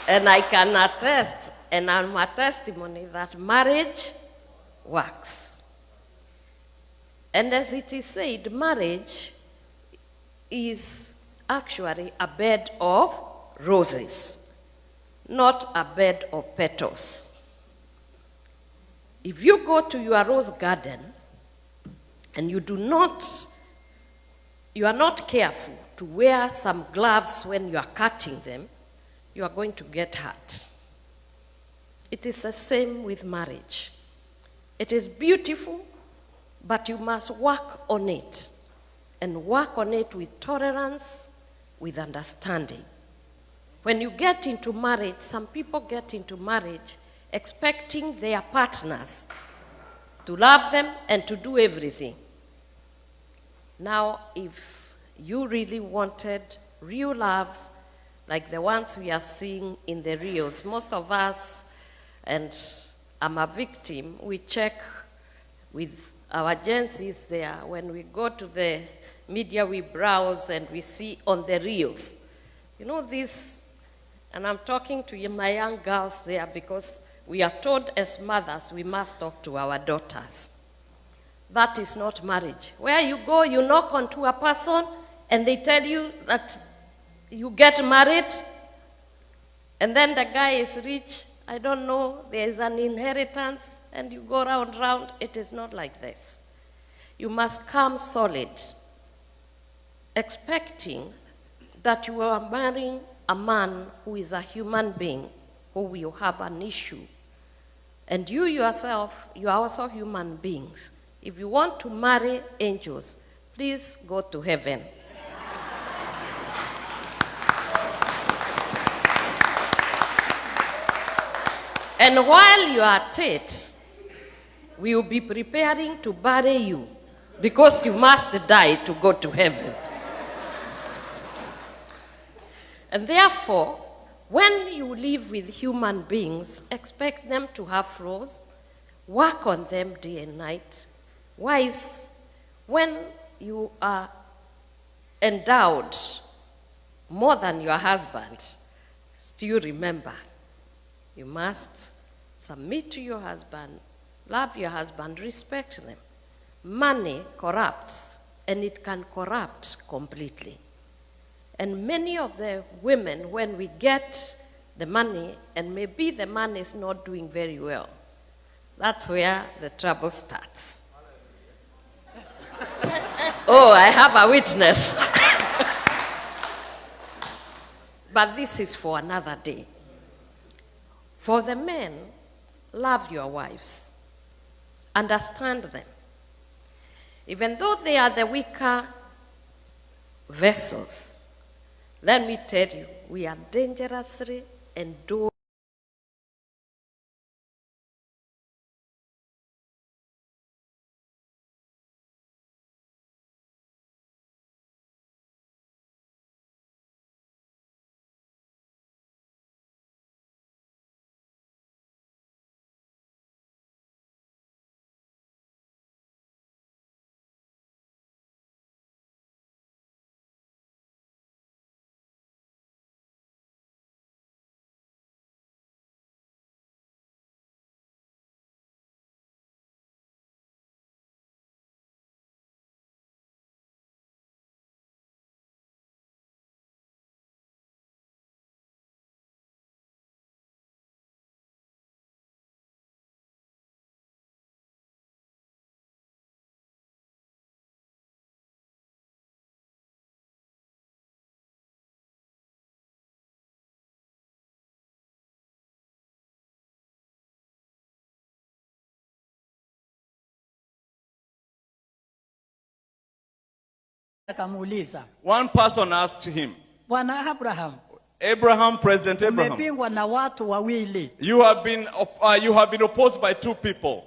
N: And I can attest, and I'm a testimony that marriage works. And as it is said, marriage is actually a bed of roses, not a bed of petals. If you go to your rose garden and you are not careful to wear some gloves when you are cutting them, you are going to get hurt. It is the same with marriage. It is beautiful, but you must work on it, and work on it with tolerance, with understanding. When you get into marriage, some people get into marriage expecting their partners to love them and to do everything. Now, if you really wanted real love, like the ones we are seeing in the reels, most of us, and I'm a victim, we check with our agencies there. When we go to the media, we browse and we see on the reels. You know this, and I'm talking to my young girls there because we are told as mothers we must talk to our daughters. That is not marriage. Where you go, you knock onto a person and they tell you that you get married, and then the guy is rich, I don't know, there is an inheritance, and you go round. It is not like this. You must come solid, expecting that you are marrying a man who is a human being, who will have an issue. And you yourself, you are also human beings. If you want to marry angels, please go to heaven. And while you are at it, we will be preparing to bury you, because you must die to go to heaven. And therefore, when you live with human beings, expect them to have flaws, work on them day and night. Wives, when you are endowed more than your husband, still remember, you must submit to your husband, love your husband, respect them. Money corrupts, and it can corrupt completely. And many of the women, when we get the money, and maybe the man is not doing very well, that's where the trouble starts. Oh, I have a witness. But this is for another day. For the men, love your wives. Understand them. Even though they are the weaker vessels, let me tell you, we are dangerously endowed.
B: One person asked him,
O: Bwana
B: Abraham, President Abraham,
O: umepingwa na watu wawili.
B: you have been opposed by two people.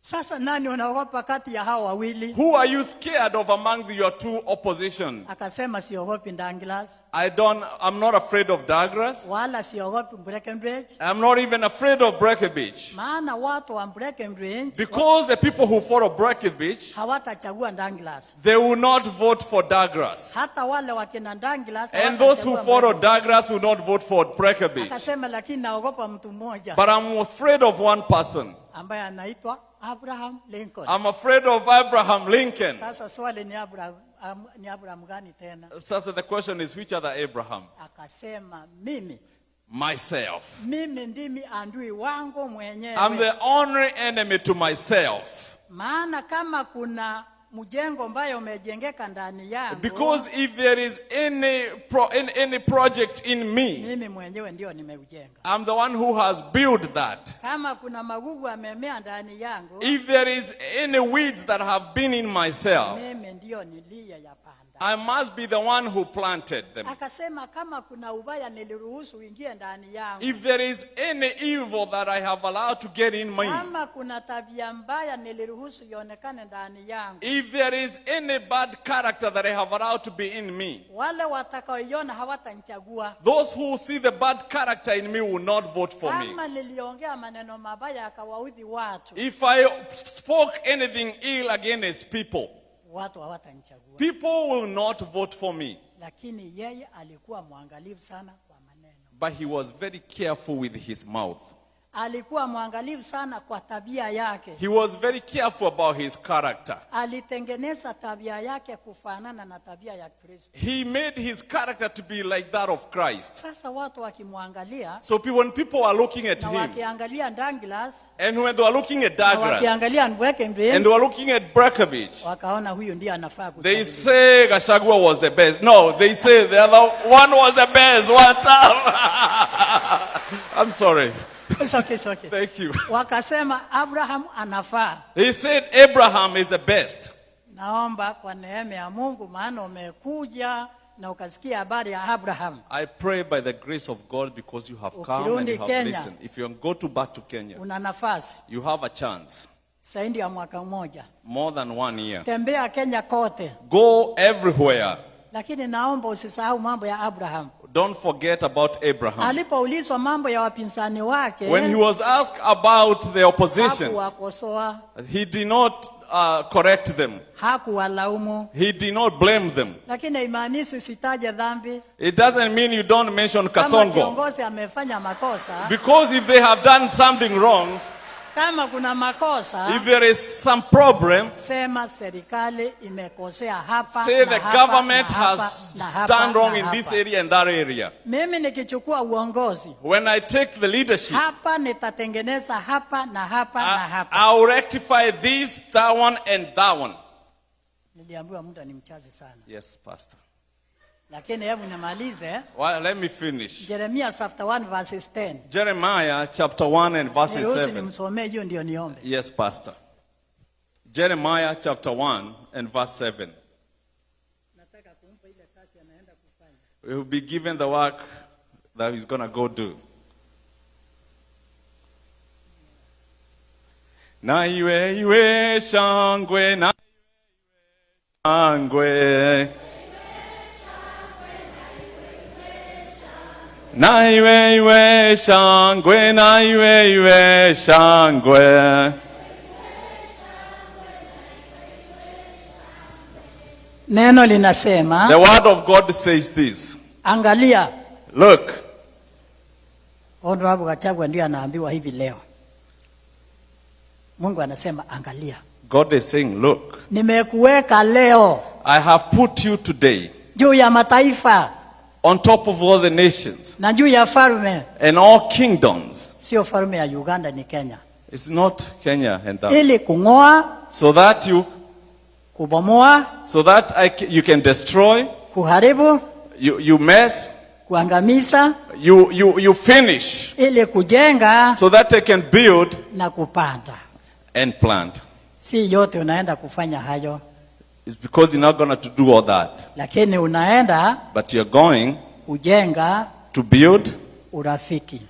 O: Sasa nani unaogopa kati ya hao wawili?
B: Who are you scared of among your two opposition?
O: Akasema siogopi Douglas.
B: I'm not afraid of Douglas.
O: Wala siogopi Breckenridge.
B: I'm not even afraid of Breckenridge.
O: Maana watu wa Breckenridge,
B: because the people who follow Breckenridge,
O: hawatachagua Douglas.
B: They will not vote for Douglas.
O: Hata wale wakina Douglas,
B: and those who follow Douglas will not vote for Breckenridge.
O: Akasema lakini naogopa mtu mmoja.
B: But I'm afraid of one person.
O: Ambaye anaitwa Abraham Lincoln.
B: I'm afraid of Abraham Lincoln.
O: Sasa swali ni Abraham gani tena?
B: Sasa the question is, which other Abraham?
O: Akasema mimi.
B: Myself.
O: Mimi ndimi adui wangu mwenyewe.
B: I'm the only enemy to myself.
O: Maana kama kuna mjengo ambayo umejengeka ndani yangu.
B: Because if there is any project in me,
O: mimi mwenyewe ndio nimeujenga.
B: I'm the one who has built that.
O: Kama kuna magugu yamemea ndani yangu.
B: If there is any weeds that have been in myself,
O: mimi ndio niliyeyapanda.
B: I must be the one who planted them.
O: Akasema kama kuna ubaya niliruhusu uingie ndani yangu.
B: If there is any evil that I have allowed to get in me,
O: kama kuna tabia mbaya niliruhusu ionekane ndani yangu.
B: If there is any bad character that I have allowed to be in me,
O: wale watakaoiona hawatanichagua.
B: Those who see the bad character in me will not vote for me.
O: Kama niliongea maneno mabaya akawaudhi watu.
B: If I spoke anything ill against people,
O: watu hawatanichagua.
B: People will not vote for me.
O: Lakini yeye alikuwa mwangalifu sana kwa maneno.
B: But he was very careful with his mouth.
O: alikuwa mwangalifu sana kwa tabia yake.
B: He was very careful about his character.
O: Alitengeneza tabia yake kufanana na tabia ya Kristo.
B: He made his character to be like that of Christ.
O: Sasa watu wakimwangalia,
B: So when people are looking at
O: na
B: him,
O: wakiangalia Douglas,
B: and when they are looking at
O: na
B: Douglas,
O: wakiangalia Ndwekembe,
B: and they are looking at Breckovich,
O: wakaona huyu ndiye anafaa
B: they say Gashagua was the best. No, they say the other one was the best one time. I'm sorry.
O: It's okay, it's okay.
B: Thank you.
O: Wakasema Abraham anafaa.
B: He said Abraham is the best.
O: Naomba kwa neema ya Mungu, maana umekuja na ukasikia habari ya Abraham.
B: I pray by the grace of God, because you have come and you have
O: Kenya,
B: listened. If you go back to Kenya,
O: una nafasi.
B: you have a chance.
O: Zaidi ya mwaka mmoja.
B: More than 1 year.
O: Tembea Kenya kote.
B: Go everywhere.
O: Lakini naomba usisahau mambo ya Abraham.
B: Don't forget about Abraham.
O: Alipoulizwa mambo ya wapinzani wake,
B: When he was asked about the opposition,
O: hakuwakosoa,
B: he did not correct them.
O: hakuwalaumu.
B: He did not blame them.
O: Lakini haimaanishi usitaje dhambi.
B: It doesn't mean you don't mention
O: Kama
B: Kasongo.
O: kiongozi amefanya makosa,
B: Because if they have done something wrong,
O: kama kuna makosa,
B: if there is some problem,
O: sema serikali imekosea hapa,
B: say
O: na
B: the
O: hapa,
B: government
O: na hapa,
B: has
O: na hapa,
B: done wrong
O: na
B: in this
O: hapa.
B: area and that area.
O: Mimi nikichukua uongozi,
B: When I take the leadership,
O: hapa nitatengeneza hapa na hapa na hapa.
B: I will rectify this, that one, and that one.
O: Niliambiwa muda ni mchache sana.
B: Yes, Pastor.
O: Lakini hebu nimalize.
B: Well, let me finish.
O: Jeremiah chapter 1 verses 10.
B: Jeremiah chapter 1 and verses
O: Niruhusu
B: 7.
O: nimsomee hiyo ndio niombe.
B: Yes, Pastor. Jeremiah chapter 1 and verse 7. We will be given the work that he's going to go do. Na iwe shangwe, na shangwe. Na iwe shangwe, na iwe shangwe.
O: Neno linasema,
B: The word of God says this.
O: Angalia.
B: Look.
O: Honorable Gachagua ndio anaambiwa hivi leo. Mungu anasema angalia.
B: God is saying, look.
O: Nimekuweka leo.
B: I have put you today.
O: Juu ya mataifa.
B: On top of all the nations.
O: Na juu ya falme.
B: And all kingdoms.
O: Sio falme ya Uganda ni Kenya.
B: It's not Kenya and that.
O: Ili kungoa.
B: So that you.
O: Kubomoa.
B: So that you can destroy.
O: Kuharibu.
B: You mess.
O: Kuangamiza.
B: You finish.
O: Ili kujenga.
B: So that they can build.
O: Na kupanda.
B: And plant.
O: Si yote unaenda kufanya hayo.
B: It's because you're not going to do all that.
O: Lakini unaenda.
B: But you're going.
O: Kujenga.
B: To build.
O: Urafiki.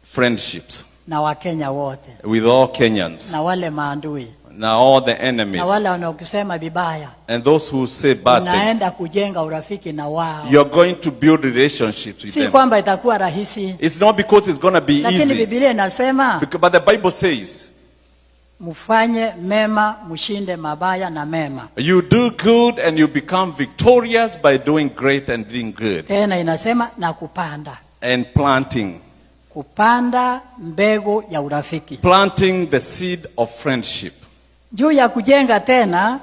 B: Friendships.
O: Na Wakenya wote.
B: With all Kenyans.
O: Na wale maadui.
B: Now all the enemies.
O: Na wale wanaokusema vibaya.
B: And those who say bad things.
O: Unaenda kujenga urafiki na wao.
B: You're going to build relationships with them.
O: Si kwamba itakuwa rahisi.
B: It's not because it's going to be easy.
O: Lakini Biblia inasema.
B: But the Bible says.
O: Mufanye mema, mushinde mabaya na mema.
B: You do good and you become victorious by doing great and doing good.
O: Tena inasema na kupanda.
B: And planting.
O: Kupanda mbegu ya urafiki.
B: Planting the seed of friendship.
O: Juu ya kujenga tena.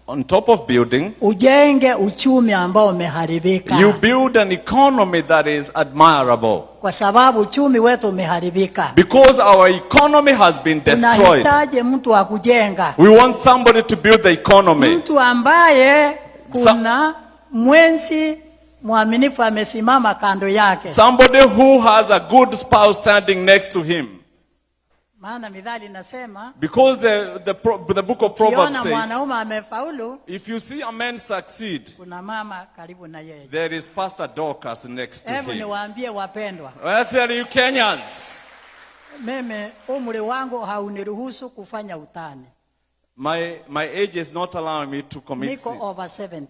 B: On top of building.
O: Ujenge uchumi ambao umeharibika.
B: You build an economy that is admirable.
O: Kwa sababu uchumi wetu umeharibika.
B: Because our economy has been destroyed.
O: Unahitaji mtu wa kujenga.
B: We want somebody to build the economy.
O: Mtu ambaye kuna mwenzi mwaminifu amesimama kando yake.
B: Somebody who has a good spouse standing next to him.
O: Maana Mithali inasema.
B: Because the book of Proverbs says.
O: Mwanaume amefaulu.
B: If you see a man succeed.
O: Kuna mama karibu na yeye.
B: There is Pastor Dorcas next to him.
O: Hebu niwaambie wapendwa.
B: I tell you Kenyans.
O: Mimi umri wangu hauniruhusu kufanya utani.
B: My age is not allowing me to commit sin.
O: Niko over 70.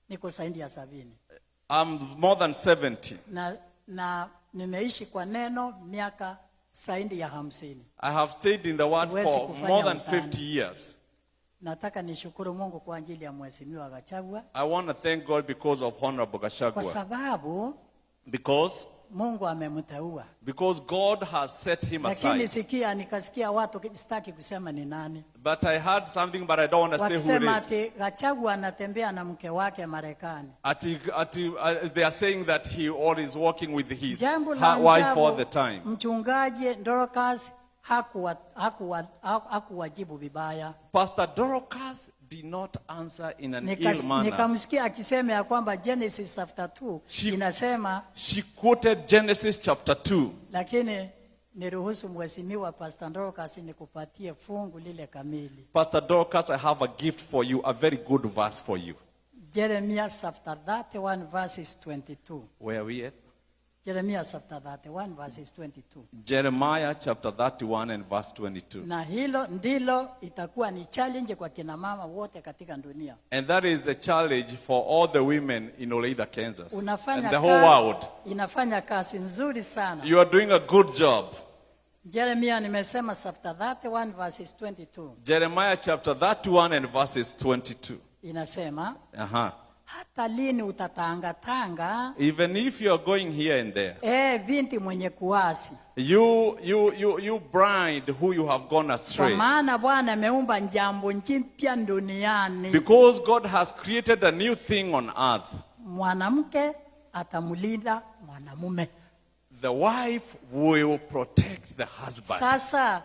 O: Niko zaidi ya 70.
B: I'm more than 70.
O: Na nimeishi kwa neno miaka zaidi ya 50.
B: I have stayed in the word for more than 50 years.
O: Nataka nishukuru Mungu kwa ajili ya Mheshimiwa Gachagua.
B: I want to thank God because of Honorable Gashagua.
O: Kwa sababu
B: because
O: Mungu amemteua.
B: Because God has set him
O: Lakini
B: aside.
O: nikasikia watu sitaki kusema ni nani.
B: But I heard something, but I don't want to say who
O: Wakisema
B: it is.
O: ati Gachagua anatembea na mke wake Marekani.
B: They are saying that he or is working with his
O: Jambo la
B: wife
O: ajabu,
B: all the time.
O: Mchungaji Dorcas hakuwajibu vibaya.
B: Pastor Dorcas did not answer in an ill manner.
O: Nikamsikia akisema ya kwamba Genesis chapter 2 inasema,
B: she quoted Genesis chapter 2.
O: Lakini niruhusu mheshimiwa Pastor Dorcas nikupatie fungu lile kamili.
B: Pastor Dorcas, I have a gift for you, a very good verse for you.
O: Jeremiah chapter 31 verses 22.
B: Where are we at?
O: Jeremiah chapter 31 verses 22.
B: Jeremiah chapter 31 and verse 22.
O: Na hilo ndilo itakuwa ni challenge kwa kina mama wote katika dunia.
B: And that is the challenge for all the women in Oleida, Kansas.
O: Unafanya
B: and the whole world.
O: Inafanya kazi nzuri sana.
B: You are doing a good job.
O: Jeremiah nimesema chapter 31 verses 22.
B: Jeremiah chapter 31 and verses 22.
O: Inasema,
B: hata
O: lini utatangatanga?
B: Even if you are going here and there.
O: Binti mwenye kuasi.
B: You bride who you have gone astray.
O: Kwa maana Bwana ameumba jambo jipya duniani.
B: Because God has created a new thing on earth.
O: Mwanamke atamulinda mwanamume.
B: The wife will protect the husband.
O: Sasa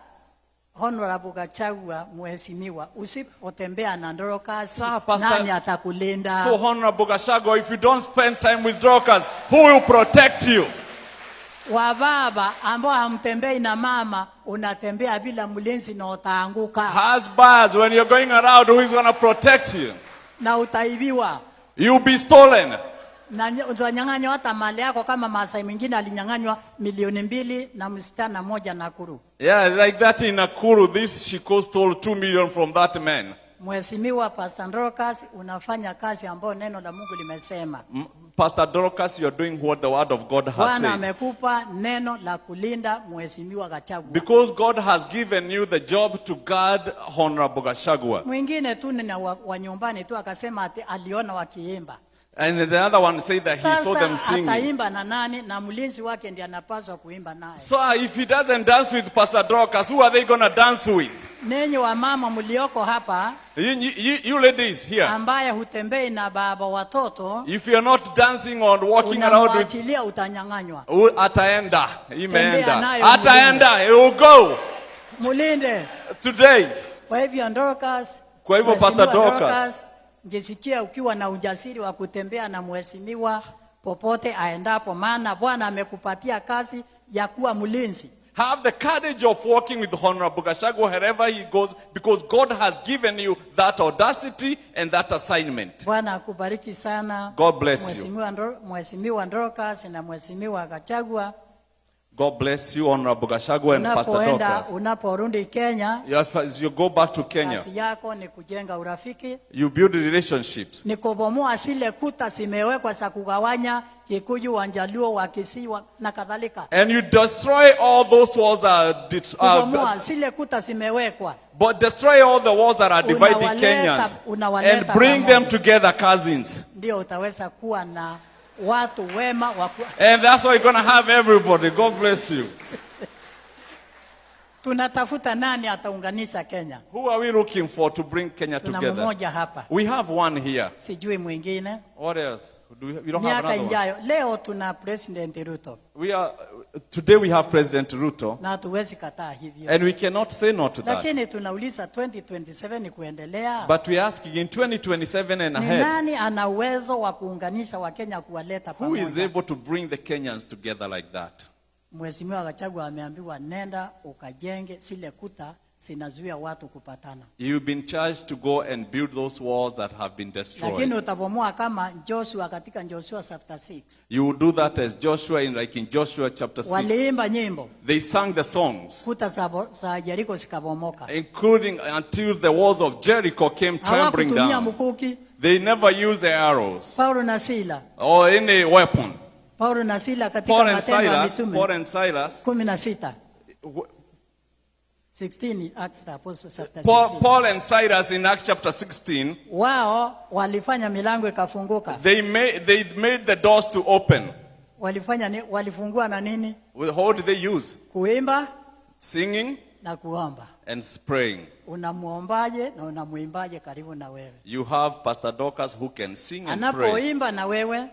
O: Honorable Gachagua mheshimiwa, usipotembea na Dorcas, nani atakulinda?
B: So Honorable Gashagua, if you don't spend time with Dorcas, who will protect you?
O: Wababa ambao hamtembei na mama, unatembea bila mlinzi na utaanguka.
B: Husbands, when you're going around, who is going to protect you?
O: Na utaibiwa.
B: You'll be stolen.
O: Na utanyang'anywa hata mali yako kama Masai mwingine alinyang'anywa 2,000,000 na msichana moja Nakuru.
B: Yeah, like that in Nakuru, this Shiko stole 2 million from that man.
O: Mheshimiwa Pastor Dorcas, unafanya kazi ambayo neno la Mungu limesema.
B: Pastor Dorcas, you are doing what the word of God has
O: Bwana
B: said.
O: amekupa neno la kulinda Mheshimiwa Gachagua.
B: Because God has given you the job to guard Honorable Gashagua.
O: Mwingine tu ni wa nyumbani tu akasema ati aliona wakiimba.
B: And the other one said that he saw them singing.
O: Ataimba na nani na mlinzi wake ndiye anapaswa kuimba naye.
B: So if he doesn't dance with Pastor Dorcas, who are they going to dance with?
O: Nenyi wa mama mlioko hapa,
B: you ladies here,
O: ambaye hutembei na baba watoto,
B: if you are not dancing or walking around with,
O: utanyang'anywa.
B: Ataenda, ataenda, he will go.
O: Mulinde.
B: Today.
O: Kwa hivyo Dorcas,
B: kwa hivyo Pastor Dorcas,
O: jisikia ukiwa na ujasiri wa kutembea na mheshimiwa popote aendapo, maana Bwana amekupatia kazi ya kuwa mlinzi.
B: Have the courage of walking with Honorable Gashagua wherever he goes, because God has given you that audacity and that assignment.
O: Bwana akubariki sana.
B: God bless you.
O: Mheshimiwa Dorcas na Mheshimiwa Gachagua.
B: God bless you, Honorable Gashagua and Pastor Dorcas.
O: Unaporudi Kenya,
B: as you go back to Kenya,
O: kazi yako ni kujenga urafiki.
B: You build relationships.
O: Ni kubomoa zile kuta zimewekwa za kugawanya Kikuyu, Wanjaluo, Wakisiwa na kadhalika.
B: And you destroy all those walls that
O: kubomoa zile kuta zimewekwa.
B: But destroy all the walls that are dividing Kenyans and bring them together, cousins.
O: Ndio utaweza kuwa na watu wema
B: and that's why you're going to have everybody. God bless you.
O: Tunatafuta nani ataunganisha Kenya?
B: Who are we looking for to bring Kenya together?
O: Mmoja hapa.
B: We have one here.
O: Sijui mwingine.
B: What else? We don't have another one.
O: Leo tuna President Ruto.
B: Today we have President Ruto.
O: Na tuwezi kataa hivyo.
B: And we cannot say no to that.
O: Lakini tunauliza 2027 kuendelea.
B: But we are asking in 2027 and ahead.
O: Ni nani ana uwezo wa kuunganisha Wakenya kuwaleta pamoja?
B: Who is able to bring the Kenyans together like that?
O: Mheshimiwa Gachagua ameambiwa nenda ukajenge zile kuta zinazuia watu kupatana.
B: You've been charged to go and build those walls that have been destroyed.
O: Lakini utabomoa kama Joshua katika Joshua chapter 6.
B: You will do that as Joshua in Joshua chapter 6.
O: Waliimba nyimbo.
B: They sang the songs.
O: Kuta za Jericho zikabomoka.
B: Including until the walls of Jericho came trembling down.
O: Mukuki.
B: They never used the arrows.
O: Paulo na Sila.
B: Or any weapon.
O: Paulo na Sila katika Matendo ya Mitume.
B: Paul and Silas.
O: 16. 16 Acts the Apostles chapter 16.
B: Paul and Silas in Acts chapter 16.
O: Wao walifanya milango ikafunguka.
B: They made the doors to open.
O: Walifanya ni walifungua na nini?
B: How did they use?
O: Kuimba,
B: singing,
O: na kuomba.
B: And praying.
O: Unamuombaje na unamuimbaje karibu na wewe.
B: You have Pastor Dorcas who can sing and pray.
O: Anapoimba na wewe,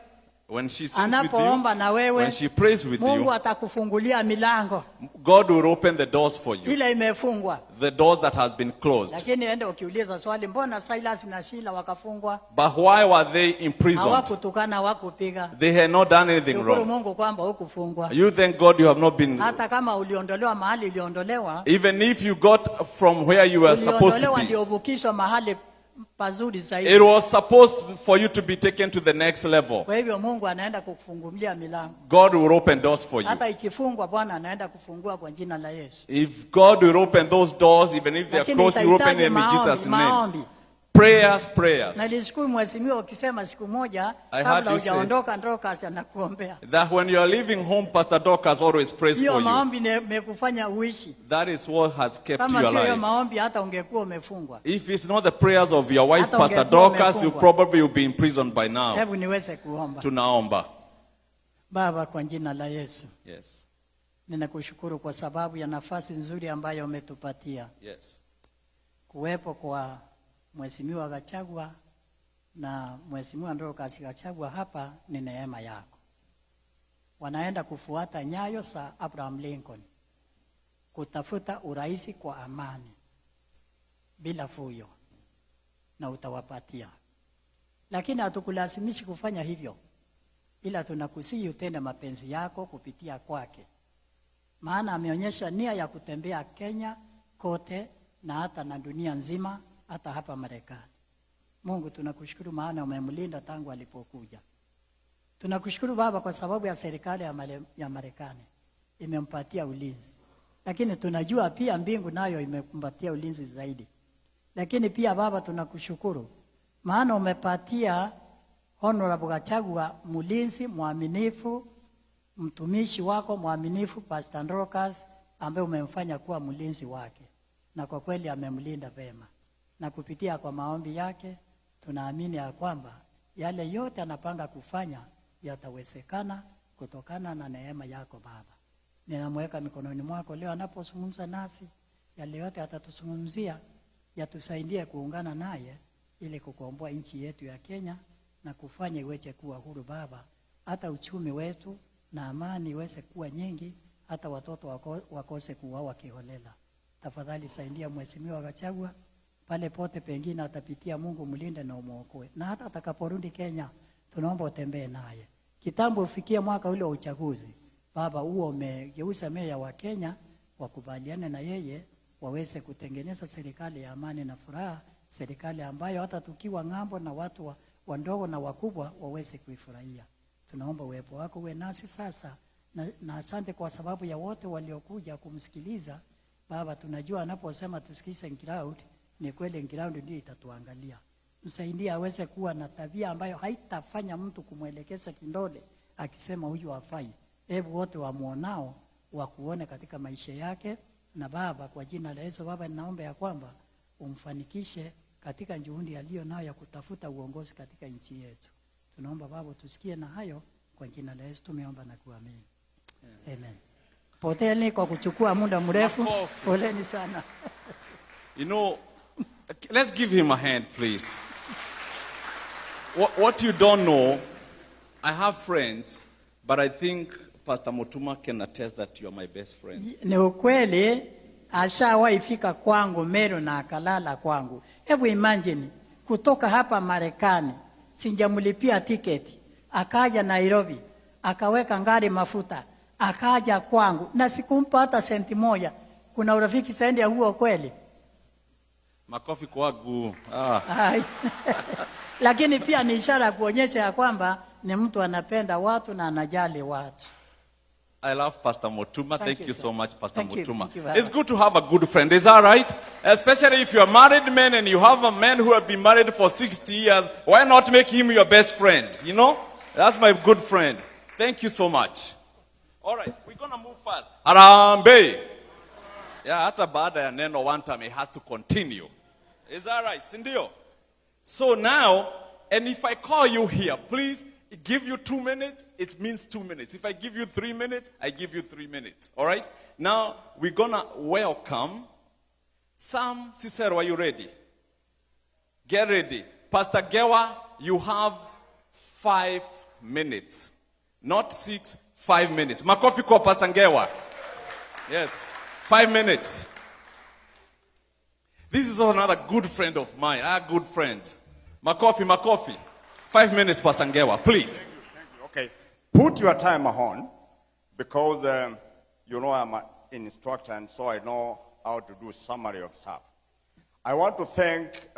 B: when she sings with you, when she prays with
O: Mungu
B: you,
O: atakufungulia milango.
B: God will open the doors for you.
O: Ile imefungwa.
B: The doors that has been closed.
O: Lakini ende ukiuliza swali, mbona Silas na Shila wakafungwa?
B: But why were they imprisoned?
O: Hawakutukana, hawakupiga.
B: They had not done anything
O: Shukuru
B: wrong.
O: Mungu kwamba hukufungwa.
B: You thank God you have not been.
O: Hata kama uliondolewa mahali uliondolewa.
B: Even if you got from where you were supposed to be.
O: Ndio uvukishwa mahali pazuri zaidi.
B: It was supposed for you to be taken to the next level.
O: Kwa hivyo Mungu anaenda kukufungulia milango.
B: God will open doors for you.
O: Hata ikifungwa Bwana anaenda kufungua kwa jina la Yesu.
B: If God will open those doors, even if they are closed, you open them in Jesus' name. Prayers.
O: Na nilishukuru mheshimiwa ukisema siku moja kabla hujaondoka Dorcas anakuombea.
B: That when you are leaving home, Pastor Dorcas always prays for you.
O: Hiyo maombi imekufanya uishi.
B: That is what has kept you
O: alive. Kama sio
B: maombi
O: hata ungekuwa umefungwa.
B: If it's not the prayers of your wife, Pastor Dorcas, you probably will be imprisoned by now.
O: Hebu niweze kuomba.
B: Tunaomba.
O: Baba, kwa jina la Yesu.
B: Yes.
O: Ninakushukuru kwa sababu ya nafasi nzuri ambayo umetupatia.
B: Yes.
O: Kuwepo kwa Mheshimiwa Gachagua na Mheshimiwa Dorcas Gachagua hapa ni neema yako. Wanaenda kufuata nyayo za Abraham Lincoln, kutafuta uraisi kwa amani bila fujo, na utawapatia. Lakini hatukulazimishi kufanya hivyo, ila tunakusihi utende mapenzi yako kupitia kwake, maana ameonyesha nia ya kutembea Kenya kote na hata na dunia nzima, hata hapa Marekani. Mungu tunakushukuru maana umemlinda tangu alipokuja. Tunakushukuru Baba kwa sababu ya serikali ya Marekani imempatia ulinzi. Lakini tunajua pia mbingu nayo imempatia ulinzi zaidi. Lakini pia Baba tunakushukuru maana umepatia Honorable Gachagua mlinzi mwaminifu, mtumishi wako mwaminifu Pastor Dorcas ambaye umemfanya kuwa mlinzi wake. Na kwa kweli amemlinda vema. Na kupitia kwa maombi yake, tunaamini ya kwamba yale yote anapanga kufanya yatawezekana kutokana na neema yako Baba. Ninamweka mikononi mwako leo anapozungumza nasi, yale yote atatuzungumzia yatusaidie kuungana naye ili kukomboa nchi yetu ya Kenya na kufanya iweze kuwa huru Baba. Hata uchumi wetu na amani iweze kuwa nyingi, hata watoto wakose kuuawa kiholela. Tafadhali saidia Mheshimiwa Gachagua pale pote pengine atapitia, Mungu mlinde na umuokoe. Na hata atakaporudi Kenya, tunaomba utembee naye. Kitambo ufikie mwaka ule wa uchaguzi, Baba huo umegeuza meya wa Kenya wakubaliane na yeye waweze kutengeneza serikali ya amani na furaha, serikali ambayo hata tukiwa ng'ambo na watu wandogo na wakubwa waweze kuifurahia. Tunaomba uwepo wako uwe nasi sasa, na asante kwa sababu ya wote waliokuja kumsikiliza. Baba, tunajua anaposema tusikize ground, ni kweli ground ndio itatuangalia. Msaidie aweze kuwa na tabia ambayo haitafanya mtu kumwelekeza kindole akisema huyu hafai. Hebu wote wamuonao wakuone katika maisha yake. Na Baba, kwa jina la Yesu Baba, ninaomba ya kwamba umfanikishe katika juhudi aliyo nayo ya kutafuta uongozi katika nchi yetu. Tunaomba Baba tusikie na hayo, kwa jina la Yesu tumeomba na kuamini. Amen. Poteni kwa kuchukua muda mrefu. Poleni sana.
B: You know, let's give him a hand, please. What you don't know, I have friends, but I think Pastor Mutuma can attest that you are my best friend.
O: Ni ukweli, ashawahi fika kwangu Meru na akalala kwangu. Hebu imagine, kutoka hapa Marekani, sijamlipia tiketi, akaja Nairobi, akaweka ngari mafuta, akaja kwangu, na sikumpa hata senti moja. Kuna urafiki zaidi ya huo kweli?
B: Makofi kwangu.
O: Lakini pia ni ishara kuonyesha ya kwamba ni mtu anapenda watu na anajali watu.
B: I love Pastor Mutuma. Thank you so much, Pastor Mutuma.
O: It's
B: good to have a good friend. Is that right? Especially if you are married men and you have a man who have been married for 60 years. Why not make him your best friend? You know? That's my good friend. Thank you so much. All right, we're going to move fast. Arambe. Yeah, hata baada ya neno one time, it has to continue. Is that right, Sindio? So now, and if I call you here, please give you 2 minutes, it means 2 minutes. If I give you 3 minutes, I give you 3 minutes. All right? Now, we're going to welcome Sam Cicero. Are you ready? Get ready. Pastor Gewa, you have 5 minutes. Not 6, 5 minutes. Makofi kwa Pastor Gewa. Yes. 5 minutes. This is another good friend of mine. Our good friends. Makofi. 5 minutes, Pastor Gewa, please.
P: Thank you. Okay. Put your timer on, because you know I'm an instructor, and so I know how to do summary of stuff. I want to thank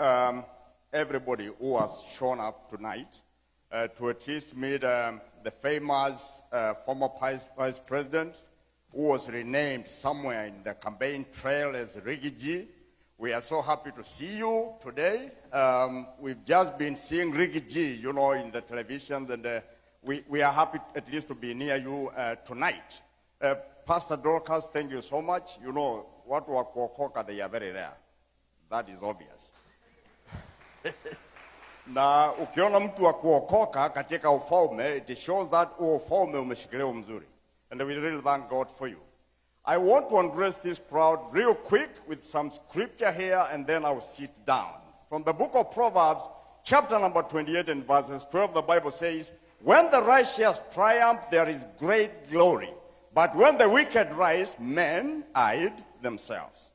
P: everybody who has shown up tonight to at least meet the famous former vice president who was renamed somewhere in the campaign trail as Riggy G. We are so happy to see you today. We've just been seeing Riggy G, you know, in the televisions, and we are happy at least to be near you tonight. Pastor Dorcas, thank you so much. You know, what wakuokoka, they are very rare. That is obvious. Na ukiona mtu wa kuokoka katika ufalme, it shows that ufalme umeshikiliwa mzuri. And we really thank God for you. I want to address this crowd real quick with some scripture here, and then I'll sit down. From the book of Proverbs, chapter number 28 and verses 12, the Bible says, when the righteous triumph, there is great glory. But when the wicked rise, men hide themselves.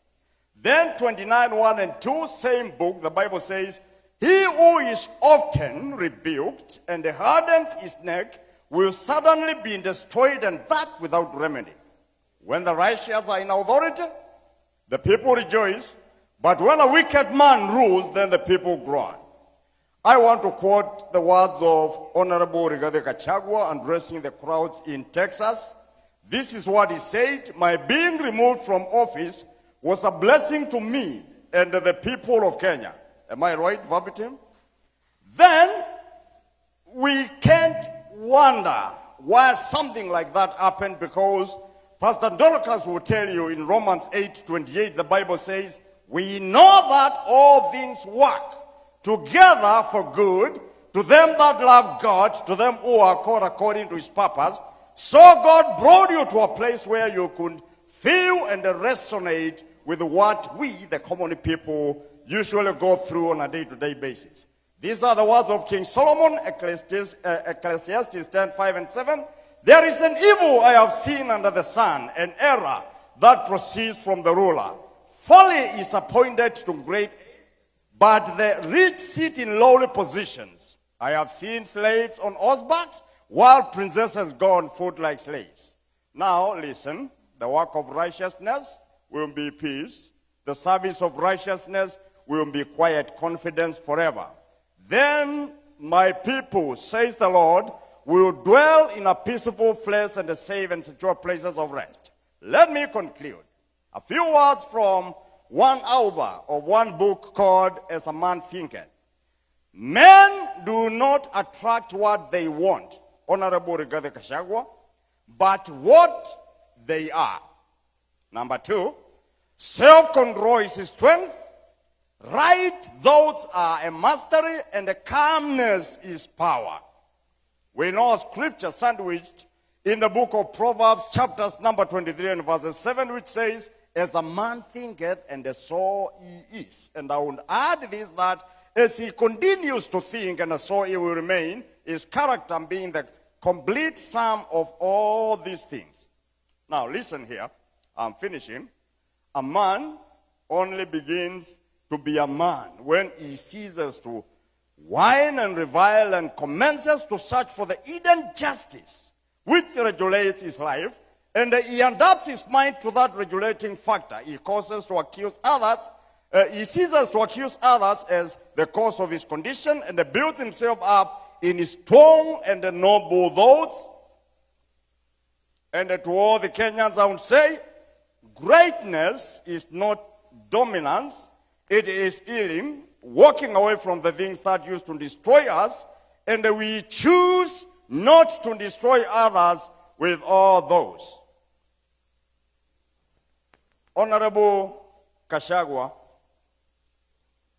P: Then 29, 1 and 2, same book, the Bible says, he who is often rebuked and hardens his neck will suddenly be destroyed, and that without remedy. When the righteous are in authority, the people rejoice. But when a wicked man rules, then the people groan. I want to quote the words of Honorable Gachagua addressing the crowds in Texas. This is what he said: my being removed from office was a blessing to me and the people of Kenya. Am I right, verbatim? Then we can't wonder why something like that happened, because Pastor Dorcas will tell you in Romans 8:28, the Bible says, we know that all things work together for good to them that love God, to them who are called according to his purpose. So God brought you to a place where you could feel and resonate with what we, the common people, usually go through on a day-to-day basis. These are the words of King Solomon, Ecclesiastes 10:5 and 7. There is an evil I have seen under the sun, an error that proceeds from the ruler. Folly is appointed to great, but the rich sit in lowly positions. I have seen slaves on horsebacks, while princesses go on foot like slaves. Now listen, the work of righteousness will be peace. The service of righteousness will be quiet confidence forever. Then my people, says the Lord, will dwell in a peaceable place and safe and secure places of rest. Let me conclude. A few words from one author of one book called As a Man Thinketh. Men do not attract what they want, Honorable Gashagua, but what they are. Number 2, self-control is his strength. Right thoughts are a mastery, and calmness is power. We know a scripture sandwiched in the book of Proverbs, chapters number 23 and verses 7, which says, as a man thinketh, and so he is. And I would add this, that as he continues to think, and so he will remain, his character being the complete sum of all these things. Now listen here, I'm finishing. A man only begins to be a man when he ceases to whine and revile and commences to search for the hidden justice which regulates his life, and he adapts his mind to that regulating factor. He causes to accuse others, he ceases to accuse others as the cause of his condition, and builds himself up in his strong and noble thoughts. And to all the Kenyans, I would say, greatness is not dominance, it is healing, walking away from the things that used to destroy us, and we choose not to destroy others with all those. Honorable Gashagua,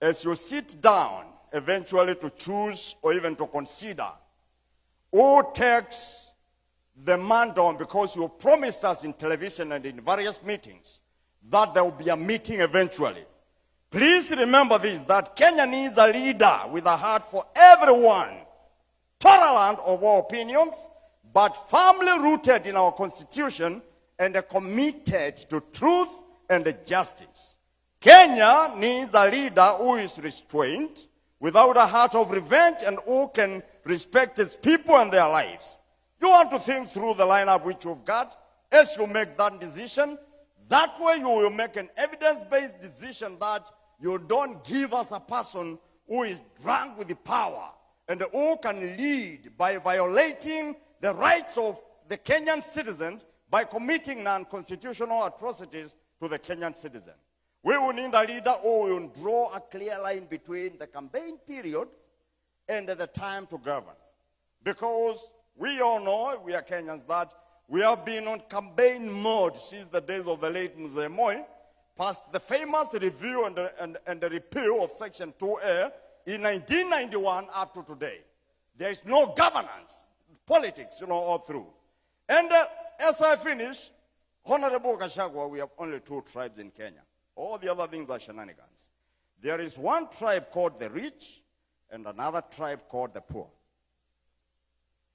P: as you sit down eventually to choose or even to consider who takes the man down, because you promised us in television and in various meetings that there will be a meeting eventually. Please remember this, that Kenya needs a leader with a heart for everyone, tolerant of all opinions, but firmly rooted in our constitution and committed to truth and justice. Kenya needs a leader who is restrained, without a heart of revenge, and who can respect its people and their lives. You want to think through the lineup which you've got as you make that decision. That way you will make an evidence-based decision that you don't give us a person who is drunk with the power and who can lead by violating the rights of the Kenyan citizens by committing non-constitutional atrocities to the Kenyan citizen. We will need a leader who will draw a clear line between the campaign period and the time to govern. Because we all know, we are Kenyans, that we have been on campaign mode since the days of the late Mzee Moi, past the famous review and the repeal of Section 2A in 1991 up to today. There is no governance, politics, all through. And as I finish, Honorable Gashagua, we have only 2 tribes in Kenya. All the other things are shenanigans. There is one tribe called the rich and another tribe called the poor.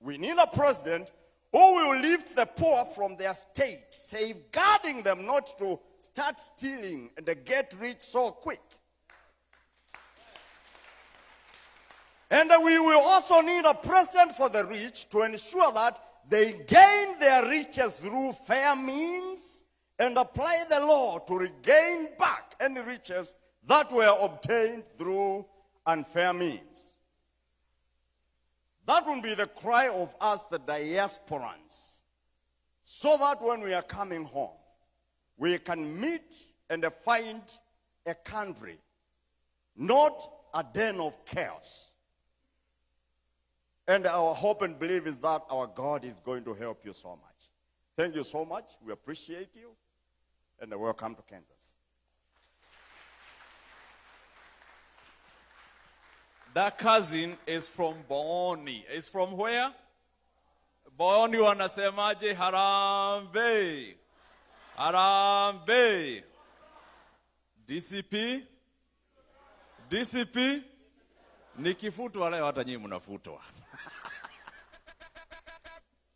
P: We need a president who will lift the poor from their state, safeguarding them not to start stealing and get rich so quick. And we will also need a president for the rich to ensure that they gain their riches through fair means and apply the law to regain back any riches that were obtained through unfair means. That will be the cry of us, the diasporans, so that when we are coming home, we can meet and find a country, not a den of chaos. And our hope and belief is that our God is going to help you so much. Thank you so much. We appreciate you. And welcome to Kansas.
B: That cousin is from Boni. Is from where? Boni wanasemaje? Harambe. Harambe. DCP? DCP? Nikifutwa leo hata nyinyi mnafutwa.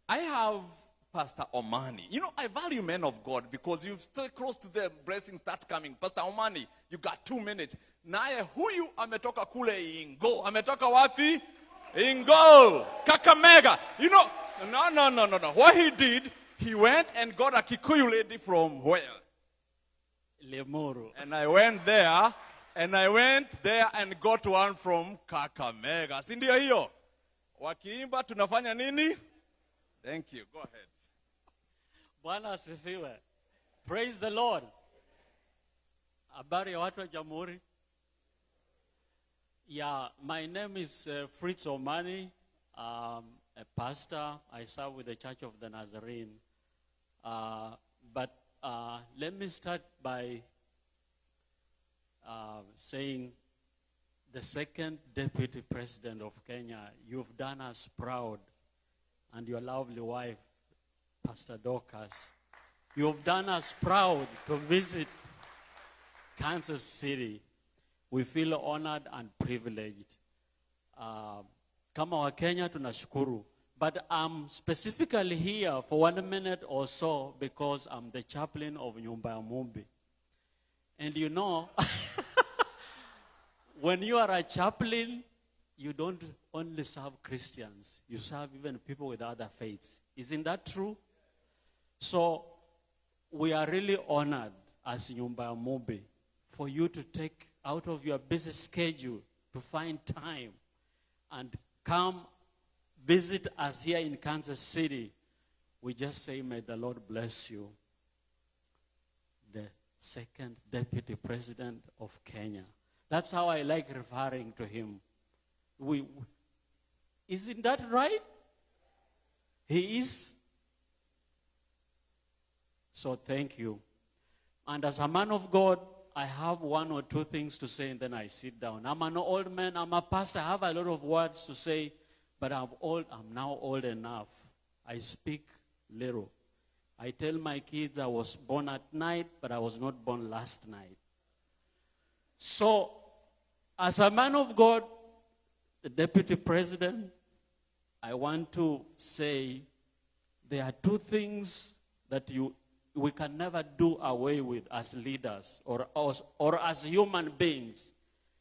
B: I have Pastor Omani. I value men of God because you stay close to them, blessing starts coming. Pastor Omani, you got 2 minutes. Naye huyu ametoka kule Ingo. Ametoka wapi? Ingo. Kakamega. No. What he did, he went and got a Kikuyu lady from where?
A: Lemuru.
B: And I went there and got one from Kakamega. Si ndio hiyo? Wakiimba tunafanya nini? Thank you. Go ahead.
A: Bwana asifiwe. Praise the Lord. Habari ya watu wa Jamhuri. Yeah, my name is Fritz Omani. A pastor. I serve with the Church of the Nazarene. But let me start by saying, the second deputy president of Kenya, you've done us proud, and your lovely wife, Pastor Dorcas, you've done us proud to visit Kansas City. We feel honored and privileged. Kama wa Kenya tunashukuru. But I'm specifically here for 1 minute or so because I'm the chaplain of Nyumba ya Mumbi. And when you are a chaplain, you don't only serve Christians. You serve even people with other faiths. Isn't that true? So we are really honored as Nyumba ya Mumbi for you to take out of your busy schedule to find time and come visit us here in Kansas City. We just say, may the Lord bless you. The second deputy president of Kenya. That's how I like referring to him. Isn't that right? He is. So thank you. And as a man of God, I have 1 or 2 things to say and then I sit down. I'm an old man, I'm a pastor, I have a lot of words to say, but I'm now old enough. I speak little. I tell my kids I was born at night, but I was not born last night. So, as a man of God, the deputy president, I want to say there are two things that we can never do away with as leaders or as human beings.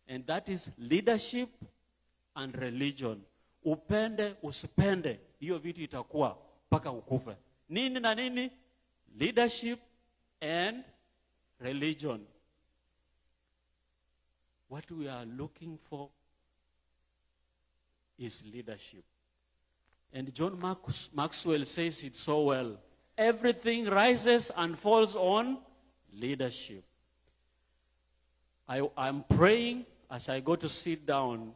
A: And that is leadership and religion. Upende, usipende, hiyo vitu itakuwa mpaka ukufe. Nini na nini? Leadership and religion. What we are looking for is leadership. And John Maxwell says it so well. Everything rises and falls on leadership. I'm praying as I go to sit down,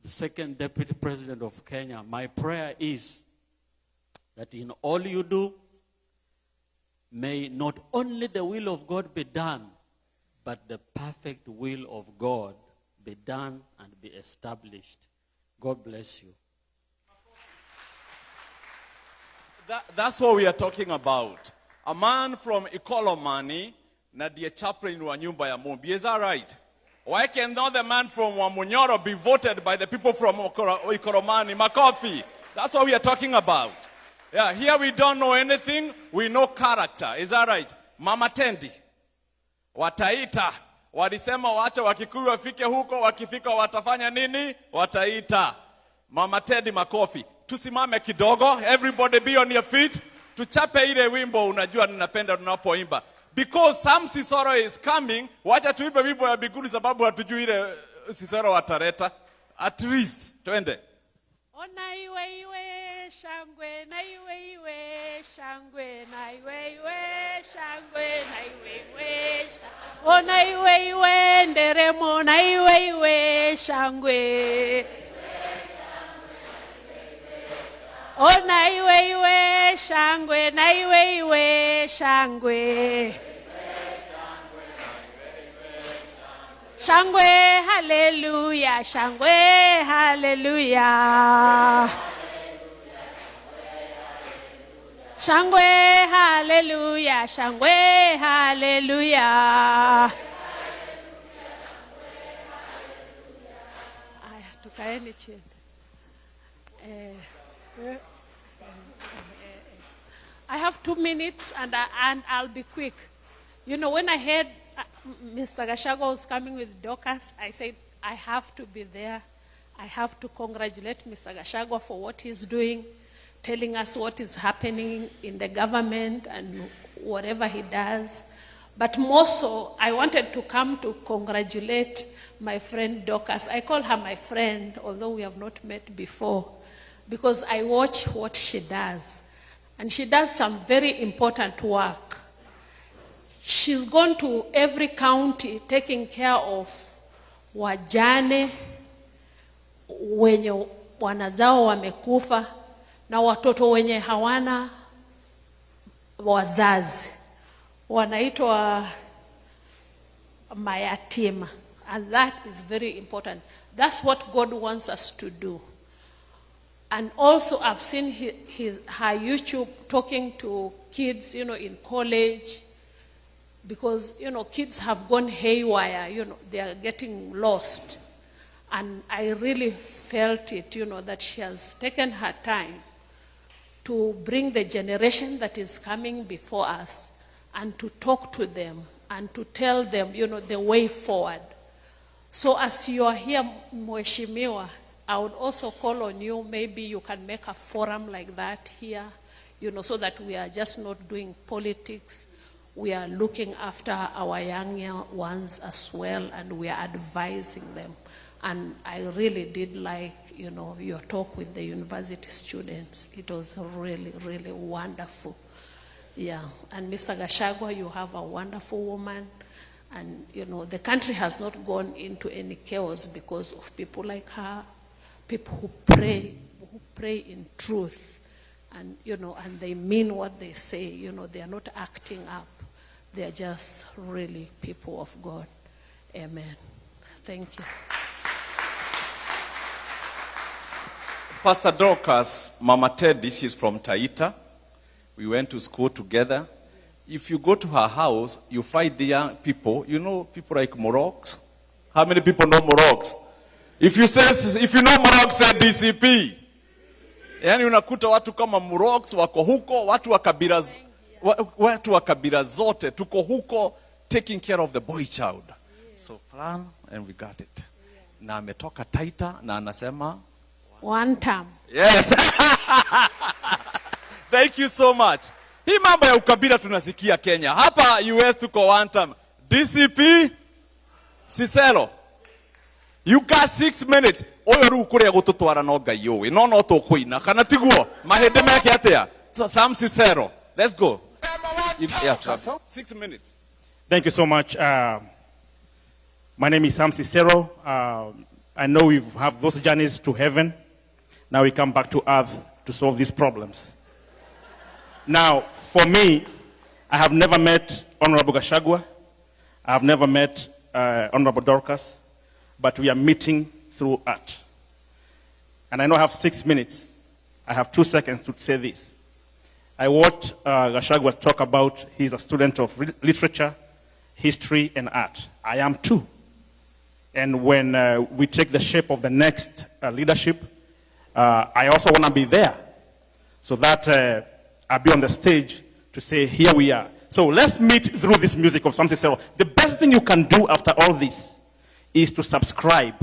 A: the second deputy president of Kenya. My prayer is that in all you do, may not only the will of God be done, but the perfect will of God be done and be established. God bless you.
B: That's what we are talking about. A man from Ikolomani, na die chaplain wa nyumba ya Mumbi. Is that right? Why cannot the man from Wamunyoro be voted by the people from Ikolomani? Makofi. That's what we are talking about. Yeah, here we don't know anything. We know character. Is that right? Mama Tendi. Wataita. Walisema wacha wakikuyu wafike huko, wakifika watafanya nini? Wataita. Mama Tendi makofi. Tusimame kidogo. Everybody be on your feet. Tuchape ile wimbo unajua ninapenda tunapoimba. Because some Sisoro is coming, wacha tuimbe wimbo ya biguni sababu hatujui ile Sisoro watareta. At least, twende.
C: Ona iwe iwe shangwe, na iwe iwe shangwe, na iwe iwe shangwe, na iwe iwe shangwe. Ona iwe iwe nderemo, na iwe iwe shangwe. Ona iwe iwe shangwe, na iwe iwe shangwe. Shangwe, hallelujah, shangwe, hallelujah. Shangwe, hallelujah, shangwe, hallelujah. Aya, tukaeni chini. I have 2 minutes and I'll be quick. You know, when I heard Mr. Gashagua was coming with Dorcas, I said, I have to be there. I have to congratulate Mr. Gashagua for what he's doing, telling us what is happening in the government and whatever he does. But more so, I wanted to come to congratulate my friend Dorcas. I call her my friend, although we have not met before, because I watch what she does. And she does some very important work. She's gone to every county taking care of wajane wenye wanazao wamekufa na watoto wenye hawana wazazi. Wanaitwa mayatima. And that is very important. That's what God wants us to do. And also I've seen her YouTube talking to kids, you know, in college. Because, you know, kids have gone haywire, you know, they are getting lost. And I really felt it, you know, that she has taken her time to bring the generation that is coming before us and to talk to them and to tell them, you know, the way forward. So as you are here, Mheshimiwa, I would also call on you, maybe you can make a forum like that here, you know, so that we are just not doing politics. We are looking after our young ones as well, and we are advising them. And I really did like, you know, your talk with the university students. It was really, really wonderful. Yeah, and Mr. Gashagua, you have a wonderful woman. And, you know, the country has not gone into any chaos because of people like her, people who pray in truth. And, you know, and they mean what they say. You know, they are not acting up. They are just really people of God. Amen. Thank you.
B: Pastor Dorcas, Mama Teddy, she's from Taita. We went to school together. If you go to her house, you find there people, you know people like Moroks? How many people know Moroks? If you know Moroks, say DCP. Yani unakuta watu kama Moroks wako huko, watu wa kabila zote, tuko huko taking care of the boy child. So plan and we got it. Na ametoka Taita na anasema
C: one term.
B: Yes. Thank you so much. Hii mambo ya ukabila tunasikia Kenya. Hapa US tuko one term. DCP Siselo. You got 6 minutes. Oyo ru kuria gututwara no ngai yowe. No to kuina. Kana tiguo. Mahende meke atia. Sam Sisero. Let's go. 6 minutes.
D: Thank you so much. My name is Sam Cicero. I know we have those journeys to heaven. Now we come back to earth to solve these problems. Now, for me, I have never met Honorable Gashagua. I have never met Honorable Dorcas, but we are meeting through art. And I know I have 6 minutes. I have 2 seconds to say this. I watched Gashagua talk about he's a student of literature, history, and art. I am too. And when we take the shape of the next leadership, I also want to be there so that I'll be on the stage to say, here we are. So let's meet through this music of Sam Cicero. The best thing you can do after all this is to subscribe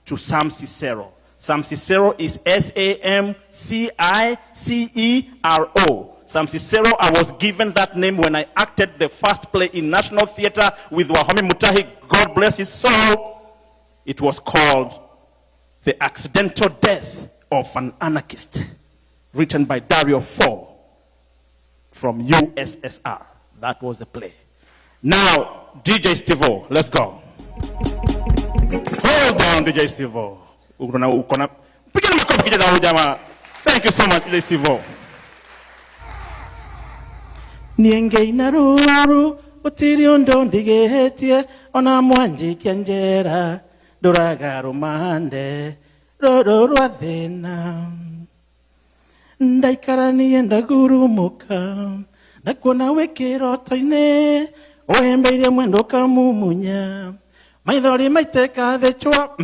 D: to Sam Cicero. Sam Cicero is SAMCICERO. Sam Cicero, I was given that name when I acted the first play in National Theatre with Wahome Mutahi, God bless his soul. It was called The Accidental Death of an Anarchist, written by Dario Fo from USSR. That was the play. Now, DJ Steve-O, let's go. Hold on, DJ Steve-O. Thank you so much, DJ Steve-O.
Q: Nienge inaru utiriondo ndigehetie ona mwanji kianjera doraga rumande rororwa thina ndaikara nienda gurumuka ndakuona wikiroto-ini uhembeire mwendo kamumunya maithori maiteka thechwa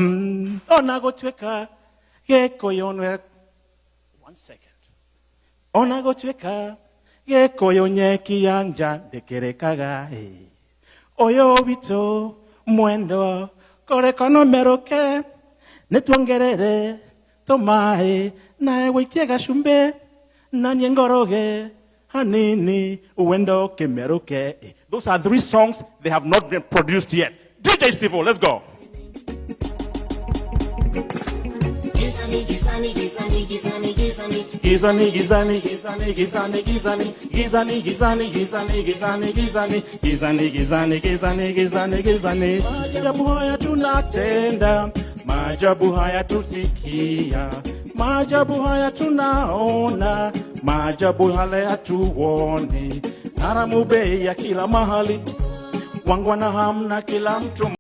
Q: ona gutuika gikuyu
D: 1 second.
Q: ona gutuika gikuyu nyeki ya nja ndikirikaga uyu witu mwendo korekano meroke nitwongerere tomai nae wikie gacumbi na nie ngoroge hanini uendo kemeroke.
D: Those are 3 songs. They have not been produced yet. DJ Steve-O, let's go.
Q: Gizani, gizani, gizani, gizani, gizani, gizani, gizani, gizani, gizani, gizani, gizani, gizani, gizani, gizani, gizani, gizani, gizani, gizani, gizani. Maajabu haya tunatenda, maajabu haya tusikia, maajabu haya tunaona, maajabu hale hatuoni. Haramu bei ya kila mahali, wangwana hamna kila mtu.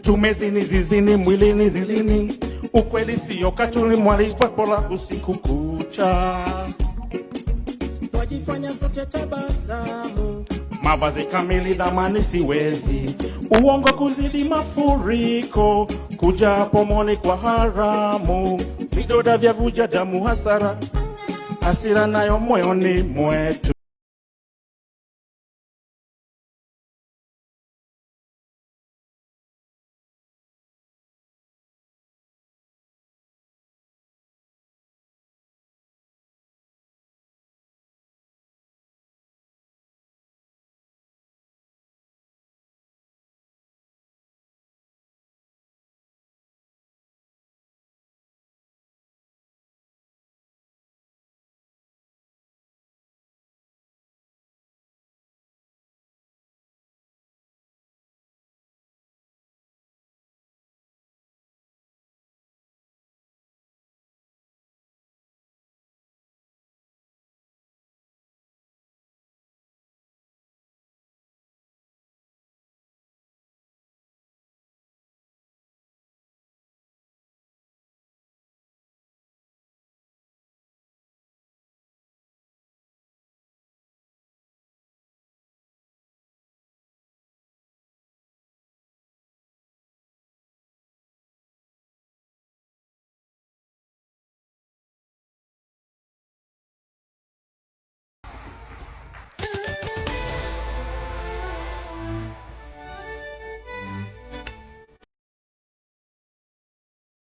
Q: Tumezini zizini mwilini zilini, ukweli sio katuni mwalishwa bora usiku kucha. Twajifanya sote tabasamu, mavazi kamili dhamani siwezi, uongo kuzidi mafuriko, kuja pomoni kwa haramu, vidoda vya vuja damu hasara, hasira nayo moyoni mwetu.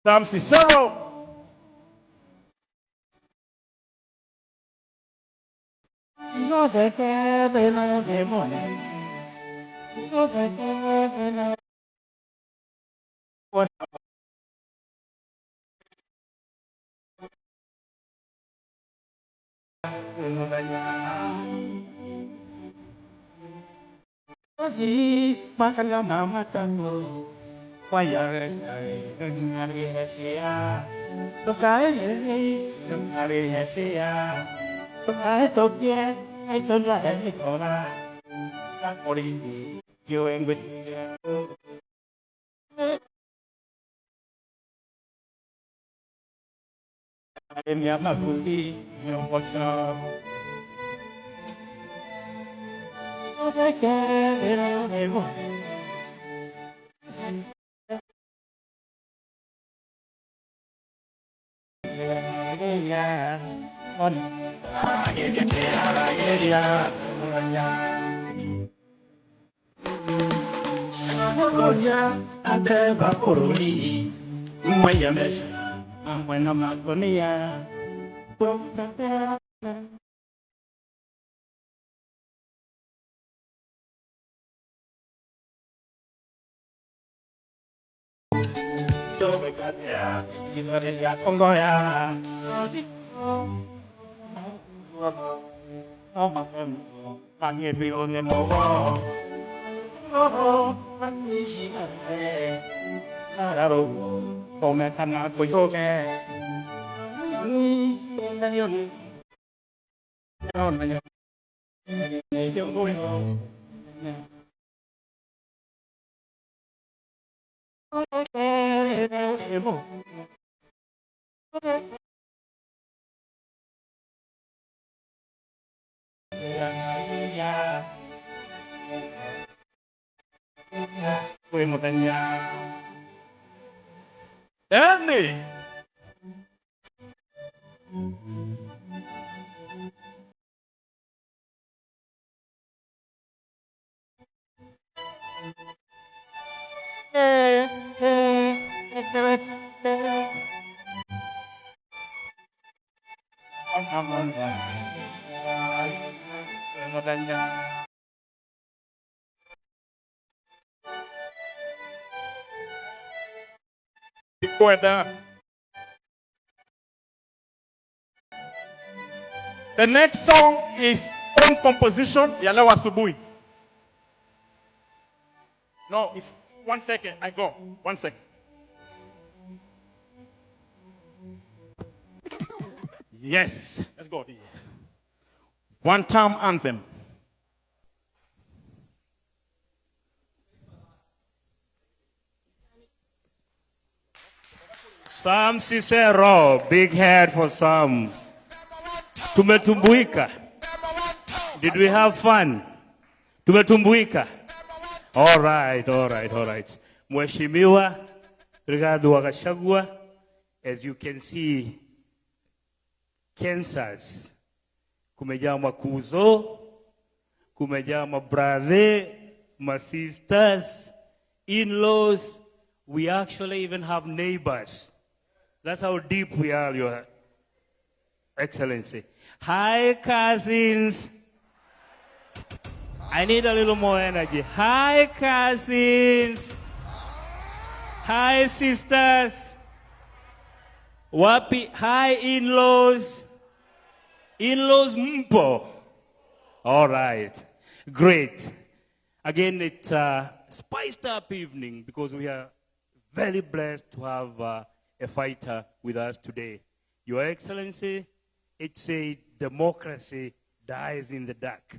Q: Sam Cicero. No te quede no demonios. No te quede no. Oji makanya nama tango. Waya resai ngari hesia. Tokai ngari hesia. Tokai tokye ai tola ai tola. Ori yo engwe. Enya makuti yo mocha. Ante vaporuli, maya mesha, amwena magonia, come canacco gioche. Danny! The next song is own composition. Yalawa Subui. No, it's 1 second. I go. 1 second. Yes. Let's go. One time anthem.
E: Sam Cicero, big head for Sam. Tumetumbuika. Did we have fun? Tumetumbuika. All right. Mheshimiwa Rigathi Gachagua, as you can see, cancers. Kumejaa makuzo, kumejaa mabrother, my sisters, in-laws. We actually even have neighbors. That's how deep we are, Your Excellency. Hi, cousins. I need a little more energy. Hi, cousins. Hi, sisters. Wapi? Hi, in-laws. In-laws mpo. All right. Great. Again, it's a spiced up evening because we are very blessed to have a fighter with us today. Your Excellency, it's a democracy dies in the dark.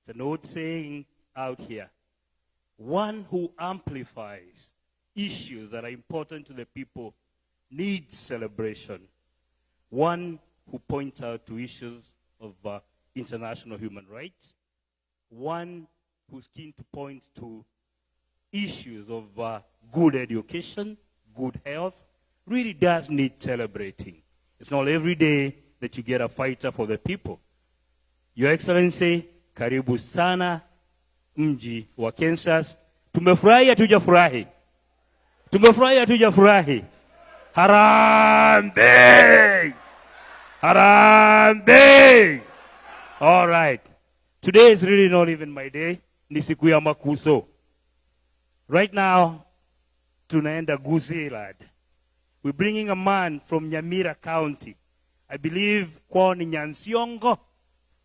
E: It's an old saying out here. One who amplifies issues that are important to the people needs celebration. One who points out to issues of international human rights. One who's keen to point to issues of good education, good health, really does need celebrating. It's not every day that you get a fighter for the people. Your Excellency, karibu sana mji wa Kansas. Tumefurahi hatujafurahi? Tumefurahi hatujafurahi? Harambee! Harambee! All right. Today is really not even my day. Ni siku ya makuso. Right now, tunaenda Gusii, lad. We're bringing a man from Nyamira County. I believe kwao ni Nyansiongo,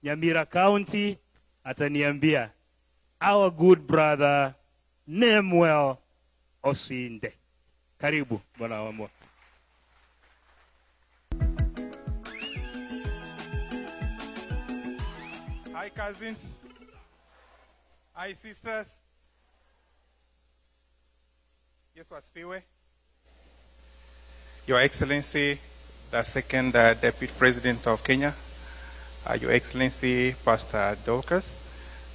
E: Nyamira County, ataniambia. Our good brother, Nemuel Osinde. Karibu, bwana wamo.
F: Hi, cousins. Hi, sisters. Yesu asifiwe. Your Excellency, the second Deputy President of Kenya, Your Excellency, Pastor Dorcas,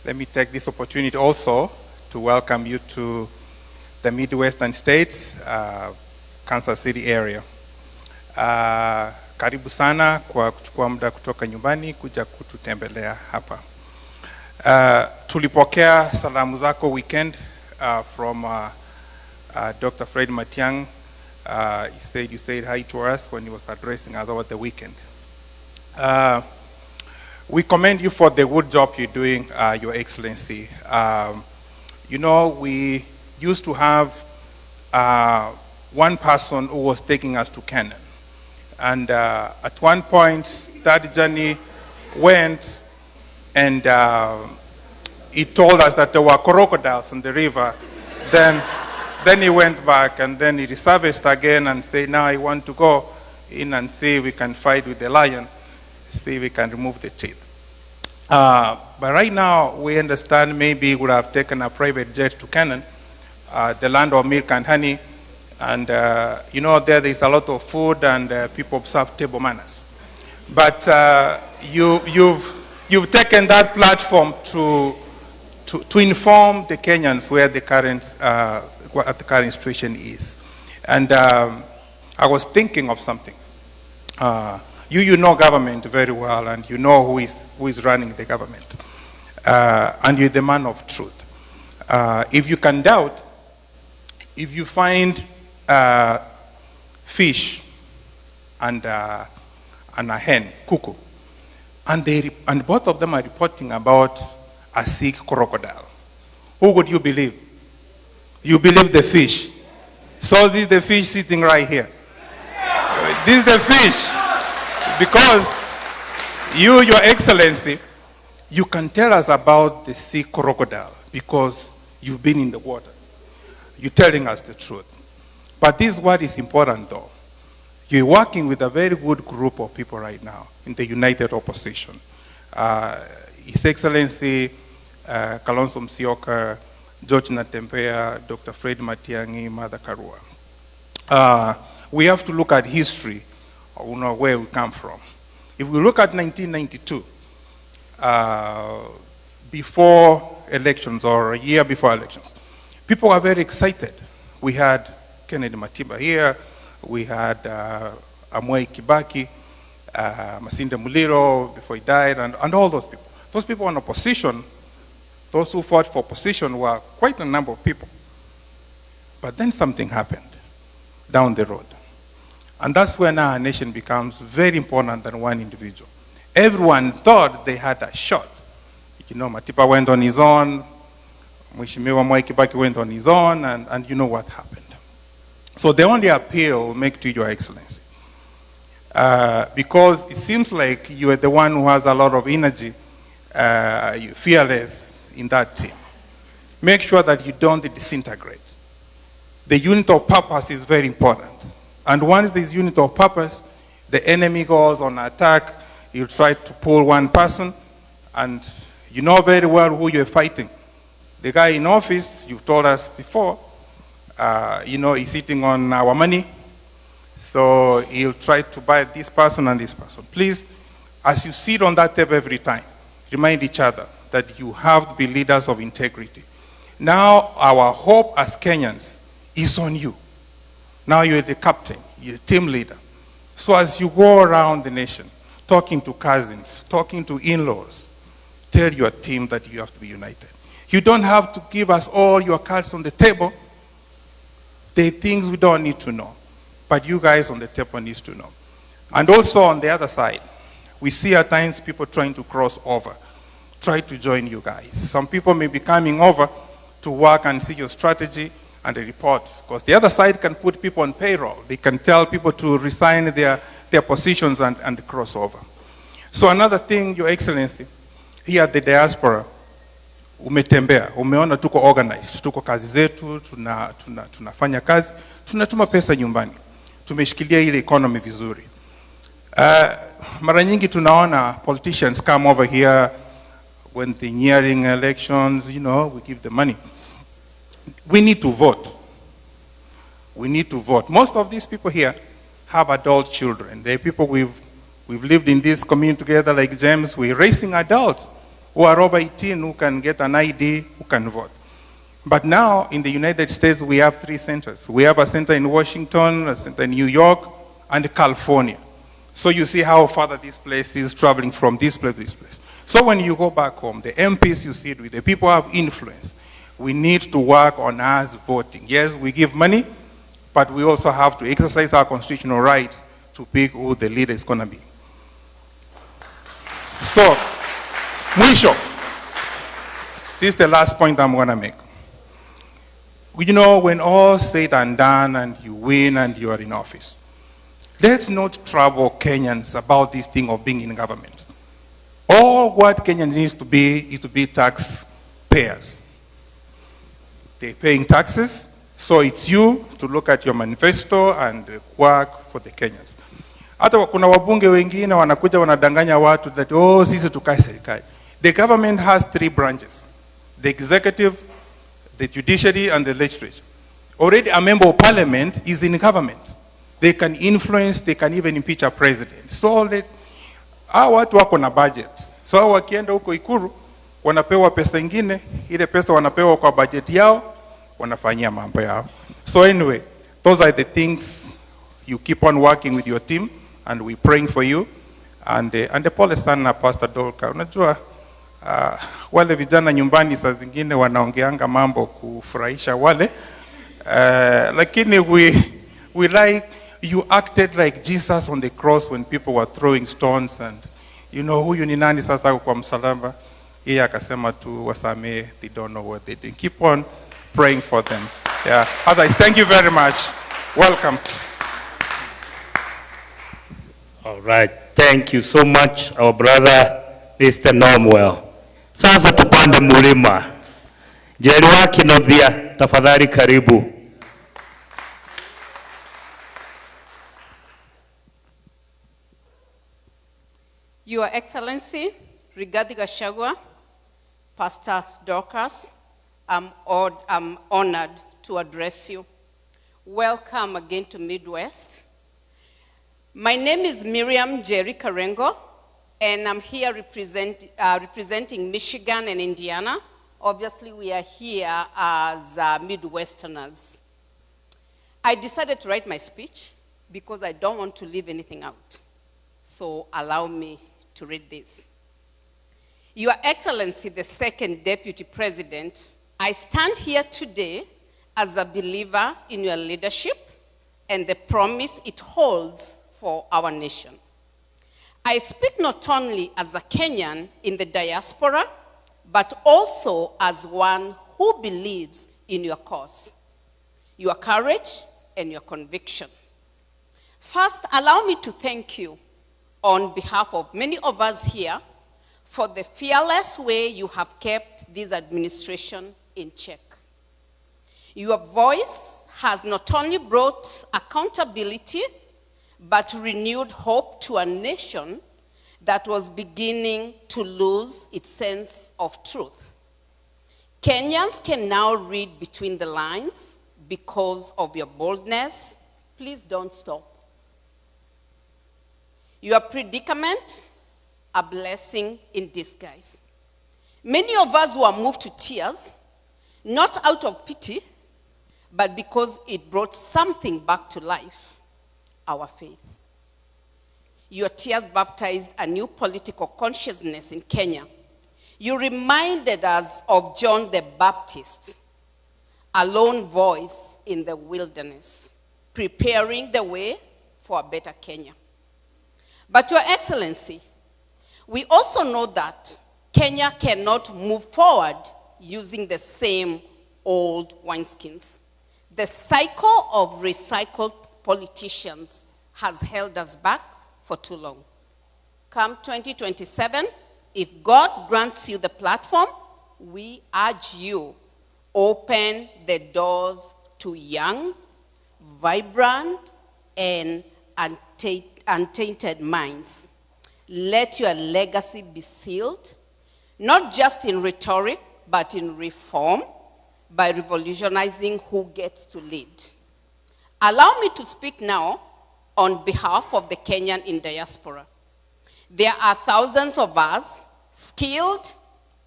F: let me take this opportunity also to welcome you to the Midwestern States, Kansas City area. Karibu sana kwa kuchukua muda kutoka nyumbani kuja kututembelea hapa. Tulipokea salamu zako weekend from Dr. Fred Matiang. You said hi to us when he was addressing us over the weekend. We commend you for the good job you're doing, Your Excellency. You know, we used to have one person who was taking us to Canaan. And at one point, that journey went and he told us that there were crocodiles in the river. Then he went back and then he resurfaced again and said, now I want to go in and see if we can fight with the lion, see if we can remove the teeth. But right now, we understand maybe we would have taken a private jet to Canaan, the land of milk and honey. And you know, there is a lot of food and people observe table manners. But you've taken that platform to inform the Kenyans where the current what the current situation is. And I was thinking of something. You know government very well, and you know who is running the government. And you're the man of truth. If you can doubt, if you find fish and a hen, kuku, and both of them are reporting about a sick crocodile, who would you believe? You believe the fish. So this is the fish sitting right here. This is the fish. Because you, Your Excellency, you can tell us about the sick crocodile because you've been in the water. You're telling us the truth. But this is what is important, though. You're working with a very good group of people right now in the United Opposition. His Excellency Kalonzo Musyoka, George Natembea, Dr. Fred Matiang'i, Mother Karua. We have to look at history, you know, where we come from. If we look at 1992, before elections or a year before elections, people were very excited. We had Kennedy Matiba here, we had Amwai Kibaki, Masinde Muliro before he died, and all those people. Those people in opposition, those who fought for opposition were quite a number of people. But then something happened down the road. And that's when our nation becomes very important than one individual. Everyone thought they had a shot. You know, Matiba went on his own, Mheshimiwa Mwai Kibaki went on his own, and you know what happened. So the only appeal make to Your Excellency, because it seems like you are the one who has a lot of energy, you're fearless in that team. Make sure that you don't disintegrate. The unit of purpose is very important. And once this unit of purpose, the enemy goes on attack, he'll try to pull one person, and you know very well who you're fighting. The guy in office, you've told us before, you know, he's sitting on our money, so he'll try to buy this person and this person. Please, as you sit on that table every time, remind each other that you have to be leaders of integrity. Now, our hope as Kenyans is on you. Now you're the captain, you're the team leader. So as you go around the nation, talking to cousins, talking to in-laws, tell your team that you have to be united. You don't have to give us all your cards on the table. There are things we don't need to know. but you guys on the table needs to know. And also on the other side, we see at times people trying to cross over, try to join you guys. Some people may be coming over to work and see your strategy and the report, because the other side can put people on payroll. They can tell people to resign their positions and cross over. So another thing, Your Excellency, here at the Diaspora, umetembea, umeona tuko organized, tuko kazi zetu, tunafanya kazi, tunatuma pesa nyumbani. Tumeshikilia ile economy vizuri. Mara nyingi tunaona politicians come over here when they're nearing elections, you know, we give them money. We need to vote. We need to vote. Most of these people here have adult children. They're people we've lived in this community together like James. We're raising adults who are over 18 who can get an ID, who can vote. But now in the United States, we have 3 centers. We have a center in Washington, a center in New York, and California. So you see how far this place is traveling from this place to this place. So when you go back home, the MPs you sit with, the people who have influence, we need to work on us voting. Yes, we give money, but we also have to exercise our constitutional right to pick who the leader is going to be. So, mwisho, this is the last point I'm going to make. You know, when all said and done and you win and you are in office, let's not trouble Kenyans about this thing of being in government. All what Kenyans needs to be is to be taxpayers. They're paying taxes, so it's you to look at your manifesto and work for the Kenyans. Hata kuna wabunge wengine wanakuja wanadanganya watu that, oh, sisi tukae serikali. The government has 3 branches: the executive, the judiciary, and the legislature. Already a member of parliament is in government. They can influence, they can even impeach a president. So hawa watu wako na budget. So wakienda huko Ikuru, wanapewa pesa ingine, ile pesa wanapewa kwa budget yao, wanafanyia mambo yao. So anyway, those are the things. You keep on working with your team, and we're praying for you. And the pole sana Pastor Dorcas. Unajua, wale vijana nyumbani saa zingine wanaongeanga mambo kufurahisha wale. Lakini we like, you acted like Jesus on the cross when people were throwing stones, and you know, huyu ni nani sasa kwa msalaba? Yeye akasema tu wasamee, they don't know what they do. Keep on praying for them. Yeah. Others, thank you very much. Welcome.
E: All right. Thank you so much, our brother, Mr. Normwell. Sasa tupande mulima. Jerry wa Kinodhia, tafadhali karibu.
G: Your Excellency, Rigathi Gachagua, Pastor Dorcas, I'm honored to address you. Welcome again to Midwest. My name is Miriam Jerry Karengo, and I'm here representing Michigan and Indiana. Obviously, we are here as Midwesterners. I decided to write my speech because I don't want to leave anything out. So allow me to read this. Your Excellency, the second Deputy President, I stand here today as a believer in your leadership and the promise it holds for our nation. I speak not only as a Kenyan in the diaspora, but also as one who believes in your cause, your courage, and your conviction. First, allow me to thank you on behalf of many of us here for the fearless way you have kept this administration in check. Your voice has not only brought accountability, but renewed hope to a nation that was beginning to lose its sense of truth. Kenyans can now read between the lines because of your boldness. Please don't stop. Your predicament, a blessing in disguise. Many of us were moved to tears, not out of pity, but because it brought something back to life, our faith. Your tears baptized a new political consciousness in Kenya. You reminded us of John the Baptist, a lone voice in the wilderness, preparing the way for a better Kenya. But Your Excellency, we also know that Kenya cannot move forward using the same old wineskins. The cycle of recycled politicians has held us back for too long. Come 2027, if God grants you the platform, we urge you, open the doors to young, vibrant, and untainted minds. Let your legacy be sealed, not just in rhetoric, but in reform, by revolutionizing who gets to lead. Allow me to speak now on behalf of the Kenyan in diaspora. There are thousands of us, skilled,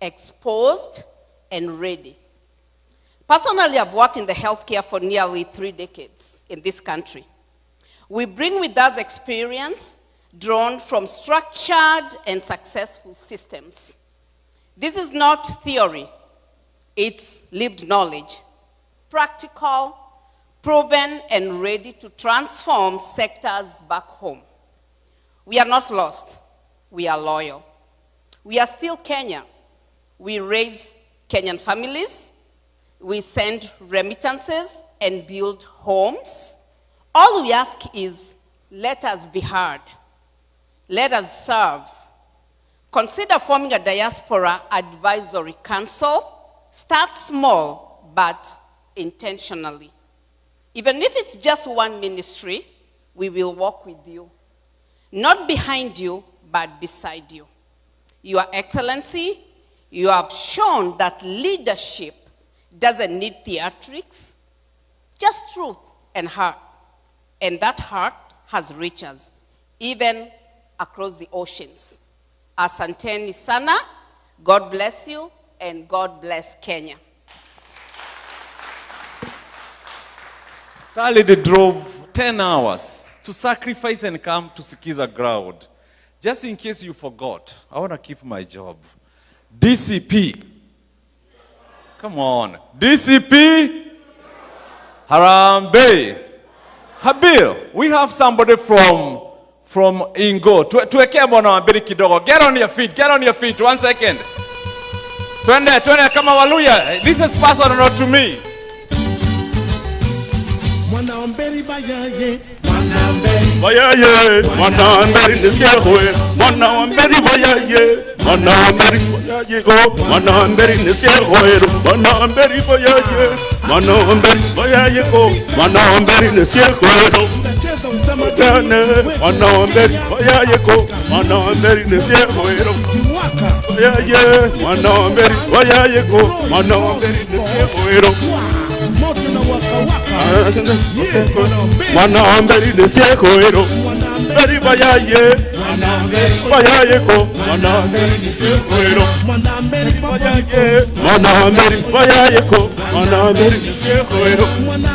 G: exposed, and ready. Personally, I've worked in the healthcare for nearly 3 decades in this country. We bring with us experience drawn from structured and successful systems. This is not theory, it's lived knowledge, practical, proven, and ready to transform sectors back home. We are not lost, we are loyal. We are still Kenya. We raise Kenyan families, we send remittances and build homes. All we ask is, let us be heard. Let us serve. Consider forming a diaspora advisory council. Start small, but intentionally. Even if it's just one ministry, we will walk with you. Not behind you, but beside you. Your Excellency, you have shown that leadership doesn't need theatrics, just truth and heart. And that heart has reached us, even across the oceans. Asanteni sana, God bless you, and God bless Kenya.
B: Khalid drove 10 hours to sacrifice and come to Sikiza ground. Just in case you forgot, I want to keep my job. DCP. Come on. DCP. Harambe. Habil, we have somebody from Ingo. Tuwekea mwana wambiri kidogo. Get on your feet. Get on your feet. 1 second. Twende kama waluya. This is personal, not to me.
H: Mwana wambiri bayaye.
I: Bayaye, mwana wambiri nisiakwe. Mwana wambiri bayaye. Mwana wambiri bayaye go. Mwana wambiri nisiakwe. Mwana wambiri bayaye. Mwana wambiri bayaye go. Mwana wambiri nisiakwe. Mwana wambiri bayaye go. Mwana wambiri nisiakwe. Bayaye, mwana wambiri bayaye go. Mwana wambiri nisiakwe. Mwana wambiri nisiakwe. Beri bayaye. Bayaye ko. Mwana wambiri nisiakwe. Bayaye. Mwana wambiri bayaye ko. Mwana wambiri nisiakwe. Mwana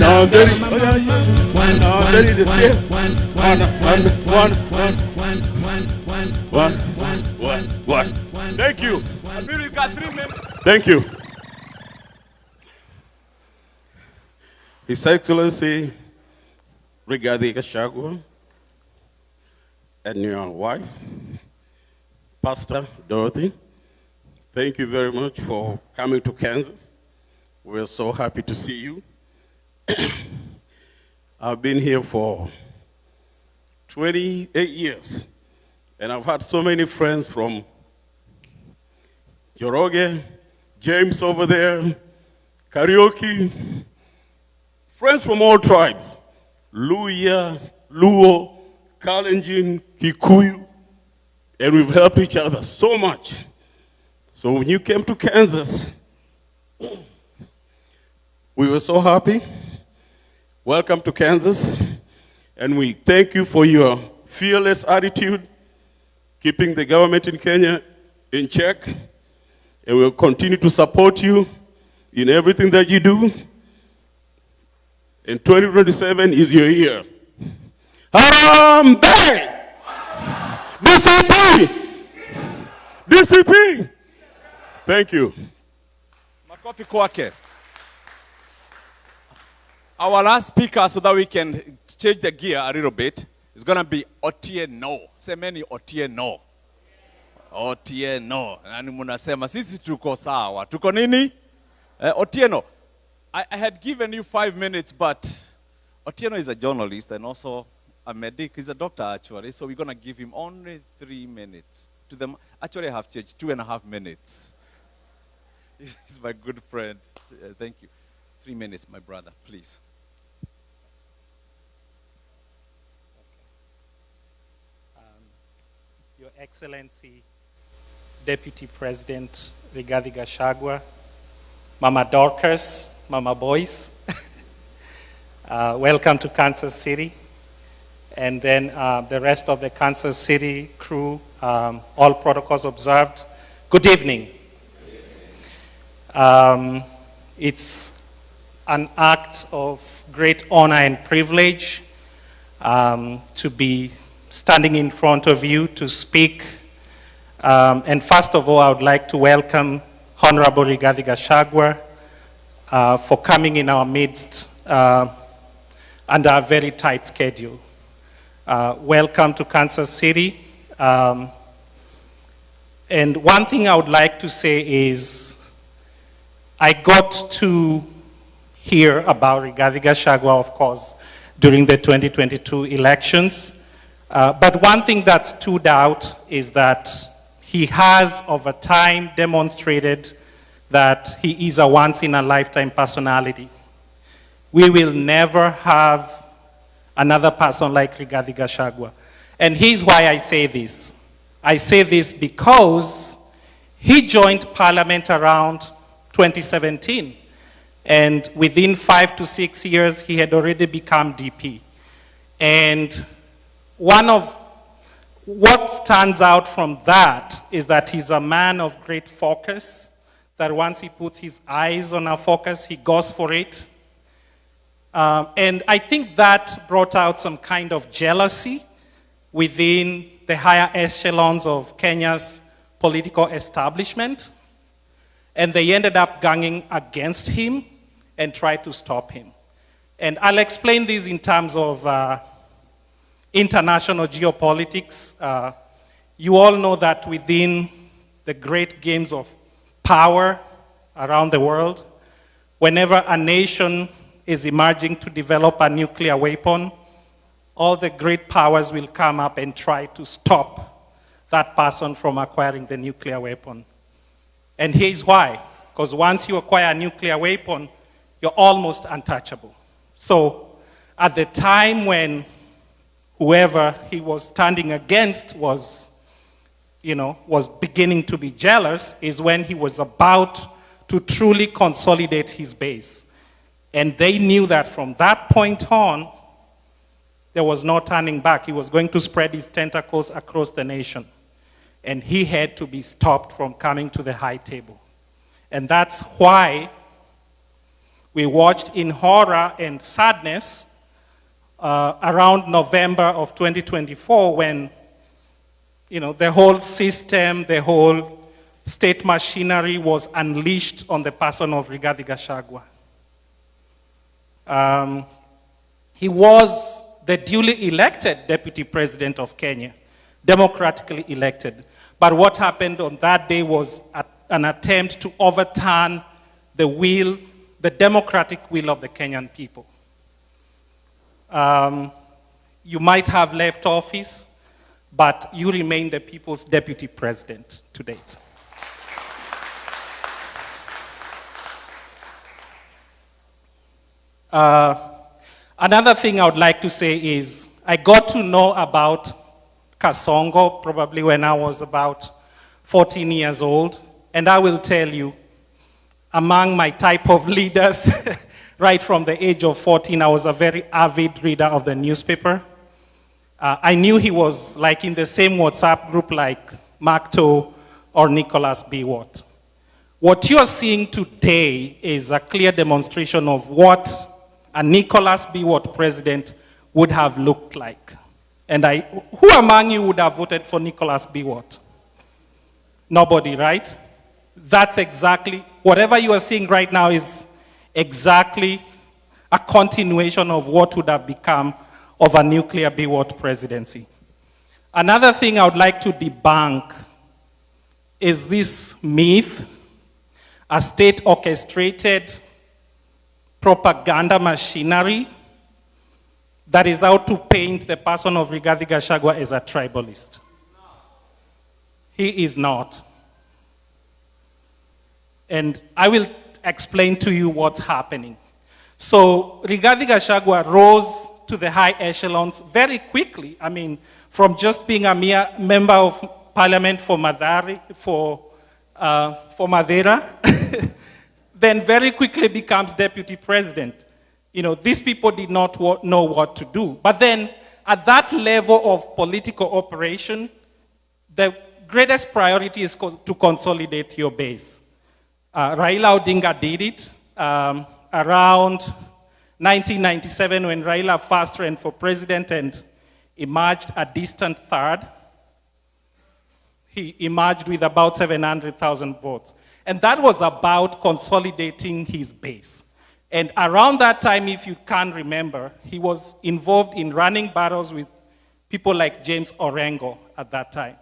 I: wambiri bayaye. Mwana wambiri nisiakwe. One. Thank you. Thank you. His Excellency, Brigadier Gashagua, and your wife, Pastor Dorothy, thank you very much for coming to Kansas. We're so happy to see you. I've been here for 28 years, and I've had so many friends from Joroge, James over there, Karaoke, friends from all tribes, Luya, Luo, Kalenjin, Kikuyu, and we've helped each other so much. So when you came to Kansas, we were so happy. Welcome to Kansas, and we thank you for your fearless attitude, keeping the government in Kenya in check, and we'll continue to support you in everything that you do. And 2027 is your year. Harambe! DCP! DCP! Thank you.
B: Makofi kwake. Our last speaker, so that we can change the gear a little bit, is going to be Otieno. Semeni Otieno. Otieno. Nani munasema, sisi tuko sawa. Tuko nini? Otieno, I had given you 5 minutes, but Otieno is a journalist and also a medic. He's a doctor, actually, so we're going to give him only 3 minutes. To them, actually, I have changed 2.5 minutes. He's my good friend. Thank you. 3 minutes, my brother, please.
J: Your Excellency, Deputy President Rigathi Gachagua, Mama Dorcas, Mama Boys, welcome to Kansas City. And then the rest of the Kansas City crew, all protocols observed. Good evening. It's an act of great honor and privilege to be standing in front of you to speak. And first of all, I would like to welcome Honorable Rigathi Gachagua for coming in our midst under a very tight schedule. Welcome to Kansas City. And one thing I would like to say is I got to hear about Rigathi Gachagua, of course, during the 2022 elections. But one thing that stood out is that he has, over time, demonstrated that he is a once-in-a-lifetime personality. We will never have another person like Rigathi Gachagua. And here's why I say this. I say this because he joined Parliament around 2017. And within 5 to 6 years, he had already become DP. And one of what stands out from that is that he's a man of great focus, that once he puts his eyes on a focus, he goes for it. And I think that brought out some kind of jealousy within the higher echelons of Kenya's political establishment. And they ended up ganging against him and tried to stop him. And I'll explain this in terms of international geopolitics. You all know that within the great games of power around the world, whenever a nation is emerging to develop a nuclear weapon, all the great powers will come up and try to stop that person from acquiring the nuclear weapon. And here's why. Because once you acquire a nuclear weapon, you're almost untouchable. So at the time when whoever he was standing against was beginning to be jealous, is when he was about to truly consolidate his base. And they knew that from that point on, there was no turning back. He was going to spread his tentacles across the nation. And he had to be stopped from coming to the high table. And that's why we watched in horror and sadness around November of 2024 when the whole system, the whole state machinery was unleashed on the person of Rigathi Gachagua. He was the duly elected deputy president of Kenya, democratically elected. But what happened on that day was an attempt to overturn the democratic will of the Kenyan people. You might have left office, but you remain the people's deputy president to date. Another thing I would like to say is I got to know about Kasongo probably when I was about 14 years old. And I will tell you, among my type of leaders, right from the age of 14, I was a very avid reader of the newspaper. I knew he was like in the same WhatsApp group like Macto or Nicholas B. Watt. What you're seeing today is a clear demonstration of what a Nicholas B. Watt president would have looked like. And who among you would have voted for Nicholas B. Watt? Nobody, right? That's exactly, whatever you are seeing right now is exactly a continuation of what would have become of a nuclear Biwott presidency. Another thing I would like to debunk is this myth, a state-orchestrated propaganda machinery that is out to paint the person of Rigathi Gachagua as a tribalist. He is not. And I will explain to you what's happening. So Rigathi Gachagua rose to the high echelons very quickly. I mean, from just being a mere member of parliament for Madeira, then very quickly becomes deputy president. You know, these people did not know what to do. But then, at that level of political operation, the greatest priority is to consolidate your base. Raila Odinga did it around 1997 when Raila first ran for president and emerged a distant third. He emerged with about 700,000 votes. And that was about consolidating his base. And around that time, if you can remember, he was involved in running battles with people like James Orengo at that time.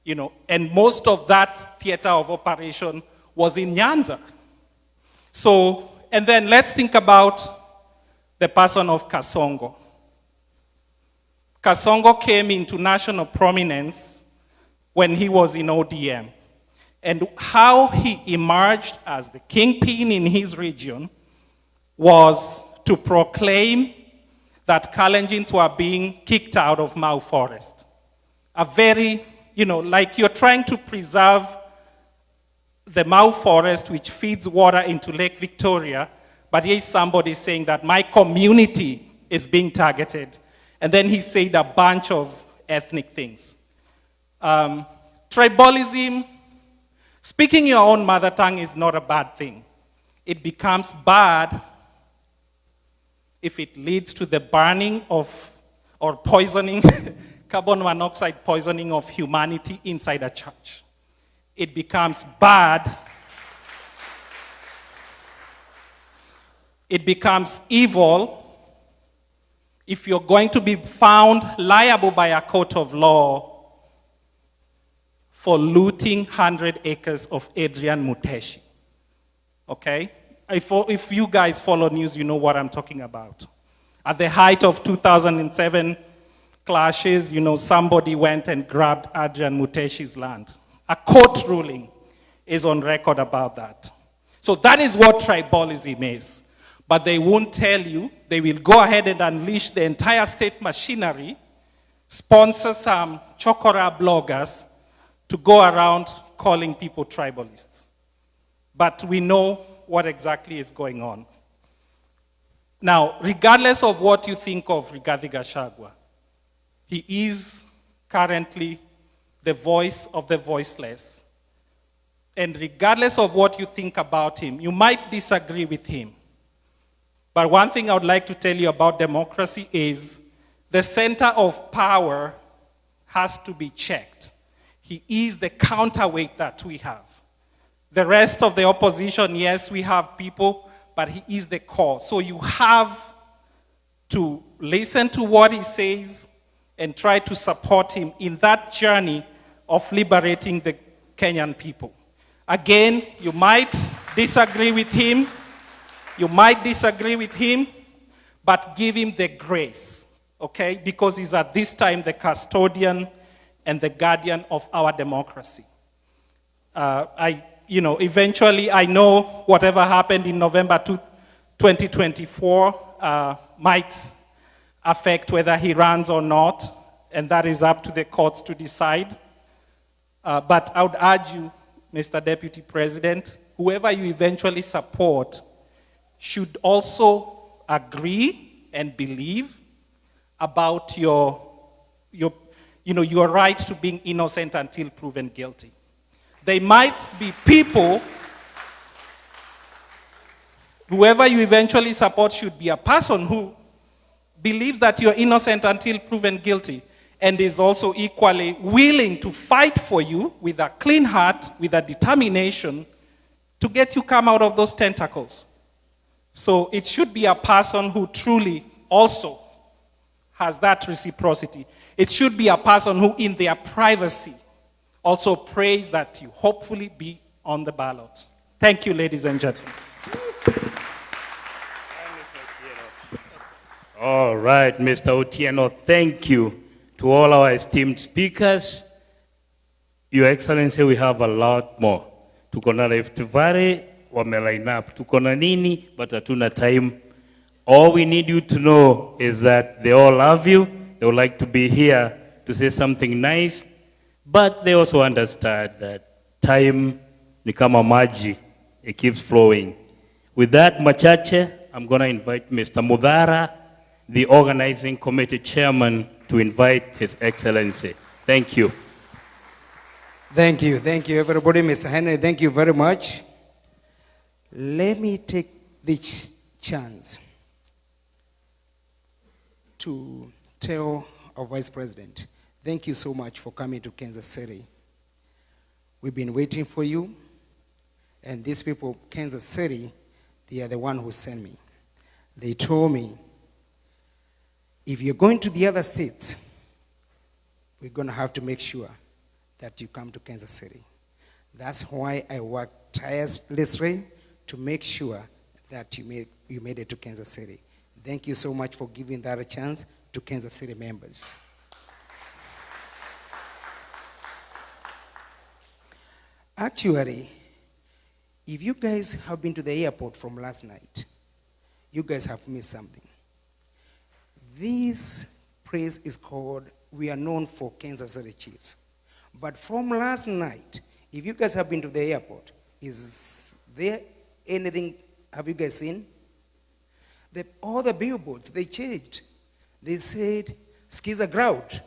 J: You know, and most of that theater of operation was in Nyanza. So, and then let's think about the person of Kasongo. Kasongo came into national prominence when he was in ODM. And how he emerged as the kingpin in his region was to proclaim that Kalenjins were being kicked out of Mau Forest. A very, you know, like you're trying to preserve the Mau Forest, which feeds water into Lake Victoria, but here's somebody saying that my community is being targeted. And then he said a bunch of ethnic things. Tribalism, speaking your own mother tongue is not a bad thing. It becomes bad if it leads to the burning of, or poisoning, carbon monoxide poisoning of humanity inside a church. It becomes bad. It becomes evil if you're going to be found liable by a court of law for looting 100 acres of Adrian Muteshi. Okay? If you guys follow news, you know what I'm talking about. At the height of 2007 clashes, you know, somebody went and grabbed Adrian Muteshi's land. A court ruling is on record about that. So that is what tribalism is. But they won't tell you. They will go ahead and unleash the entire state machinery, sponsor some chokora bloggers to go around calling people tribalists. But we know what exactly is going on. Now, regardless of what you think of Rigathi Gachagua, he is currently the voice of the voiceless. And regardless of what you think about him, you might disagree with him. But one thing I would like to tell you about democracy is the center of power has to be checked. He is the counterweight that we have. The rest of the opposition, yes, we have people, but he is the core. So you have to listen to what he says and try to support him in that journey of liberating the Kenyan people. Again, you might disagree with him. You might disagree with him, but give him the grace, okay? Because he's at this time the custodian and the guardian of our democracy. Eventually, I know whatever happened in November 2024 might affect whether he runs or not, and that is up to the courts to decide. But I would urge you, Mr. Deputy President, whoever you eventually support should also agree and believe about your right to being innocent until proven guilty. There might be people, whoever you eventually support should be a person who believes that you're innocent until proven guilty and is also equally willing to fight for you with a clean heart, with a determination to get you come out of those tentacles. So it should be a person who truly also has that reciprocity. It should be a person who, in their privacy, also prays that you hopefully be on the ballot. Thank you, ladies and gentlemen.
E: All right, Mr. Otieno, thank you to all our esteemed speakers. Your Excellency, we have a lot more. Tuko na Rift Valley, wame-line up. Tuko na nini, but hatuna time. All we need you to know is that they all love you. They would like to be here to say something nice, but they also understand that time ni kama maji. It keeps flowing. With that, machache, I'm going to invite Mr. Mudhara, the organizing committee chairman, to invite His Excellency. Thank you.
K: Thank you, everybody. Mr. Henry, thank you very much. Let me take this chance to tell our Vice President, thank you so much for coming to Kansas City. We've been waiting for you, and these people, Kansas City, they are the one who sent me. They told me, if you're going to the other states, we're going to have to make sure that you come to Kansas City. That's why I worked tirelessly to make sure that you made it to Kansas City. Thank you so much for giving that a chance to Kansas City members. Actually, if you guys have been to the airport from last night, you guys have missed something. This place is called, we are known for Kansas City Chiefs. But from last night, if you guys have been to the airport, is there anything, have you guys seen? All the billboards, they changed. They said, Skiza Ground.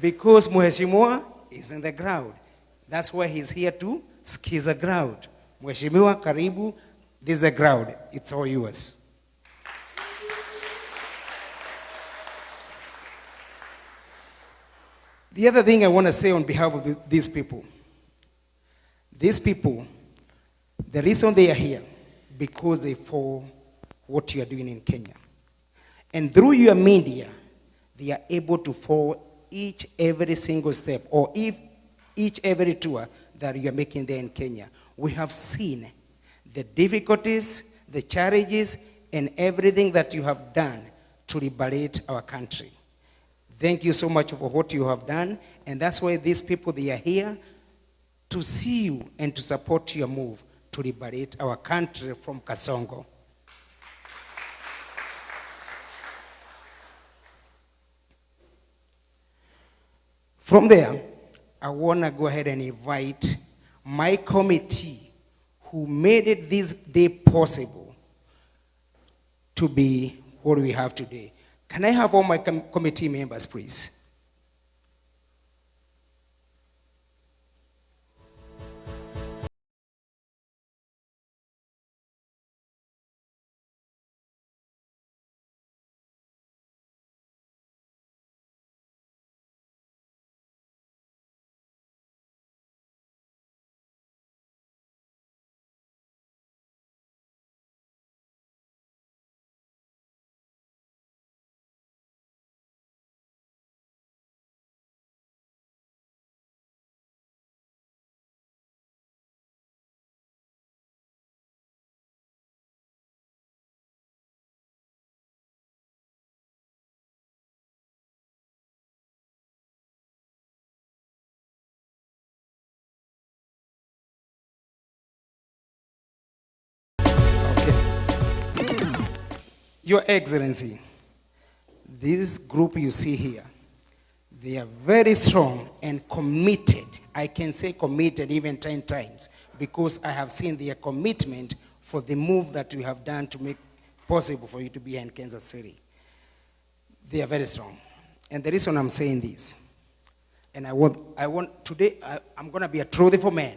K: Because Mheshimiwa is in the ground. That's why he's here to Skiza Ground. Mheshimiwa, karibu, this is a ground. It's all yours. The other thing I want to say on behalf of these people, the reason they are here, because they follow what you are doing in Kenya. And through your media, they are able to follow every single step, or every tour that you are making there in Kenya. We have seen the difficulties, the challenges, and everything that you have done to liberate our country. Thank you so much for what you have done, and that's why these people, they are here to see you and to support your move to liberate our country from Kasongo. From there, I want to go ahead and invite my committee who made it this day possible to be what we have today. Can I have all my committee members, please? Your Excellency, this group you see here, they are very strong and committed. I can say committed even 10 times because I have seen their commitment for the move that we have done to make possible for you to be here in Kansas City. They are very strong. And the reason I'm saying this, and today, I'm going to be a truthful man.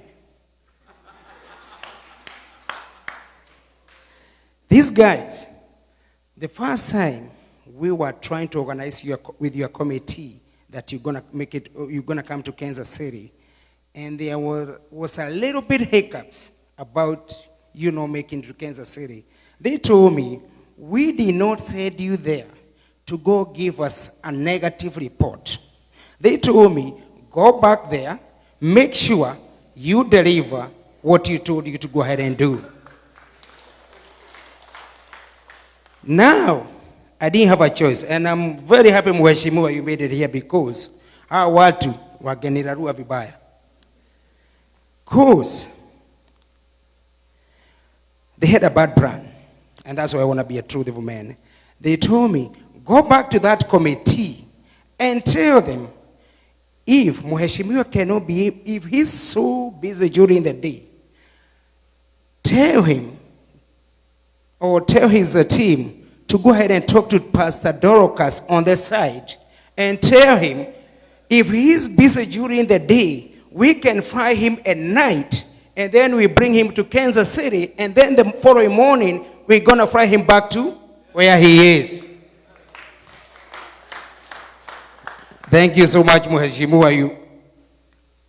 K: These guys, the first time we were trying to organize with your committee that you're gonna come to Kansas City, and there was a little bit hiccups about, making to Kansas City. They told me, we did not send you there to go give us a negative report. They told me, go back there, make sure you deliver what you told you to go ahead and do. Now, I didn't have a choice, and I'm very happy, Mheshimiwa, you made it here, because hawa watu wagenirarua vibaya. Because they had a bad plan, and that's why I want to be a truthful man. They told me, go back to that committee and tell them, if Mheshimiwa cannot be, if he's so busy during the day, tell him or tell his team to go ahead and talk to Pastor Dorcas on the side and tell him if he's busy during the day, we can fly him at night and then we bring him to Kansas City, and then the following morning we're going to fly him back to where he is. Thank you so much, Mheshimiwa,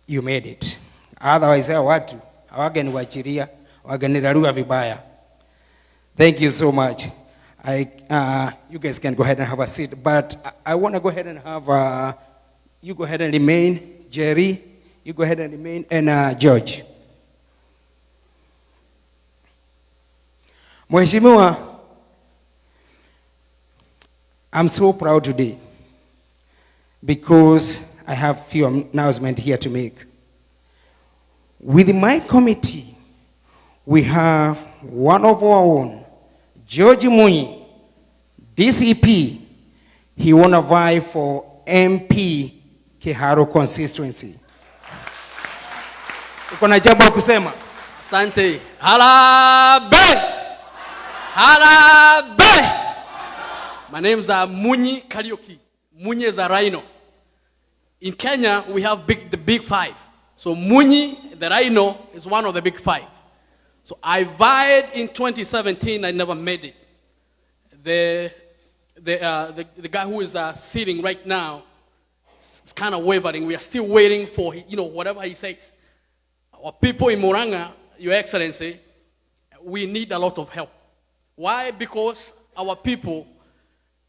K: you made it. Otherwise, watu hawangeniwachilia, wagenirarua vibaya. Thank you so much. You guys can go ahead and have a seat, but I want to go ahead and have, you go ahead and remain, Jerry, you go ahead and remain, and George. Mheshimiwa, I'm so proud today because I have a few announcements here to make. With my committee, we have one of our own, George Munyi, DCP. He wanna vie for MP Kiharo constituency. Uko na jambo kusema?
L: Asante. Harambee! Harambee! My name's Munyi Karaoke. Munyi is a rhino. In Kenya, we have the big five. So Munyi, the rhino, is one of the big five. So I vied in 2017, I never made it. The guy who is sitting right now is kind of wavering. We are still waiting for, whatever he says. Our people in Murang'a, Your Excellency, we need a lot of help. Why? Because our people,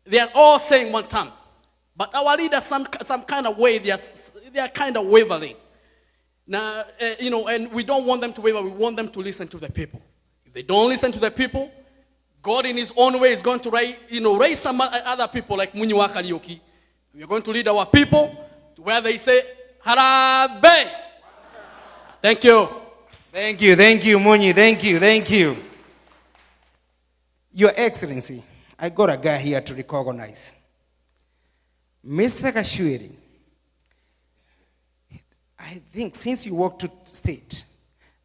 L: they are all saying one time. But our leaders, some kind of way, they are kind of wavering. Now, and we don't want them to waver. We want them to listen to the people. If they don't listen to the people, God in his own way is going to raise some other people like Munyi wa Karaoke. We are going to lead our people to where they say, Harambee! Thank you.
K: Thank you, Munyi, thank you. Your Excellency, I got a guy here to recognize. Mr. Gashagua, I think since you walked to state,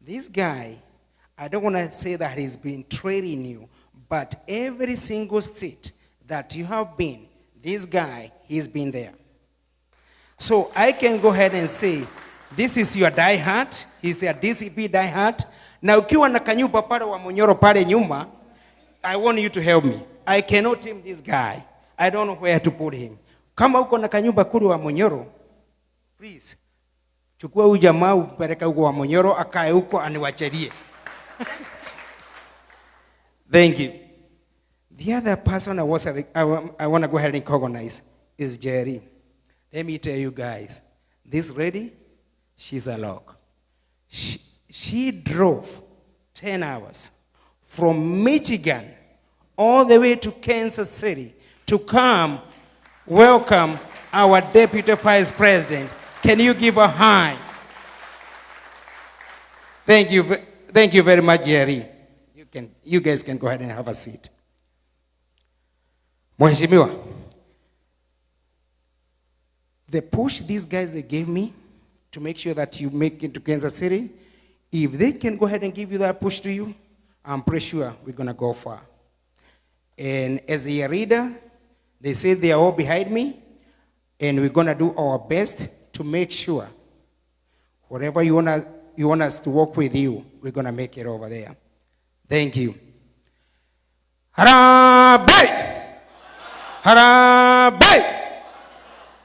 K: this guy, I don't want to say that he's been training you, but every single state that you have been, this guy, he's been there. So I can go ahead and say, this is your diehard, he's a DCP diehard. Na ukiwa na kanyumba pale wa Munyoro pale nyuma, I want you to help me. I cannot tame this guy. I don't know where to put him. Kama uko na kanyumba kule wa Munyoro, please, chukua huyu jamaa upeleka huko wa Munyoro, akae huko aniwachelie. Thank you. The other person I want to go ahead and recognize is Jerry. Let me tell you guys, this lady, she's a log. She drove 10 hours from Michigan all the way to Kansas City to come welcome our Deputy Vice President. Can you give a hand? Thank you very much, Jerry. You guys can go ahead and have a seat. Mheshimiwa, the push these guys they gave me to make sure that you make it to Kansas City, if they can go ahead and give you that push to you, I'm pretty sure we're going to go far. And as a leader, they say they are all behind me, and we're going to do our best to make sure whatever you want us to work with you, we're going to make it over there. Thank you. Harambee! Harambee!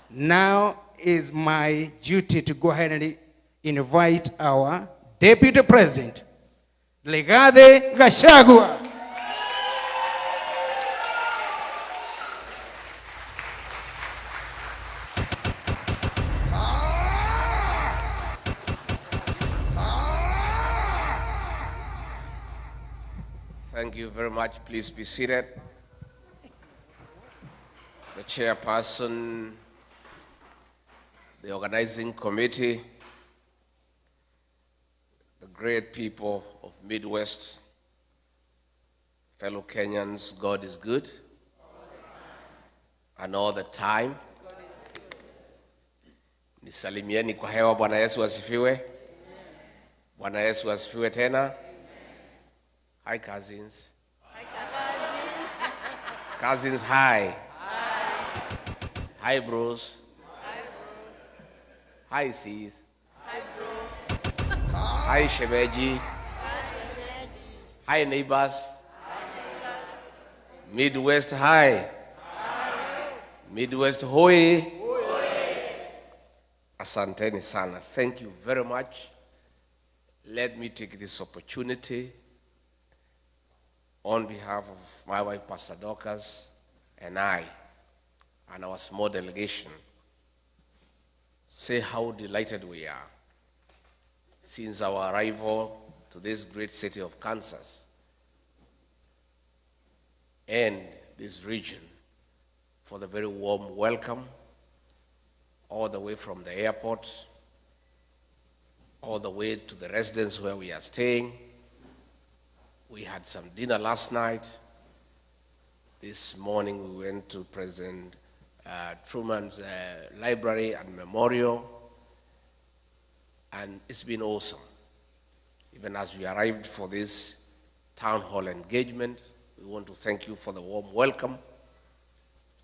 K: Now is my duty to go ahead and, invite our Deputy President, Gashagua.
M: Thank you very much. Please be seated. The chairperson, the organizing committee, the great people of Midwest, fellow Kenyans, God is good. And all the time. Nisalimieni kwa hewa. Bwana Yesu asifiwe. Bwana Yesu asifiwe tena. Hi, cousins. Hi, cousins. Cousins, hi. Hi, bros. Hi, bro. Hi, sis. Hi, bro. Hi, shemeji. Hi, neighbors. Hi, neighbors. Midwest, hi. Hi. Midwest, hoi. Asanteni sana. Thank you very much. Let me take this opportunity on behalf of my wife, Pastor Dorcas, and I, and our small delegation, say how delighted we are since our arrival to this great city of Kansas and this region for the very warm welcome all the way from the airport, all the way to the residence where we are staying. We had some dinner last night. This morning we went to President Truman's library and memorial, and it's been awesome. Even as we arrived for this town hall engagement, we want to thank you for the warm welcome.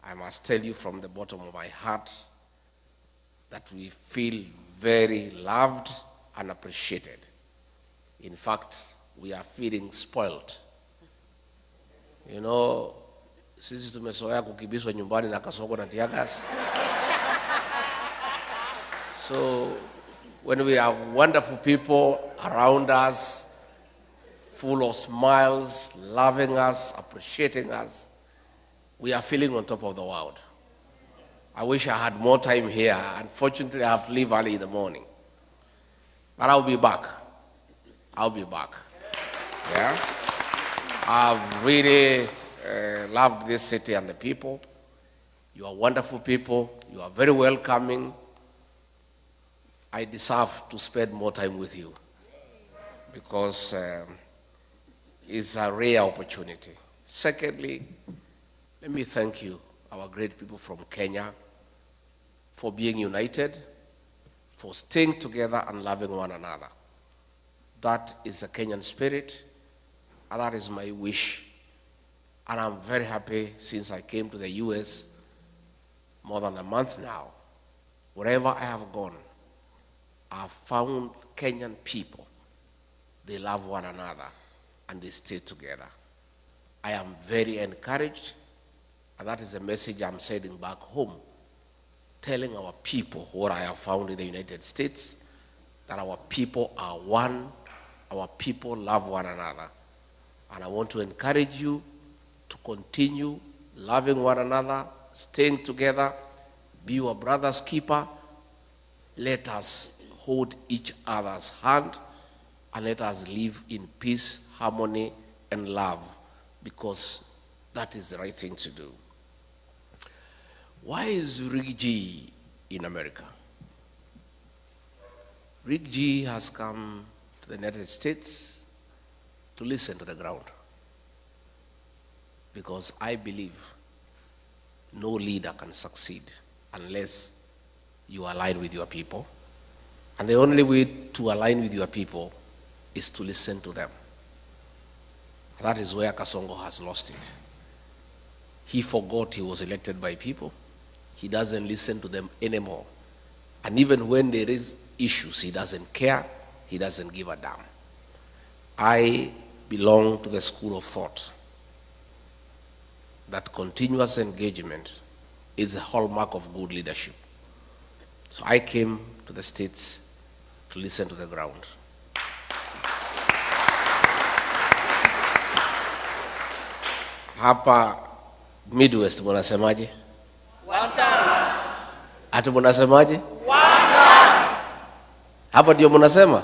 M: I must tell you from the bottom of my heart that we feel very loved and appreciated. In fact, we are feeling spoiled. You know, sisi tumezoea kukibiswa nyumbani na kasongo na tiagas. So, when we have wonderful people around us, full of smiles, loving us, appreciating us, we are feeling on top of the world. I wish I had more time here. Unfortunately, I have to leave early in the morning. But I'll be back. I'll be back. Yeah? I've really loved this city and the people. You are wonderful people. You are very welcoming. I deserve to spend more time with you because it's a rare opportunity. Secondly, let me thank you, our great people from Kenya, for being united, for staying together and loving one another. That is the Kenyan spirit, and that is my wish. And I'm very happy since I came to the US more than a month now. Wherever I have gone, I've found Kenyan people. They love one another and they stay together. I am very encouraged, and that is the message I'm sending back home, telling our people what I have found in the United States, that our people are one, our people love one another. And I want to encourage you to continue loving one another, staying together, be your brother's keeper. Let us hold each other's hand and let us live in peace, harmony, and love, because that is the right thing to do. Why is Rick G in America? Rick G has come to the United States to listen to the ground, because I believe no leader can succeed unless you align with your people. And the only way to align with your people is to listen to them. That is where Kasongo has lost it. He forgot he was elected by people. He doesn't listen to them anymore. And even when there is issues, he doesn't care. He doesn't give a damn. I belong to the school of thought that continuous engagement is a hallmark of good leadership. So I came to the States to listen to the ground. Hapa Midwest munasemaje?
G: One time.
M: Ati munasemaje?
G: One time.
M: Hapa ndio munasema?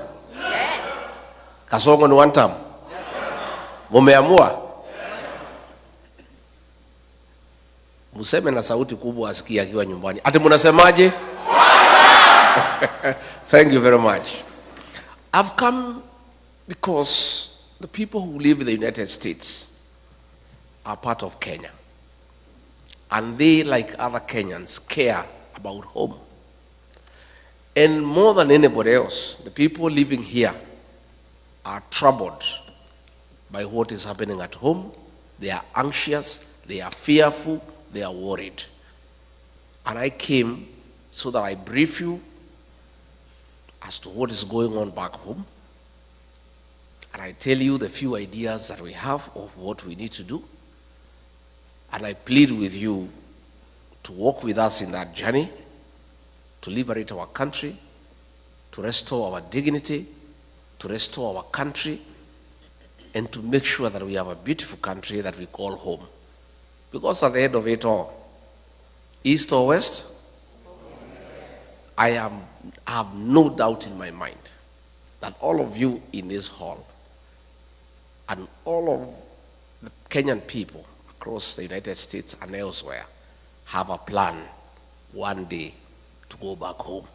M: Kasongo ni one time. Mumeamua? Museme na sauti kubwa asikie akiwa nyumbani. Ati munasemaje? Thank you very much. I've come because the people who live in the United States are part of Kenya. And they, like other Kenyans, care about home. And more than anybody else, the people living here are troubled by what is happening at home. They are anxious, they are fearful, they are worried. And I came so that I brief you as to what is going on back home. And I tell you the few ideas that we have of what we need to do. And I plead with you to walk with us in that journey, to liberate our country, to restore our dignity, to restore our country, and to make sure that we have a beautiful country that we call home. Because at the end of it all, east or west, I have no doubt in my mind that all of you in this hall and all of the Kenyan people across the United States and elsewhere have a plan one day to go back home.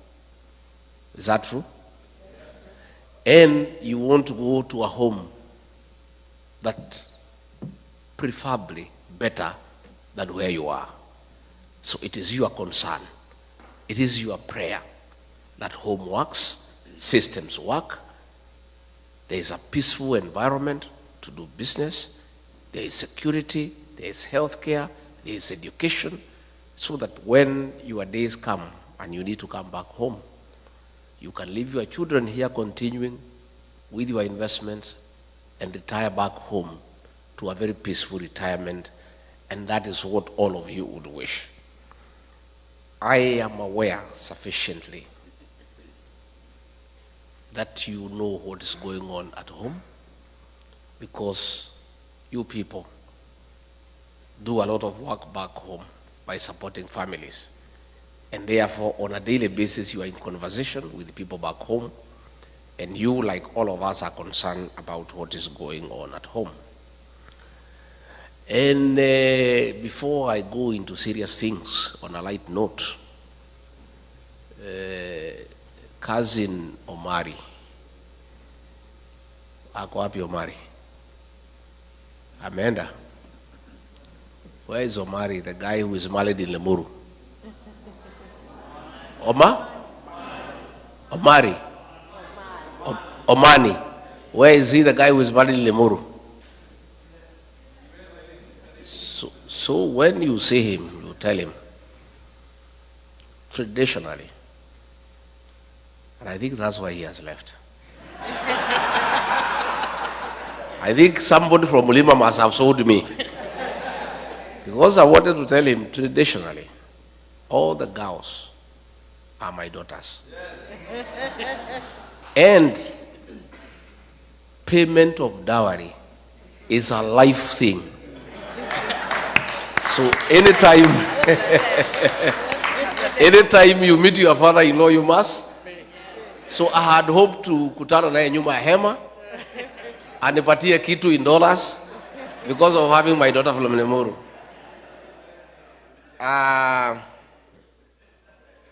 M: Is that true? And you want to go to a home that preferably better than where you are. So it is your concern, it is your prayer that home works, systems work, there is a peaceful environment to do business, there is security, there is healthcare, there is education, so that when your days come and you need to come back home, you can leave your children here continuing with your investments and retire back home to a very peaceful retirement, and that is what all of you would wish. I am aware sufficiently that you know what is going on at home, because you people do a lot of work back home by supporting families. And therefore, on a daily basis, you are in conversation with people back home, and you, like all of us, are concerned about what is going on at home. And before I go into serious things, on a light note, cousin Omari, ako wapi Omari? Amenda. Where is Omari, the guy who is married in Lemuru? Omari? Omani. Where is he, the guy who is married in Lemuru? So when you see him, you tell him, traditionally, and I think that's why he has left. I think somebody from Mulima must have sold me. Because I wanted to tell him, traditionally, all the girls are my daughters. And payment of dowry is a life thing. So anytime, anytime you meet your father-in-law, you must. So I had hoped to kutana naye nyuma ya hema, anipatie kitu in dollars, because of having my daughter from Lemuru.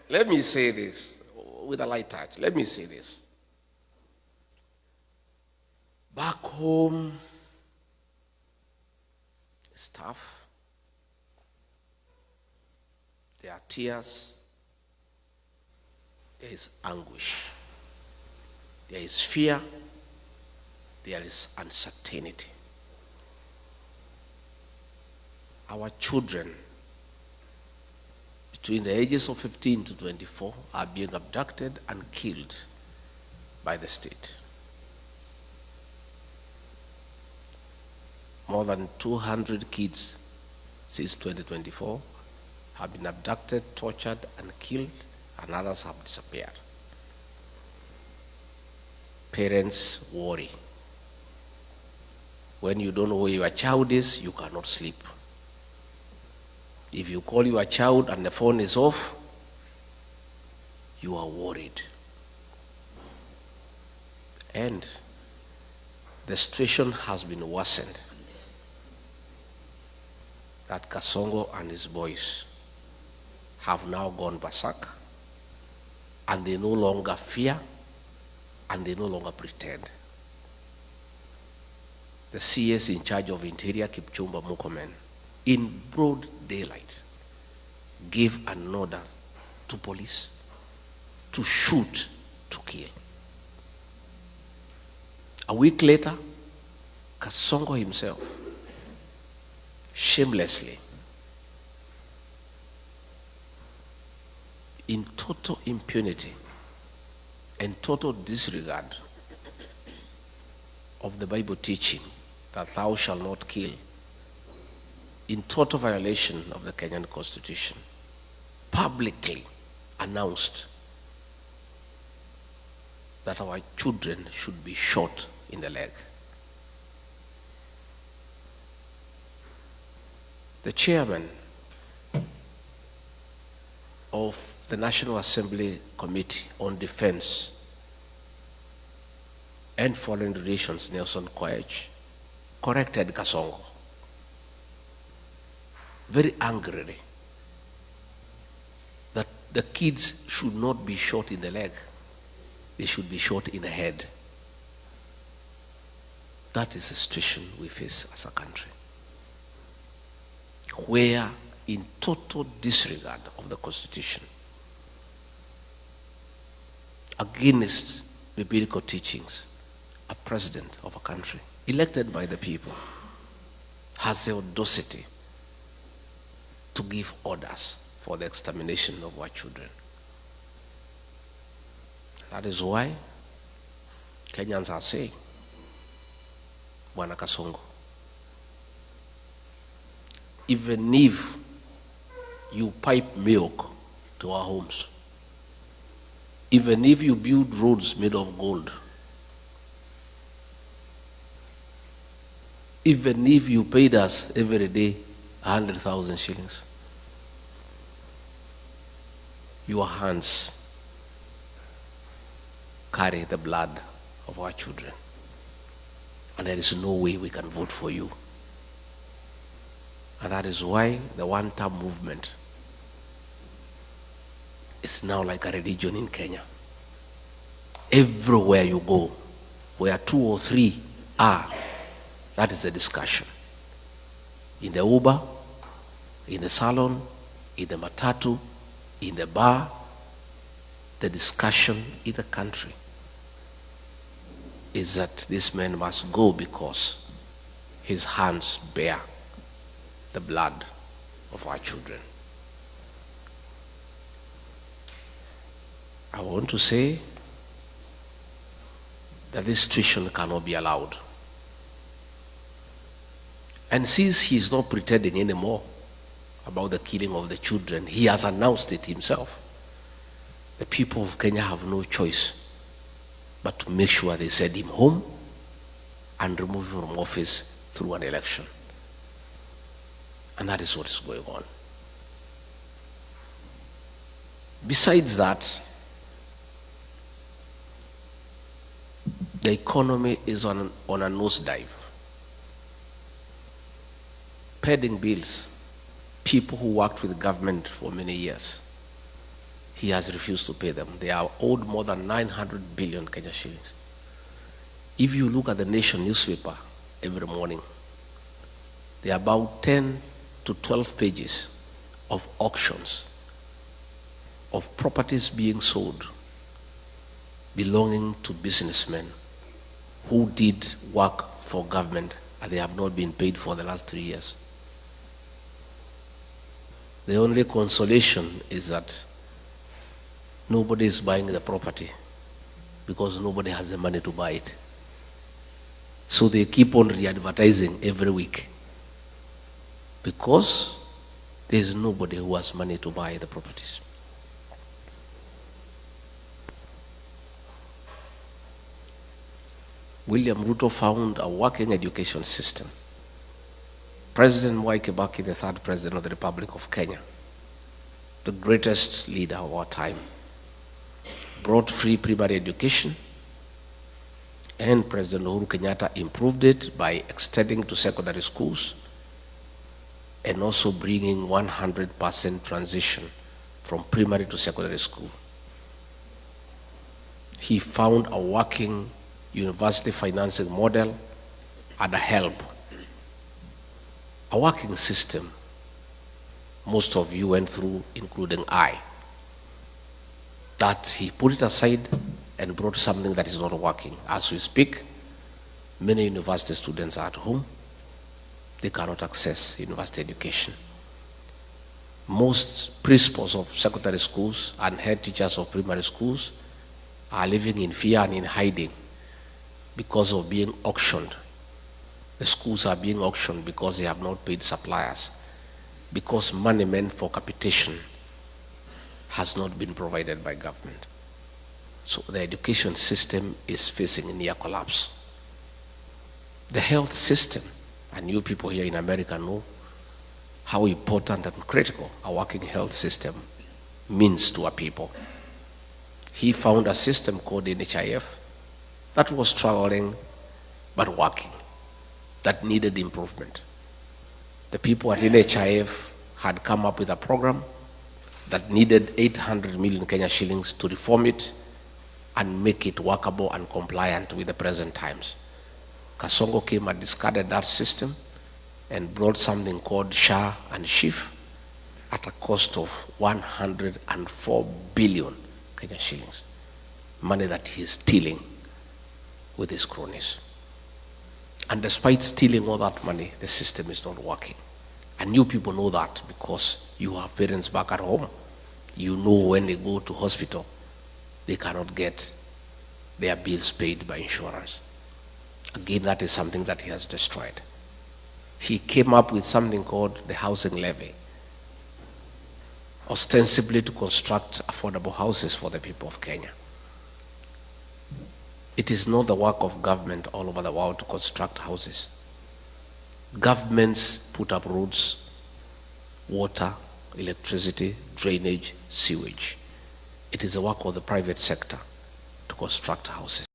M: Let me say this with a light touch. Let me say this. Back home, it's tough. There are tears. There is anguish. There is fear. There is uncertainty. Our children between the ages of 15 to 24 are being abducted and killed by the state. More than 200 kids since 2024 have been abducted, tortured, and killed, and others have disappeared. Parents worry. When you don't know where your child is, you cannot sleep. If you call your child and the phone is off, you are worried. And the situation has been worsened. That Kasongo and his boys have now gone berserk, and they no longer fear, and they no longer pretend. The CS in charge of Interior, Kipchumba Murkomen, in broad daylight, gave an order to police to shoot, to kill. A week later, Kasongo himself, shamelessly, in total impunity and total disregard of the Bible teaching that thou shalt not kill, in total violation of the Kenyan Constitution, publicly announced that our children should be shot in the leg. The chairman of the National Assembly Committee on Defense and Foreign Relations, Nelson Koech, corrected Kasongo very angrily that the kids should not be shot in the leg, they should be shot in the head. That is the situation we face as a country, where in total disregard of the Constitution, against biblical teachings, a president of a country elected by the people has the audacity to give orders for the extermination of our children. That is why Kenyans are saying, Bwana Kasongo, even if you pipe milk to our homes, even if you build roads made of gold, even if you paid us every day 100,000 shillings, your hands carry the blood of our children. And there is no way we can vote for you. And that is why the one-term movement is now like a religion in Kenya. Everywhere you go, where 2 or 3 are, that is the discussion. In the Uber, in the salon, in the matatu, in the bar, the discussion in the country is that this man must go because his hands bear the blood of our children. I want to say that this situation cannot be allowed. And since he is not pretending anymore about the killing of the children, he has announced it himself. The people of Kenya have no choice but to make sure they send him home and remove him from office through an election. And that is what is going on. Besides that, the economy is on a nosedive. Pending bills, people who worked with the government for many years, he has refused to pay them. They are owed more than 900 billion Kenya shillings. If you look at the Nation newspaper every morning, there are about 10 to 12 pages of auctions of properties being sold belonging to businessmen who did work for government and they have not been paid for the last 3 years. The only consolation is that nobody is buying the property because nobody has the money to buy it. So they keep on re-advertising every week because there is nobody who has money to buy the properties. William Ruto found a working education system. President Mwai Kibaki, the third president of the Republic of Kenya, the greatest leader of our time, brought free primary education, and President Uhuru Kenyatta improved it by extending to secondary schools and also bringing 100% transition from primary to secondary school. He found a working university financing model and a help, a working system most of you went through, including I, that he put it aside and brought something that is not working. As we speak, many university students are at home. They cannot access university education. Most principals of secondary schools and head teachers of primary schools are living in fear and in hiding because of being auctioned. The schools are being auctioned because they have not paid suppliers, because money meant for capitation has not been provided by government. So the education system is facing near collapse. The health system, and you people here in America know how important and critical a working health system means to our people. He found a system called NHIF that was struggling but working, that needed improvement. The people at NHIF had come up with a program that needed 800 million Kenya shillings to reform it and make it workable and compliant with the present times. Kasongo came and discarded that system and brought something called SHA and SHIF at a cost of 104 billion Kenya shillings, money that he's stealing with his cronies. And despite stealing all that money, the system is not working. And you people know that because you have parents back at home. You know when they go to hospital, they cannot get their bills paid by insurance. Again, that is something that he has destroyed. He came up with something called the housing levy, ostensibly to construct affordable houses for the people of Kenya. It is not the work of government all over the world to construct houses. Governments put up roads, water, electricity, drainage, sewage. It is the work of the private sector to construct houses.